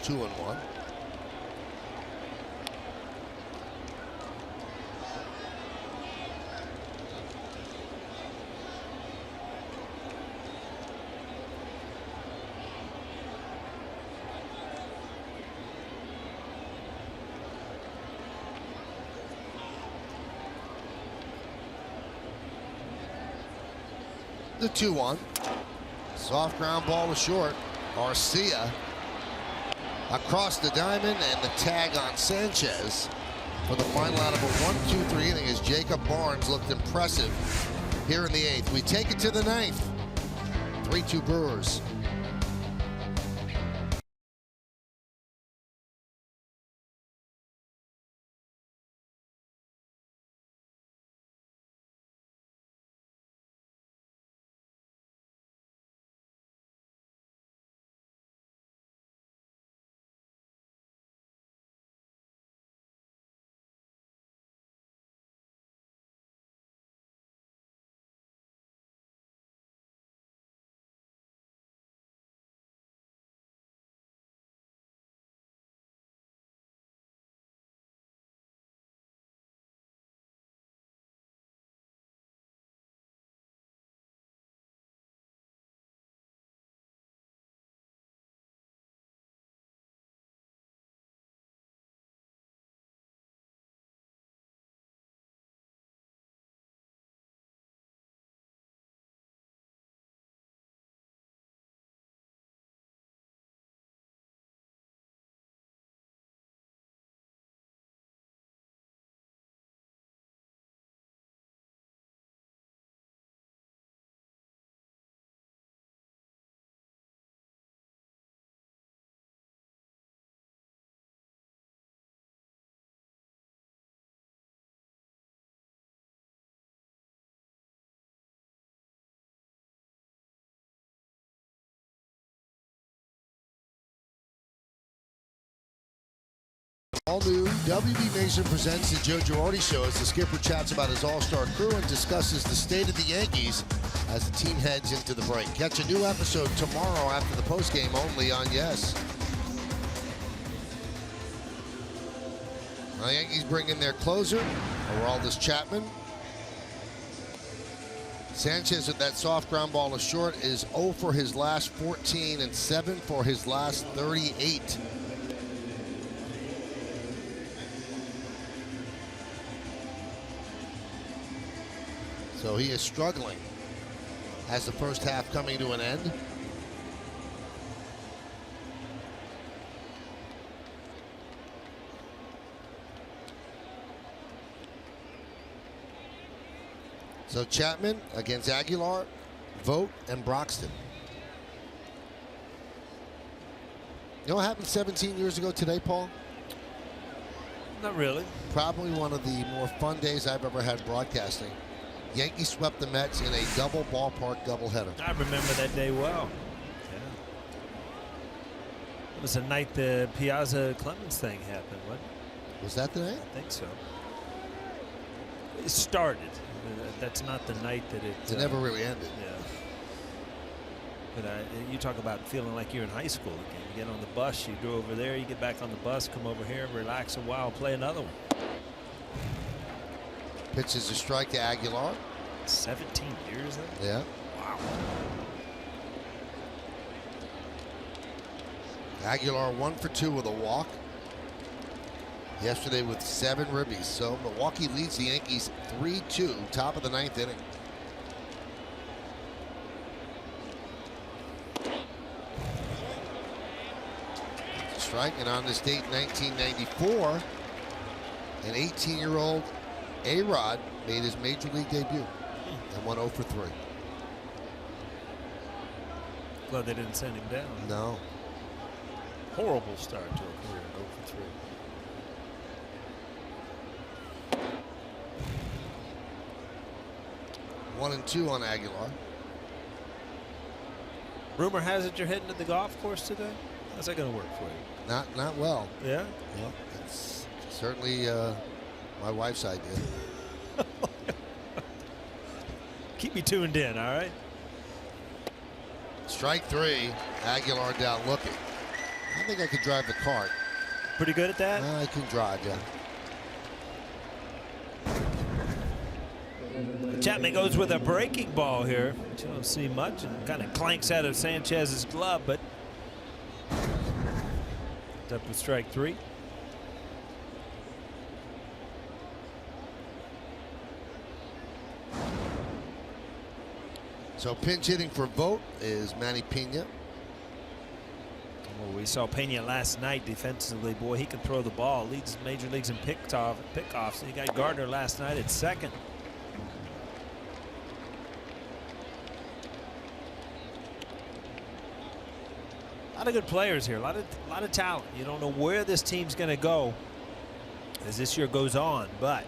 Two and one. The 2-1. Soft ground ball was short. Arcia across the diamond, and the tag on Sanchez for the final out of a 1-2-3 inning as Jacob Barnes looked impressive here in the 8th. We take it to the 9th. 3-2 Brewers. All new WB Nation presents the Joe Girardi Show as the skipper chats about his all-star crew and discusses the state of the Yankees as the team heads into the break. Catch a new episode tomorrow after the postgame only on Yes. The Yankees bring in their closer, Aroldis Chapman. Sanchez with that soft ground ball is short is 0 for his last 14 and 7 for his last 38. So he is struggling as the first half coming to an end. So Chapman against Aguilar, Vogt, and Broxton. You know what happened 17 years ago today, Paul? Not really. Probably one of the more fun days I've ever had broadcasting. Yankees swept the Mets in a double ballpark doubleheader. I remember that day well. Yeah. It was the night the Piazza Clemens thing happened, what? Was that the night? I think so. It started. That's not the night that it... It never really ended. Yeah. But you talk about feeling like you're in high school again. You get on the bus, you go over there, you get back on the bus, come over here, relax a while, play another one. Pitches a strike to Aguilar. 17 years then? Yeah. Wow. Aguilar 1 for 2 with a walk. Yesterday with 7 ribbies. So Milwaukee leads the Yankees 3-2, top of the 9th inning. Strike, and on this date in 1994, an 18-year-old A-Rod made his major league debut and went 0 for 3. Glad they didn't send him down. No. Horrible start to a career, 0 for 3. 1-2 on Aguilar. Rumor has it you're heading to the golf course today? How's that going to work for you? Not well. Yeah? Well, it's certainly my wife's idea. Keep me tuned in, all right? Strike 3. Aguilar down looking. I think I could drive the cart. Pretty good at that? I can drive, yeah. Chapman goes with a breaking ball here, which you don't see much, and kind of clanks out of Sanchez's glove, but up with strike 3. So pinch hitting for Vogt is Manny Pena. Well, we saw Pena last night defensively. Boy, he can throw the ball. Leads major leagues in pickoffs. He got Gardner last night at second. A lot of good players here. A lot of talent. You don't know where this team's going to go as this year goes on, but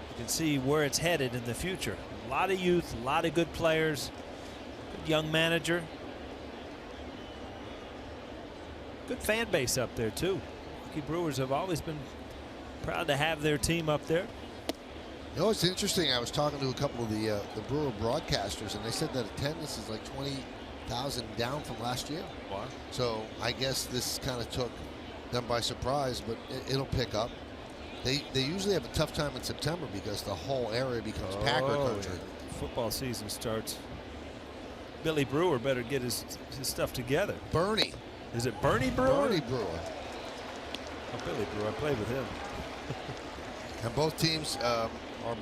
you can see where it's headed in the future. A lot of youth, a lot of good players, good young manager, good fan base up there too. Milwaukee Brewers have always been proud to have their team up there. You know, it's interesting. I was talking to a couple of the Brewer broadcasters, and they said that attendance is like 20,000 down from last year. Wow. So I guess this kind of took them by surprise, but it'll pick up. They usually have a tough time in September because the whole area becomes Packer country. Yeah. Football season starts. Billy Brewer better get his stuff together. Bernie. Is it Bernie Brewer? Bernie Brewer. Oh, Billy Brewer. I played with him. And both teams are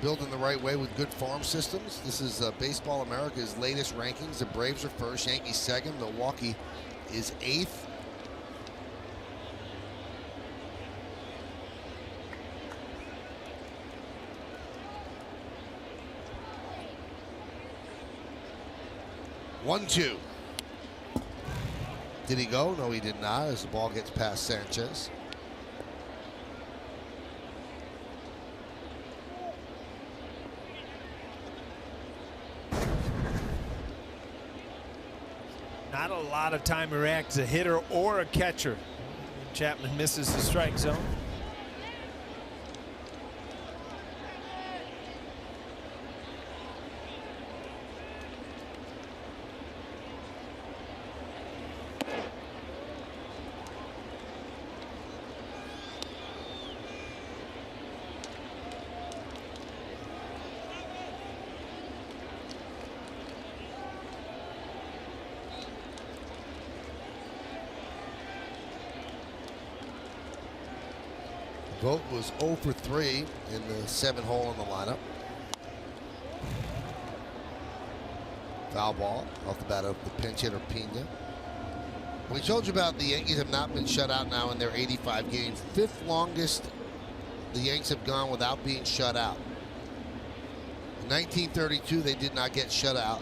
building the right way with good farm systems. This is Baseball America's latest rankings. The Braves are first, Yankees second, Milwaukee is 8th. One-two. Did he go? No, he did not, as the ball gets past Sanchez. Not a lot of time to react as a hitter or a catcher. Chapman misses the strike zone. Vogt was 0 for 3 in the 7-hole in the lineup. Foul ball off the bat of the pinch hitter Pena. We told you about the Yankees have not been shut out now in their 85 games. 5th longest the Yanks have gone without being shut out. In 1932, they did not get shut out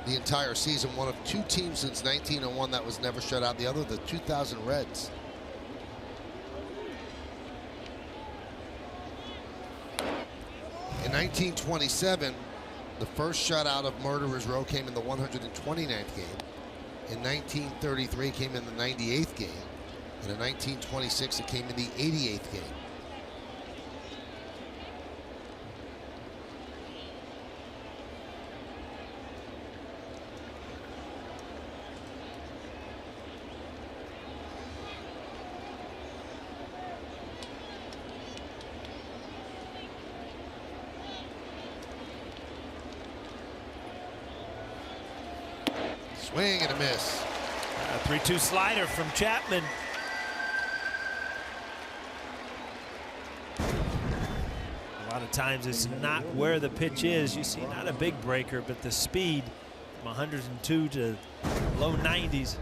the entire season. One of 2 teams since 1901 that was never shut out. The other, the 2000 Reds. In 1927, the first shutout of Murderers Row came in the 129th game. In 1933, it came in the 98th game. And in 1926, it came in the 88th game. Swing and a miss. A 3-2 slider from Chapman. A lot of times it's not where the pitch is. You see not a big breaker, but the speed from 102 to low 90s.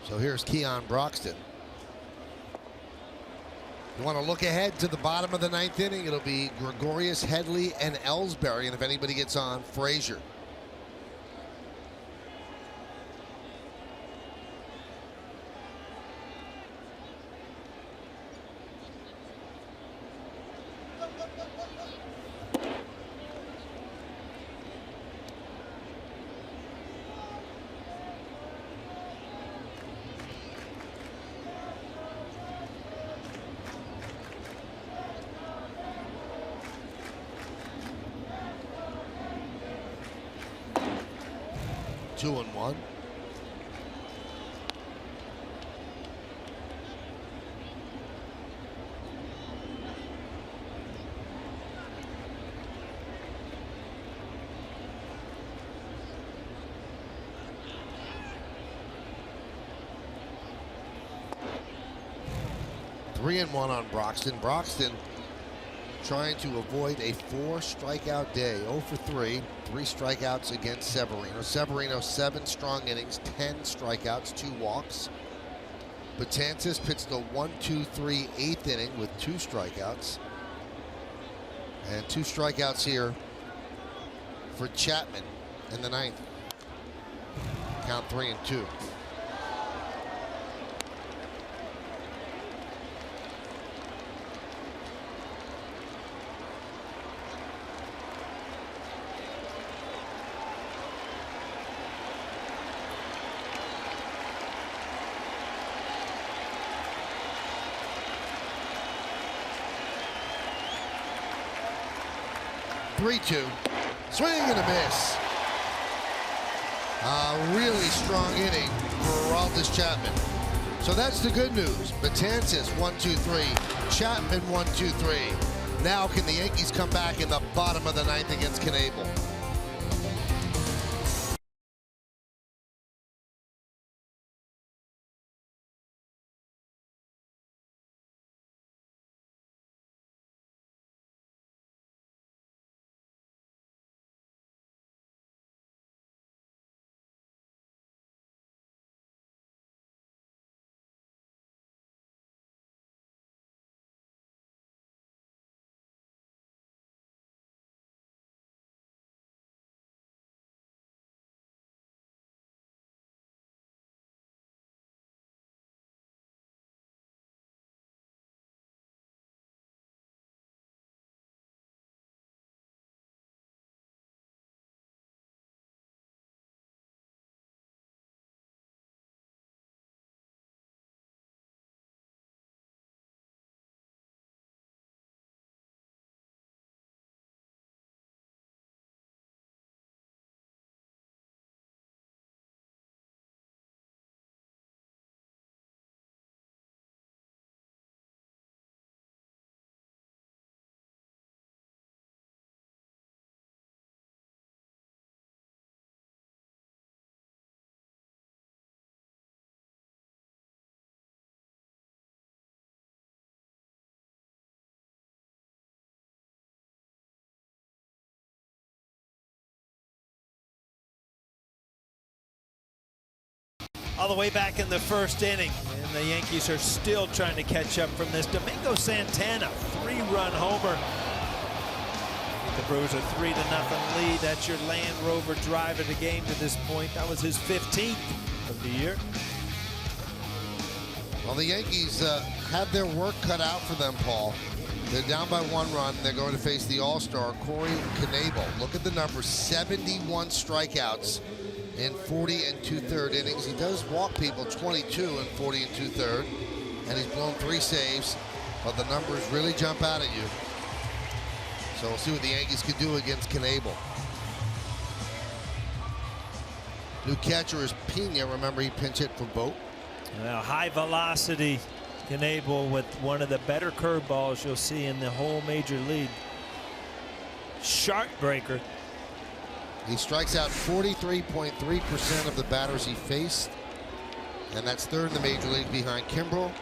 So here's Keon Broxton. You want to look ahead to the bottom of the 9th inning. It'll be Gregorius, Headley, and Ellsbury. And if anybody gets on, Frazier. Two and one. Three and one on Broxton. Broxton trying to avoid a 4-strikeout day. 0 for 3. 3 strikeouts against Severino. Severino 7 strong innings, 10 strikeouts, 2 walks. Betances pitched the 1-2-3 8th inning with 2 strikeouts. And 2 strikeouts here for Chapman in the 9th. Count 3-2. 3-2. Swing and a miss. A really strong inning for Aroldis Chapman. So that's the good news. Betances 1-2-3. Chapman 1-2-3. Now can the Yankees come back in the bottom of the 9th against Knebel? All the way back in the 1st inning, and the Yankees are still trying to catch up from this. Domingo Santana, 3-run homer. The Brewers are 3-0 lead. That's your Land Rover drive of the game to this point. That was his 15th of the year. Well, the Yankees have their work cut out for them, Paul. They're down by 1 run. They're going to face the All-Star, Corey Knebel. Look at the numbers, 71 strikeouts in 40 2/3 innings. He does walk people 22 in 40 2/3, and he's blown 3 saves, but the numbers really jump out at you. So we'll see what the Yankees can do against Knebel. New catcher is Pena. Remember, he pinch hit for Vogt. Well, high velocity Knebel with one of the better curveballs you'll see in the whole major league. Sharp breaker. He strikes out 43.3% of the batters he faced, and that's third in the major league behind Kimbrel,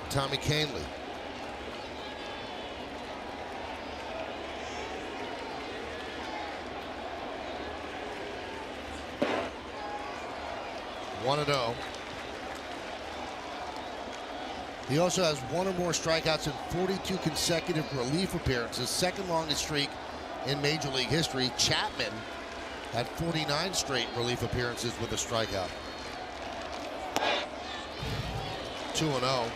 Tommy Kahnle. One and 0. He also has one or more strikeouts in 42 consecutive relief appearances, second longest streak in Major League history. Chapman had 49 straight relief appearances with a strikeout. 2-0. Well,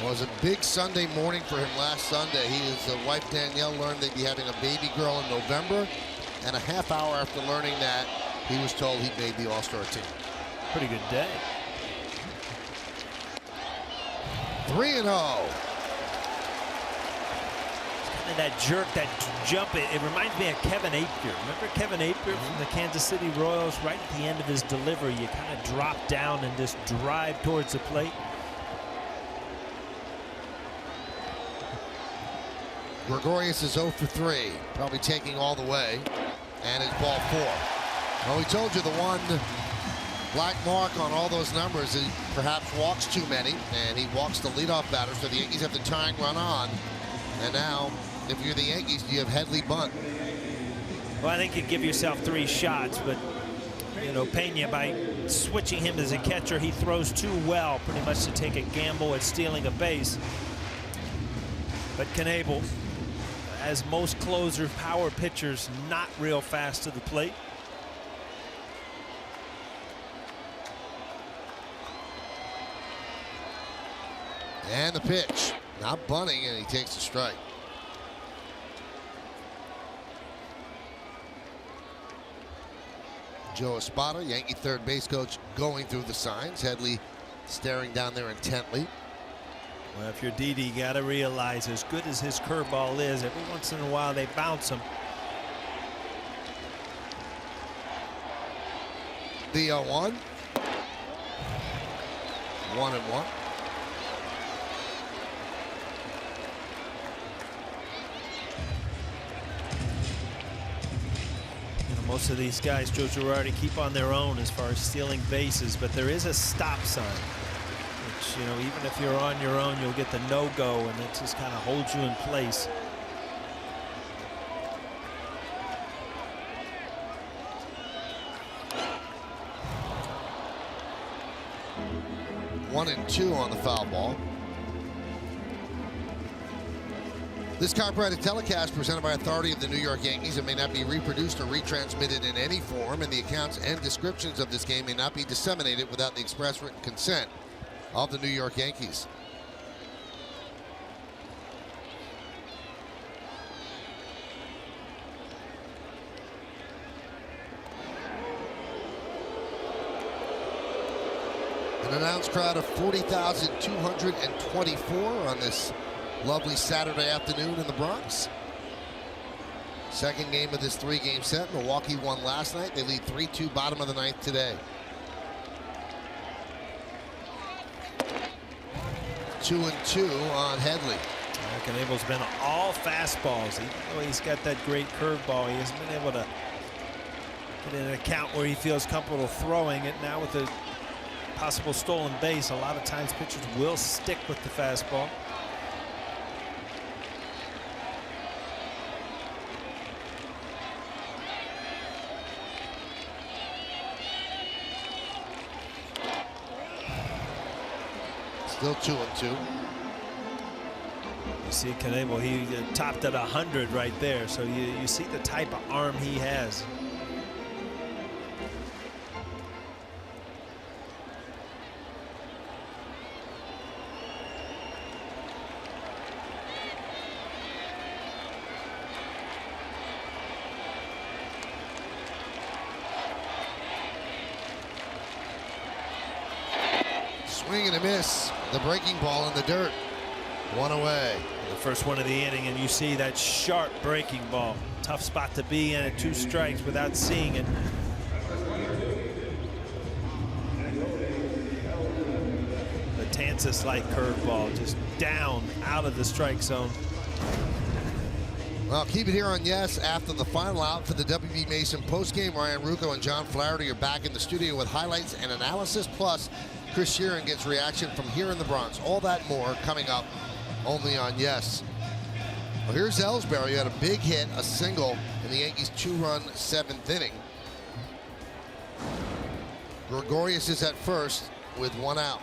it was a big Sunday morning for him last Sunday. His wife Danielle learned they'd be having a baby girl in November, and a half hour after learning that, he was told he'd made the All-Star team. Pretty good day. 3-0. Kind of that jerk, that jump. It reminds me of Kevin Apier. Remember Kevin Apier from the Kansas City Royals? Right at the end of his delivery, you kind of drop down and just drive towards the plate. Gregorius is 0 for 3, probably taking all the way, and it's ball 4. Well, we told you the one black mark on all those numbers is perhaps walks too many, and he walks the leadoff batter, so the Yankees have the tying run on. And now, if you're the Yankees, you have Headley bunt. Well, I think you give yourself 3 shots, but you know, Pena, by switching him as a catcher, he throws too well pretty much to take a gamble at stealing a base. But Knebel, as most closer power pitchers, not real fast to the plate. And the pitch, not bunting, and he takes the strike. Joe Espada, Yankee third base coach, going through the signs. Headley staring down there intently. Well, if you're Didi, you got to realize, as good as his curveball is, every once in a while they bounce him. The 0-1. 1-1. Most of these guys, Joe Girardi, keep on their own as far as stealing bases, but there is a stop sign, which, you know, even if you're on your own, you'll get the no-go, and it just kind of holds you in place. One and 2 on the foul ball. This copyrighted telecast presented by authority of the New York Yankees. It may not be reproduced or retransmitted in any form, and the accounts and descriptions of this game may not be disseminated without the express written consent of the New York Yankees. An announced crowd of 40,224 on this lovely Saturday afternoon in the Bronx. Second game of this 3-game set. Milwaukee won last night. They lead 3-2, bottom of the 9th today. 2-2 on Headley. Knebel's been all fastballs. Even though he's got that great curveball, he hasn't been able to get in an account where he feels comfortable throwing it. Now with the possible stolen base, a lot of times pitchers will stick with the fastball. Still 2-2. You see Knebel, he topped at 100 right there, so you see the type of arm he has. Swing and a miss. The breaking ball in the dirt. One away. The first one of the inning, and you see that sharp breaking ball. Tough spot to be in at 2 strikes without seeing it. Kansas-like curveball, just down out of the strike zone. Well, keep it here on Yes after the final out for the WB Mason postgame. Ryan Rucco and John Flaherty are back in the studio with highlights and analysis. Plus, Chris Sheeran gets reaction from here in the Bronx. All that more coming up only on Yes. Well, here's Ellsbury, who had a big hit, a single in the Yankees' 2-run 7th inning. Gregorius is at first with 1 out.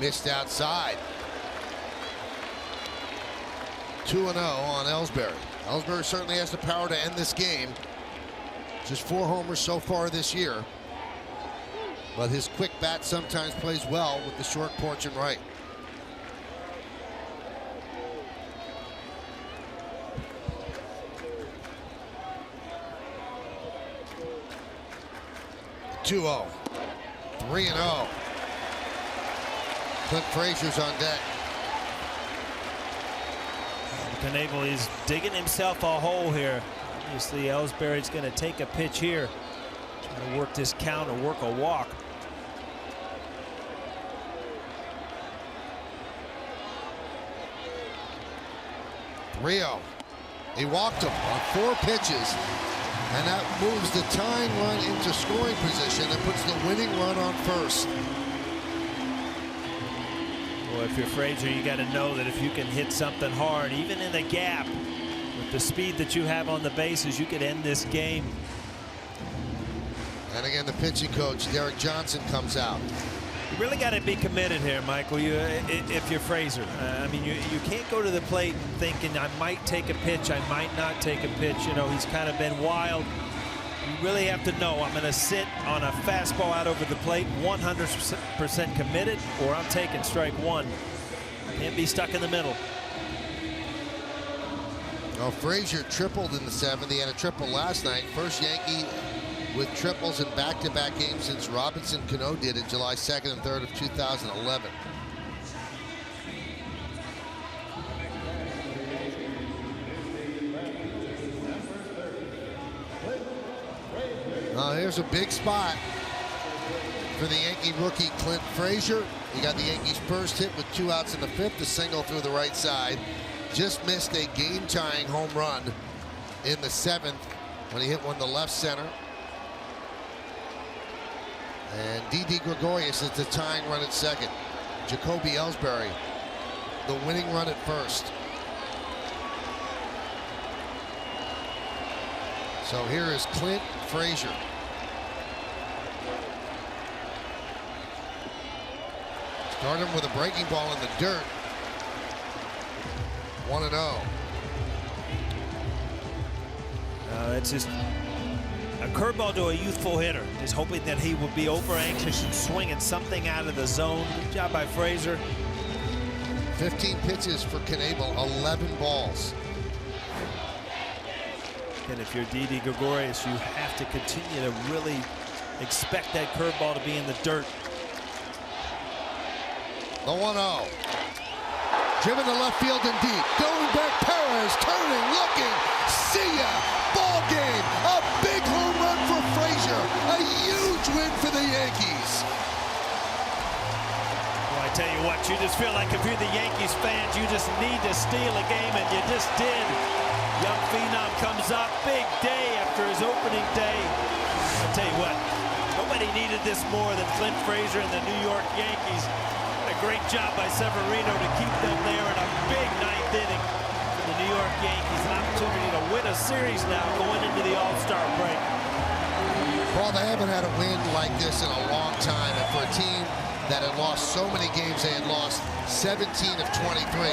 Missed outside. 2-0 on Ellsbury. Ellsbury certainly has the power to end this game. Just 4 homers so far this year. But his quick bat sometimes plays well with the short porch and right. (2-0). 3-0. Clint Frazier's on deck. Knebel is digging himself a hole here. Obviously, Ellsbury's going to take a pitch here. Trying to work this count or work a walk. Rio. He walked him on 4 pitches. And that moves the tying run into scoring position and puts the winning run on first. Well, if you're Frazier, you got to know that if you can hit something hard, even in the gap, with the speed that you have on the bases, you could end this game. And again, the pitching coach, Derek Johnson, comes out. You really got to be committed here, Michael. If you're Frazier, I mean, you can't go to the plate thinking I might take a pitch, I might not take a pitch. You know, he's kind of been wild. You really have to know I'm going to sit on a fastball out over the plate, 100% committed, or I'm taking strike 1. Can't be stuck in the middle. Well, Frazier tripled in the 7th. He had a triple last night. First Yankee with triples in back-to-back games since Robinson Cano did it July 2nd and 3rd of 2011. Here's a big spot for the Yankee rookie Clint Frazier. He got the Yankees' first hit with 2 outs in the 5th, a single through the right side. Just missed a game-tying home run in the 7th when he hit one to left center. And Didi Gregorius is the tying run at second. Jacoby Ellsbury, the winning run at first. So here is Clint Frazier. Start him with a breaking ball in the dirt. 1-0. It's just a curveball to a youthful hitter. Just hoping that he will be over anxious and swinging something out of the zone. Good job by Frazier. 15 pitches for Knebel, 11 balls. And if you're Didi Gregorius, you have to continue to really expect that curveball to be in the dirt. The 1-0. Driven to left field and deep. Going back, Perez turning, looking. See ya. Ball game. A big home run for Frazier. A huge win for the Yankees. Well, I tell you what, you just feel like if you're the Yankees fans, you just need to steal a game, and you just did. Young phenom comes up, big day after his opening day. I'll tell you what, nobody needed this more than Clint Frazier and the New York Yankees. A great job by Severino to keep them there in a big 9th inning for the New York Yankees. An opportunity to win a series now going into the All-Star break. Well, they haven't had a win like this in a long time, and for a team that had lost so many games, they had lost 17 of 23.